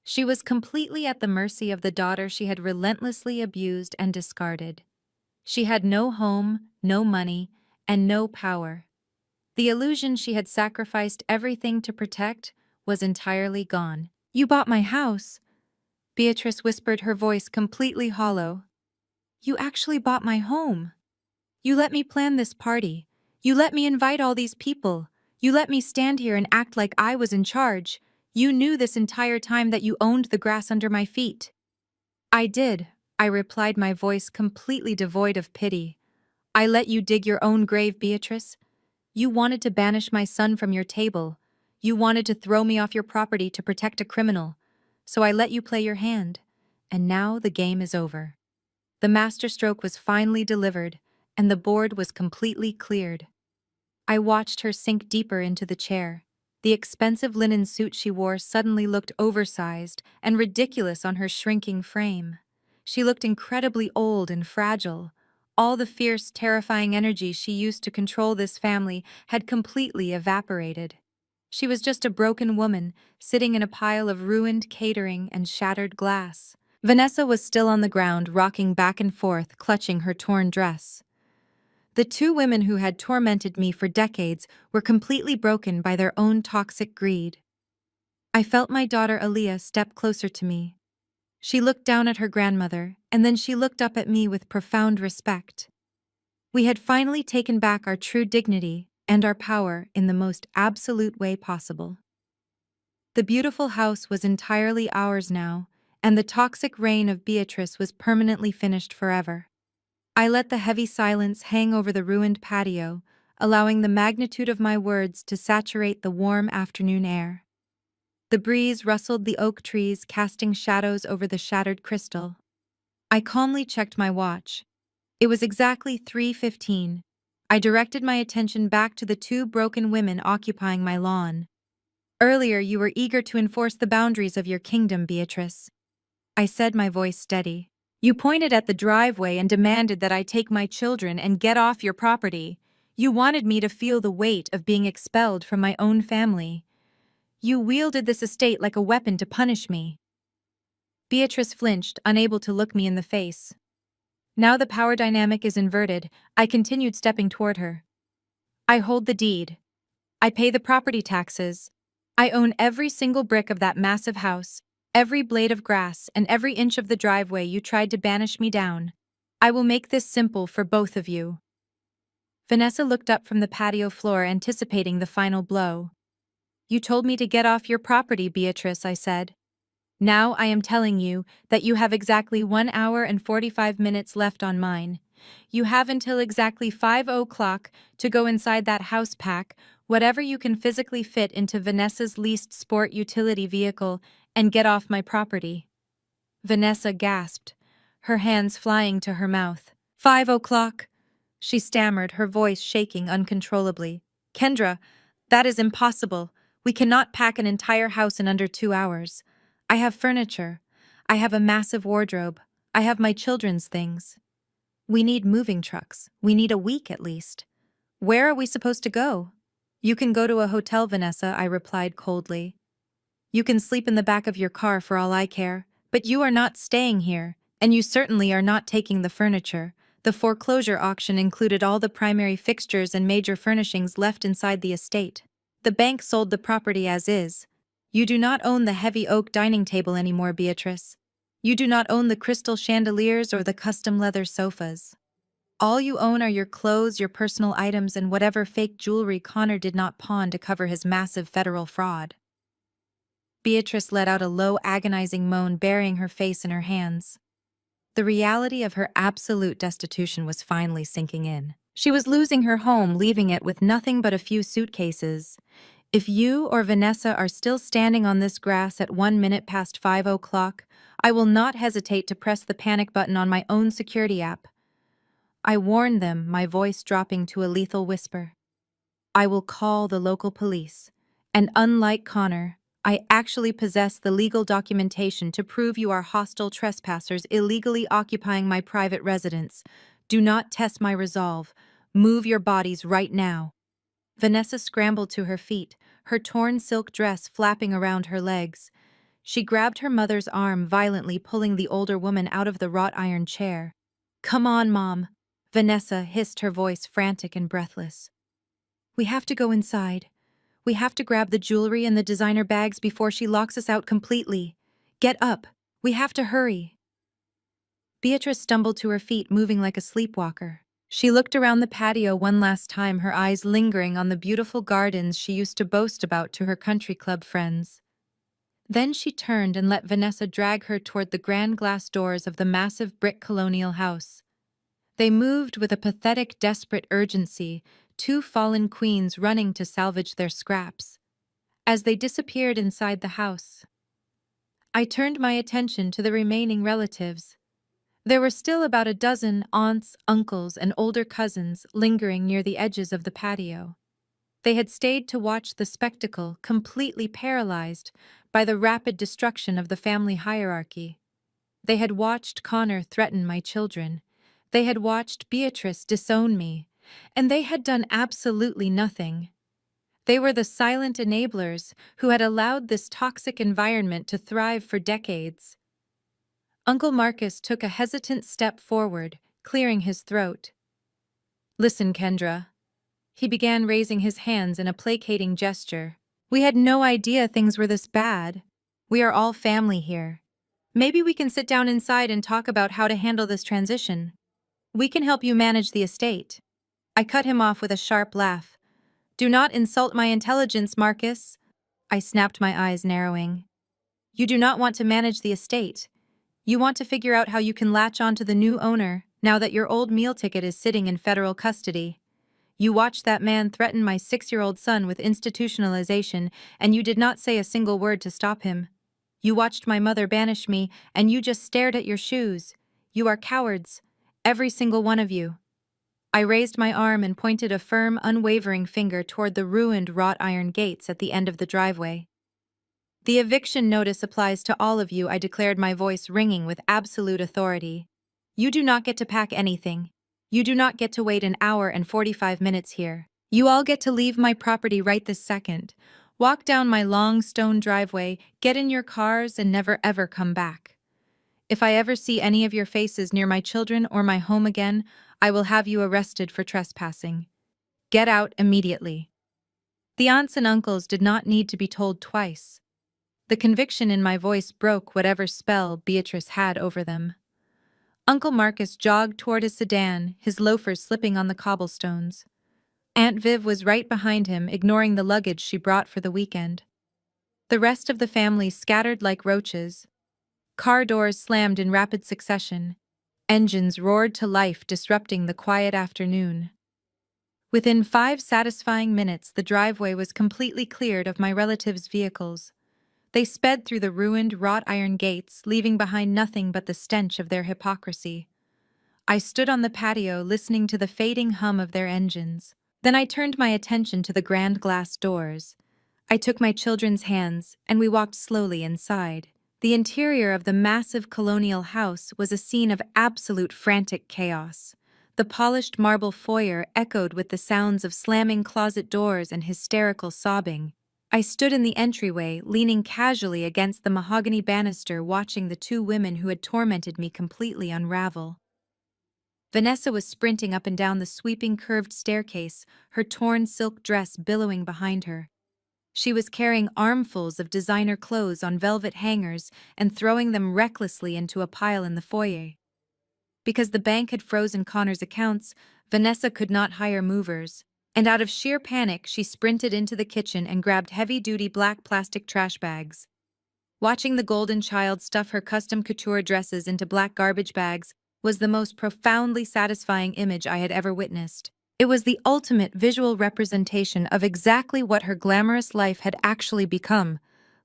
She was completely at the mercy of the daughter she had relentlessly abused and discarded. She had no home, no money, and no power. The illusion she had sacrificed everything to protect was entirely gone. "You bought my house," Beatrice whispered, her voice completely hollow. "You actually bought my home. You let me plan this party. You let me invite all these people. You let me stand here and act like I was in charge. You knew this entire time that you owned the grass under my feet." "I did," I replied, my voice completely devoid of pity. "I let you dig your own grave, Beatrice. You wanted to banish my son from your table. You wanted to throw me off your property to protect a criminal. So I let you play your hand. And now the game is over." The masterstroke was finally delivered, and the board was completely cleared. I watched her sink deeper into the chair. The expensive linen suit she wore suddenly looked oversized and ridiculous on her shrinking frame. She looked incredibly old and fragile. All the fierce, terrifying energy she used to control this family had completely evaporated. She was just a broken woman, sitting in a pile of ruined catering and shattered glass. Vanessa was still on the ground, rocking back and forth, clutching her torn dress. The 2 women who had tormented me for decades were completely broken by their own toxic greed. I felt my daughter Aaliyah step closer to me. She looked down at her grandmother, and then she looked up at me with profound respect. We had finally taken back our true dignity and our power in the most absolute way possible. The beautiful house was entirely ours now, and the toxic reign of Beatrice was permanently finished forever. I let the heavy silence hang over the ruined patio, allowing the magnitude of my words to saturate the warm afternoon air. The breeze rustled the oak trees, casting shadows over the shattered crystal. I calmly checked my watch. It was exactly 3:15. I directed my attention back to the two broken women occupying my lawn. Earlier, you were eager to enforce the boundaries of your kingdom, Beatrice. I said, my voice steady. You pointed at the driveway and demanded that I take my children and get off your property. You wanted me to feel the weight of being expelled from my own family. You wielded this estate like a weapon to punish me. Beatrice flinched, unable to look me in the face. Now the power dynamic is inverted. I continued stepping toward her. I hold the deed. I pay the property taxes. I own every single brick of that massive house, every blade of grass, and every inch of the driveway you tried to banish me down. I will make this simple for both of you. Vanessa looked up from the patio floor, anticipating the final blow. You told me to get off your property, Beatrice, I said. Now I am telling you that you have exactly 1 hour and 45 minutes left on mine. You have until exactly 5 o'clock to go inside that house, pack whatever you can physically fit into Vanessa's leased sport utility vehicle, and get off my property. Vanessa gasped, her hands flying to her mouth. 5 o'clock? She stammered, her voice shaking uncontrollably. Kendra, that is impossible. We cannot pack an entire house in under 2 hours. I have furniture. I have a massive wardrobe. I have my children's things. We need moving trucks. We need a week at least. Where are we supposed to go? You can go to a hotel, Vanessa, I replied coldly. You can sleep in the back of your car for all I care, but you are not staying here, and you certainly are not taking the furniture. The foreclosure auction included all the primary fixtures and major furnishings left inside the estate. The bank sold the property as is. You do not own the heavy oak dining table anymore, Beatrice. You do not own the crystal chandeliers or the custom leather sofas. All you own are your clothes, your personal items, and whatever fake jewelry Connor did not pawn to cover his massive federal fraud. Beatrice let out a low, agonizing moan, burying her face in her hands. The reality of her absolute destitution was finally sinking in. She was losing her home, leaving it with nothing but a few suitcases. If you or Vanessa are still standing on this grass at 1 minute past 5 o'clock, I will not hesitate to press the panic button on my own security app. I warned them, my voice dropping to a lethal whisper. I will call the local police. And unlike Connor, I actually possess the legal documentation to prove you are hostile trespassers illegally occupying my private residence. Do not test my resolve. Move your bodies right now. Vanessa scrambled to her feet, her torn silk dress flapping around her legs. She grabbed her mother's arm, violently pulling the older woman out of the wrought iron chair. Come on, Mom, Vanessa hissed, her voice frantic and breathless. We have to go inside. We have to grab the jewelry and the designer bags before she locks us out completely. Get up. We have to hurry. Beatrice stumbled to her feet, moving like a sleepwalker. She looked around the patio one last time, her eyes lingering on the beautiful gardens she used to boast about to her country club friends. Then she turned and let Vanessa drag her toward the grand glass doors of the massive brick colonial house. They moved with a pathetic, desperate urgency, two fallen queens running to salvage their scraps. As they disappeared inside the house, I turned my attention to the remaining relatives. There were still about a dozen aunts, uncles, and older cousins lingering near the edges of the patio. They had stayed to watch the spectacle, completely paralyzed by the rapid destruction of the family hierarchy. They had watched Connor threaten my children. They had watched Beatrice disown me, and they had done absolutely nothing. They were the silent enablers who had allowed this toxic environment to thrive for decades. Uncle Marcus took a hesitant step forward, clearing his throat. Listen, Kendra. He began, raising his hands in a placating gesture. We had no idea things were this bad. We are all family here. Maybe we can sit down inside and talk about how to handle this transition. We can help you manage the estate. I cut him off with a sharp laugh. Do not insult my intelligence, Marcus. I snapped, my eyes narrowing. You do not want to manage the estate. You want to figure out how you can latch on to the new owner, now that your old meal ticket is sitting in federal custody. You watched that man threaten my 6-year-old son with institutionalization, and you did not say a single word to stop him. You watched my mother banish me, and you just stared at your shoes. You are cowards, every single one of you. I raised my arm and pointed a firm, unwavering finger toward the ruined wrought iron gates at the end of the driveway. The eviction notice applies to all of you, I declared, my voice ringing with absolute authority. You do not get to pack anything. You do not get to wait an hour and 45 minutes here. You all get to leave my property right this second. Walk down my long stone driveway, get in your cars, and never ever come back. If I ever see any of your faces near my children or my home again, I will have you arrested for trespassing. Get out immediately. The aunts and uncles did not need to be told twice. The conviction in my voice broke whatever spell Beatrice had over them. Uncle Marcus jogged toward his sedan, his loafers slipping on the cobblestones. Aunt Viv was right behind him, ignoring the luggage she brought for the weekend. The rest of the family scattered like roaches. Car doors slammed in rapid succession. Engines roared to life, disrupting the quiet afternoon. Within 5 satisfying minutes, the driveway was completely cleared of my relatives' vehicles. They sped through the ruined wrought iron gates, leaving behind nothing but the stench of their hypocrisy. I stood on the patio, listening to the fading hum of their engines. Then I turned my attention to the grand glass doors. I took my children's hands, and we walked slowly inside. The interior of the massive colonial house was a scene of absolute frantic chaos. The polished marble foyer echoed with the sounds of slamming closet doors and hysterical sobbing. I stood in the entryway, leaning casually against the mahogany banister, watching the 2 women who had tormented me completely unravel. Vanessa was sprinting up and down the sweeping curved staircase, her torn silk dress billowing behind her. She was carrying armfuls of designer clothes on velvet hangers and throwing them recklessly into a pile in the foyer. Because the bank had frozen Connor's accounts, Vanessa could not hire movers, and out of sheer panic she sprinted into the kitchen and grabbed heavy-duty black plastic trash bags. Watching the golden child stuff her custom couture dresses into black garbage bags was the most profoundly satisfying image I had ever witnessed. It was the ultimate visual representation of exactly what her glamorous life had actually become: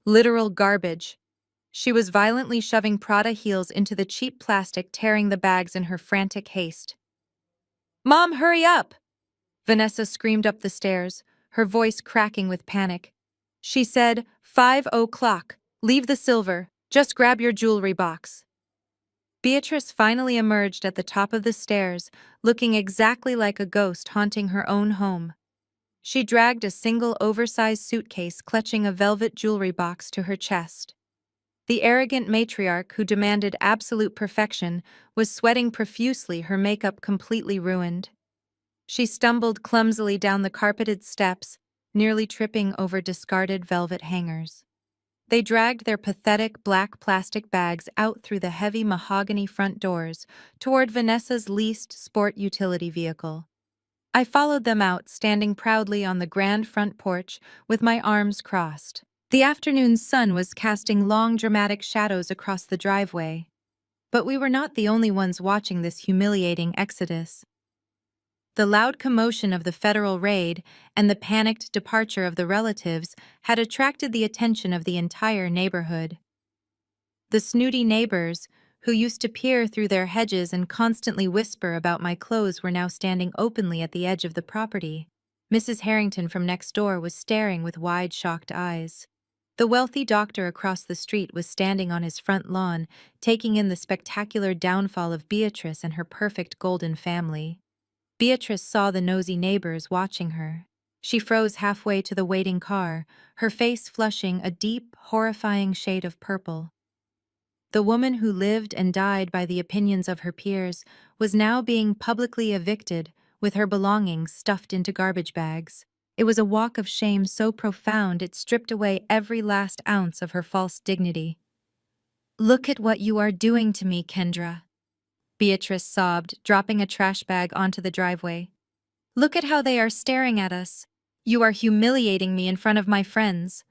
literal garbage. She was violently shoving Prada heels into the cheap plastic, tearing the bags in her frantic haste. "Mom, hurry up!" Vanessa screamed up the stairs, her voice cracking with panic. She said, 5 o'clock. Leave the silver. Just grab your jewelry box. Beatrice finally emerged at the top of the stairs, looking exactly like a ghost haunting her own home. She dragged a single oversized suitcase clutching a velvet jewelry box to her chest. The arrogant matriarch who demanded absolute perfection was sweating profusely, her makeup completely ruined. She stumbled clumsily down the carpeted steps, nearly tripping over discarded velvet hangers. They dragged their pathetic black plastic bags out through the heavy mahogany front doors toward Vanessa's leased sport utility vehicle. I followed them out, standing proudly on the grand front porch with my arms crossed. The afternoon sun was casting long, dramatic shadows across the driveway. But we were not the only ones watching this humiliating exodus. The loud commotion of the federal raid and the panicked departure of the relatives had attracted the attention of the entire neighborhood. The snooty neighbors, who used to peer through their hedges and constantly whisper about my clothes, were now standing openly at the edge of the property. Mrs. Harrington from next door was staring with wide, shocked eyes. The wealthy doctor across the street was standing on his front lawn, taking in the spectacular downfall of Beatrice and her perfect golden family. Beatrice saw the nosy neighbors watching her. She froze halfway to the waiting car, her face flushing a deep, horrifying shade of purple. The woman who lived and died by the opinions of her peers was now being publicly evicted, with her belongings stuffed into garbage bags. It was a walk of shame so profound it stripped away every last ounce of her false dignity. "Look at what you are doing to me, Kendra," Beatrice sobbed, dropping a trash bag onto the driveway. "Look at how they are staring at us. You are humiliating me in front of my friends."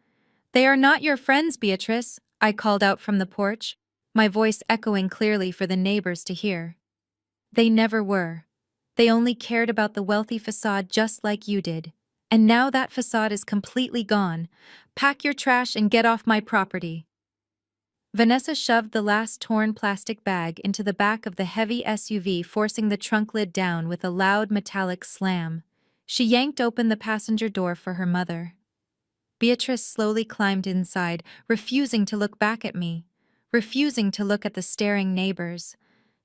"They are not your friends, Beatrice," I called out from the porch, my voice echoing clearly for the neighbors to hear. They never were. They only cared about the wealthy facade just like you did. And now that facade is completely gone. Pack your trash and get off my property. Vanessa shoved the last torn plastic bag into the back of the heavy SUV, forcing the trunk lid down with a loud metallic slam. She yanked open the passenger door for her mother. Beatrice slowly climbed inside, refusing to look back at me, refusing to look at the staring neighbors.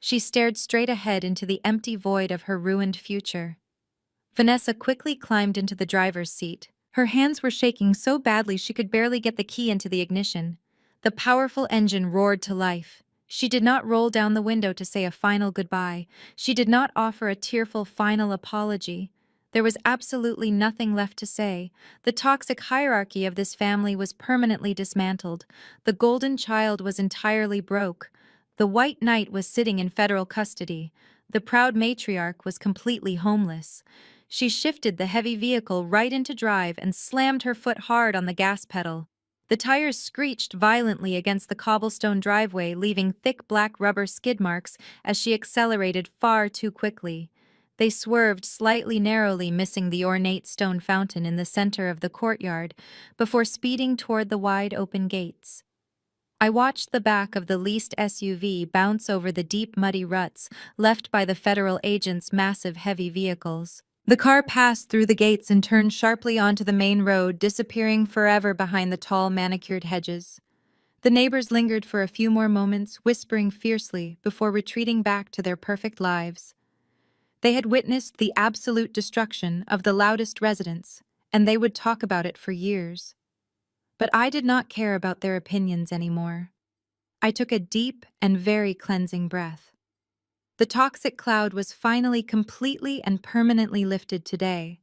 She stared straight ahead into the empty void of her ruined future. Vanessa quickly climbed into the driver's seat. Her hands were shaking so badly she could barely get the key into the ignition. The powerful engine roared to life. She did not roll down the window to say a final goodbye. She did not offer a tearful final apology. There was absolutely nothing left to say. The toxic hierarchy of this family was permanently dismantled. The golden child was entirely broke. The white knight was sitting in federal custody. The proud matriarch was completely homeless. She shifted the heavy vehicle right into drive and slammed her foot hard on the gas pedal. The tires screeched violently against the cobblestone driveway, leaving thick black rubber skid marks as she accelerated far too quickly. They swerved slightly narrowly, missing the ornate stone fountain in the center of the courtyard, before speeding toward the wide open gates. I watched the back of the leased SUV bounce over the deep muddy ruts left by the federal agents' massive heavy vehicles. The car passed through the gates and turned sharply onto the main road, disappearing forever behind the tall manicured hedges. The neighbors lingered for a few more moments, whispering fiercely before retreating back to their perfect lives. They had witnessed the absolute destruction of the loudest residents, and they would talk about it for years. But I did not care about their opinions anymore. I took a deep and very cleansing breath. The toxic cloud was finally completely and permanently lifted today.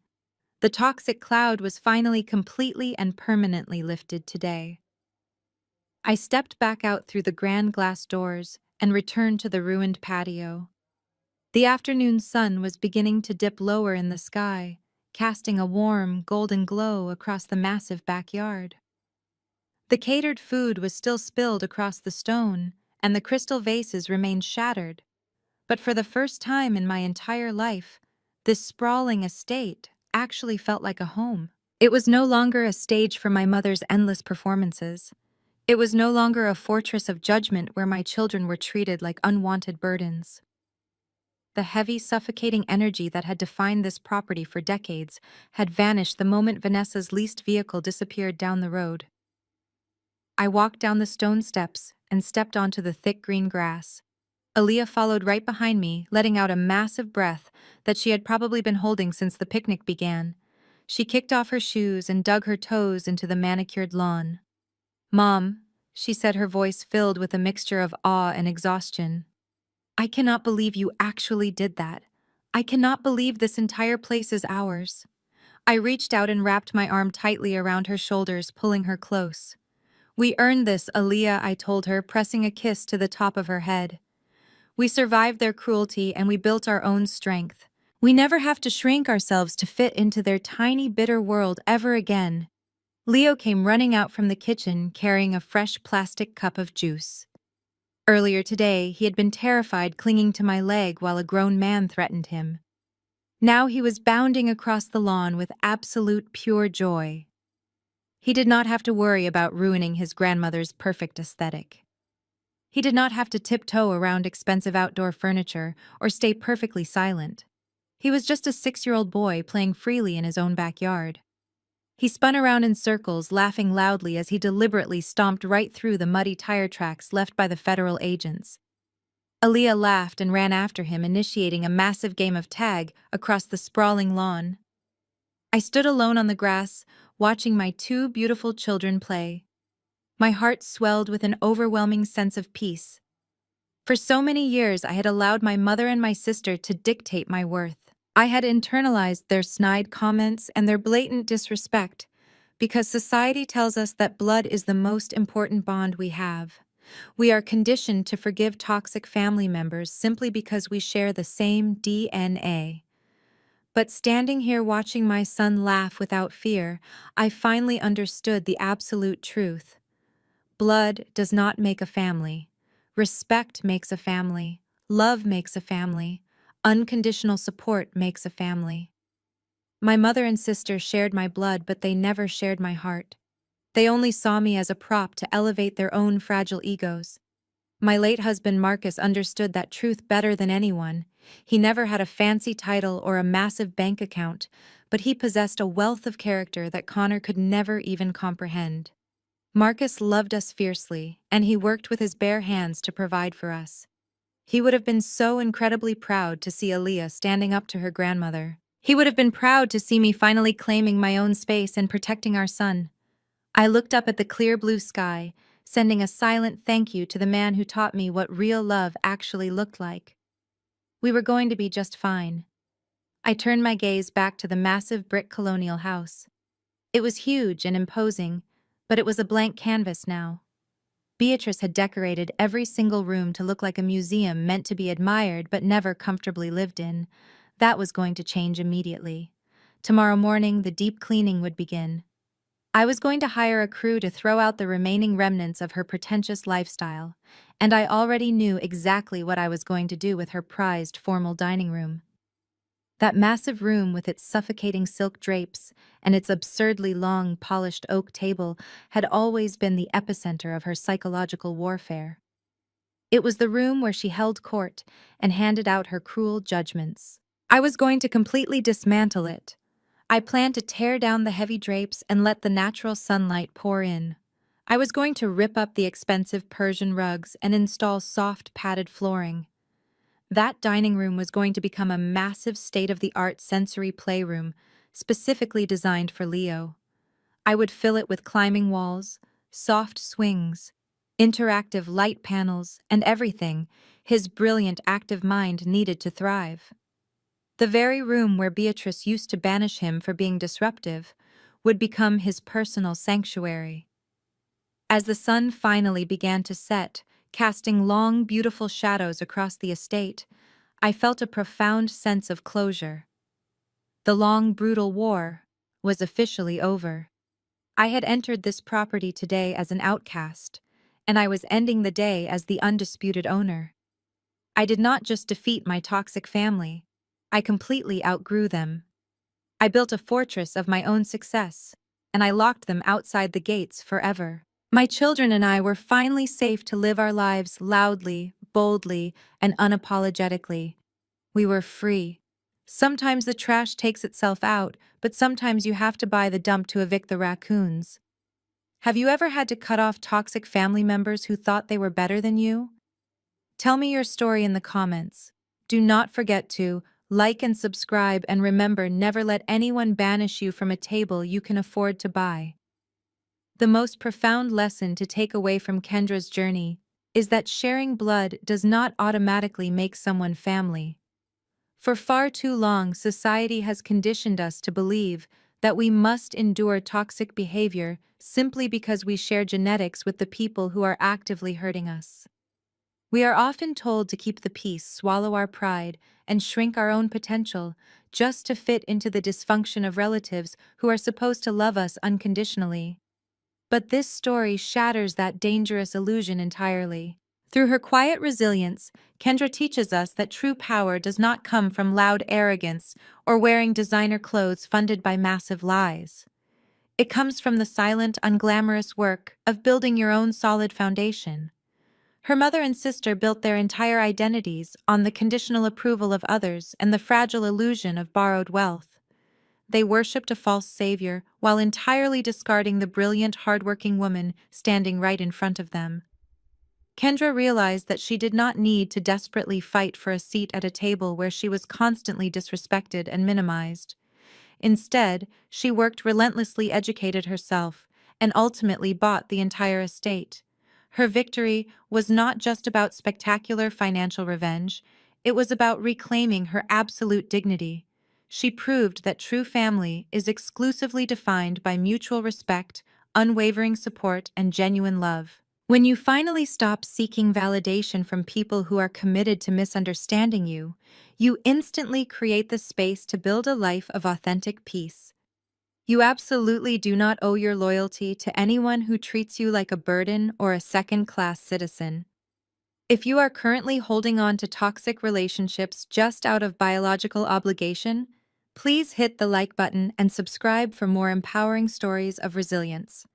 The toxic cloud was finally completely and permanently lifted today. I stepped back out through the grand glass doors and returned to the ruined patio. The afternoon sun was beginning to dip lower in the sky, casting a warm, golden glow across the massive backyard. The catered food was still spilled across the stone, and the crystal vases remained shattered. But for the first time in my entire life, this sprawling estate actually felt like a home. It was no longer a stage for my mother's endless performances. It was no longer a fortress of judgment where my children were treated like unwanted burdens. The heavy, suffocating energy that had defined this property for decades had vanished the moment Vanessa's leased vehicle disappeared down the road. I walked down the stone steps and stepped onto the thick green grass. Aaliyah followed right behind me, letting out a massive breath that she had probably been holding since the picnic began. She kicked off her shoes and dug her toes into the manicured lawn. "Mom," she said, her voice filled with a mixture of awe and exhaustion. "I cannot believe you actually did that. I cannot believe this entire place is ours." I reached out and wrapped my arm tightly around her shoulders, pulling her close. "We earned this, Aaliyah," I told her, pressing a kiss to the top of her head. "We survived their cruelty and we built our own strength. We never have to shrink ourselves to fit into their tiny, bitter world ever again." Leo came running out from the kitchen carrying a fresh plastic cup of juice. Earlier today, he had been terrified, clinging to my leg while a grown man threatened him. Now he was bounding across the lawn with absolute pure joy. He did not have to worry about ruining his grandmother's perfect aesthetic. He did not have to tiptoe around expensive outdoor furniture or stay perfectly silent. He was just a 6-year-old boy playing freely in his own backyard. He spun around in circles, laughing loudly as he deliberately stomped right through the muddy tire tracks left by the federal agents. Aaliyah laughed and ran after him, initiating a massive game of tag across the sprawling lawn. I stood alone on the grass, watching my two beautiful children play. My heart swelled with an overwhelming sense of peace. For so many years, I had allowed my mother and my sister to dictate my worth. I had internalized their snide comments and their blatant disrespect, because society tells us that blood is the most important bond we have. We are conditioned to forgive toxic family members simply because we share the same DNA. But standing here watching my son laugh without fear, I finally understood the absolute truth. Blood does not make a family. Respect makes a family. Love makes a family. Unconditional support makes a family. My mother and sister shared my blood, but they never shared my heart. They only saw me as a prop to elevate their own fragile egos. My late husband Marcus understood that truth better than anyone. He never had a fancy title or a massive bank account, but he possessed a wealth of character that Connor could never even comprehend. Marcus loved us fiercely, and he worked with his bare hands to provide for us. He would have been so incredibly proud to see Aaliyah standing up to her grandmother. He would have been proud to see me finally claiming my own space and protecting our son. I looked up at the clear blue sky, sending a silent thank you to the man who taught me what real love actually looked like. We were going to be just fine. I turned my gaze back to the massive brick colonial house. It was huge and imposing, but it was a blank canvas now. Beatrice had decorated every single room to look like a museum meant to be admired but never comfortably lived in. That was going to change immediately. Tomorrow morning, the deep cleaning would begin. I was going to hire a crew to throw out the remaining remnants of her pretentious lifestyle, and I already knew exactly what I was going to do with her prized formal dining room. That massive room with its suffocating silk drapes and its absurdly long, polished oak table had always been the epicenter of her psychological warfare. It was the room where she held court and handed out her cruel judgments. I was going to completely dismantle it. I planned to tear down the heavy drapes and let the natural sunlight pour in. I was going to rip up the expensive Persian rugs and install soft, padded flooring. That dining room was going to become a massive state-of-the-art sensory playroom, specifically designed for Leo. I would fill it with climbing walls, soft swings, interactive light panels, and everything his brilliant active mind needed to thrive. The very room where Beatrice used to banish him for being disruptive would become his personal sanctuary. As the sun finally began to set, casting long, beautiful shadows across the estate, I felt a profound sense of closure. The long, brutal war was officially over. I had entered this property today as an outcast, and I was ending the day as the undisputed owner. I did not just defeat my toxic family, I completely outgrew them. I built a fortress of my own success, and I locked them outside the gates forever. My children and I were finally safe to live our lives loudly, boldly, and unapologetically. We were free. Sometimes the trash takes itself out, but sometimes you have to buy the dump to evict the raccoons. Have you ever had to cut off toxic family members who thought they were better than you? Tell me your story in the comments. Do not forget to like and subscribe, and remember, never let anyone banish you from a table you can afford to buy. The most profound lesson to take away from Kendra's journey is that sharing blood does not automatically make someone family. For far too long, society has conditioned us to believe that we must endure toxic behavior simply because we share genetics with the people who are actively hurting us. We are often told to keep the peace, swallow our pride, and shrink our own potential just to fit into the dysfunction of relatives who are supposed to love us unconditionally. But this story shatters that dangerous illusion entirely. Through her quiet resilience, Kendra teaches us that true power does not come from loud arrogance or wearing designer clothes funded by massive lies. It comes from the silent, unglamorous work of building your own solid foundation. Her mother and sister built their entire identities on the conditional approval of others and the fragile illusion of borrowed wealth. They worshipped a false savior while entirely discarding the brilliant, hardworking woman standing right in front of them. Kendra realized that she did not need to desperately fight for a seat at a table where she was constantly disrespected and minimized. Instead, she worked relentlessly, educated herself, and ultimately bought the entire estate. Her victory was not just about spectacular financial revenge, it was about reclaiming her absolute dignity. She proved that true family is exclusively defined by mutual respect, unwavering support, and genuine love. When you finally stop seeking validation from people who are committed to misunderstanding you, you instantly create the space to build a life of authentic peace. You absolutely do not owe your loyalty to anyone who treats you like a burden or a second-class citizen. If you are currently holding on to toxic relationships just out of biological obligation, please hit the like button and subscribe for more empowering stories of resilience.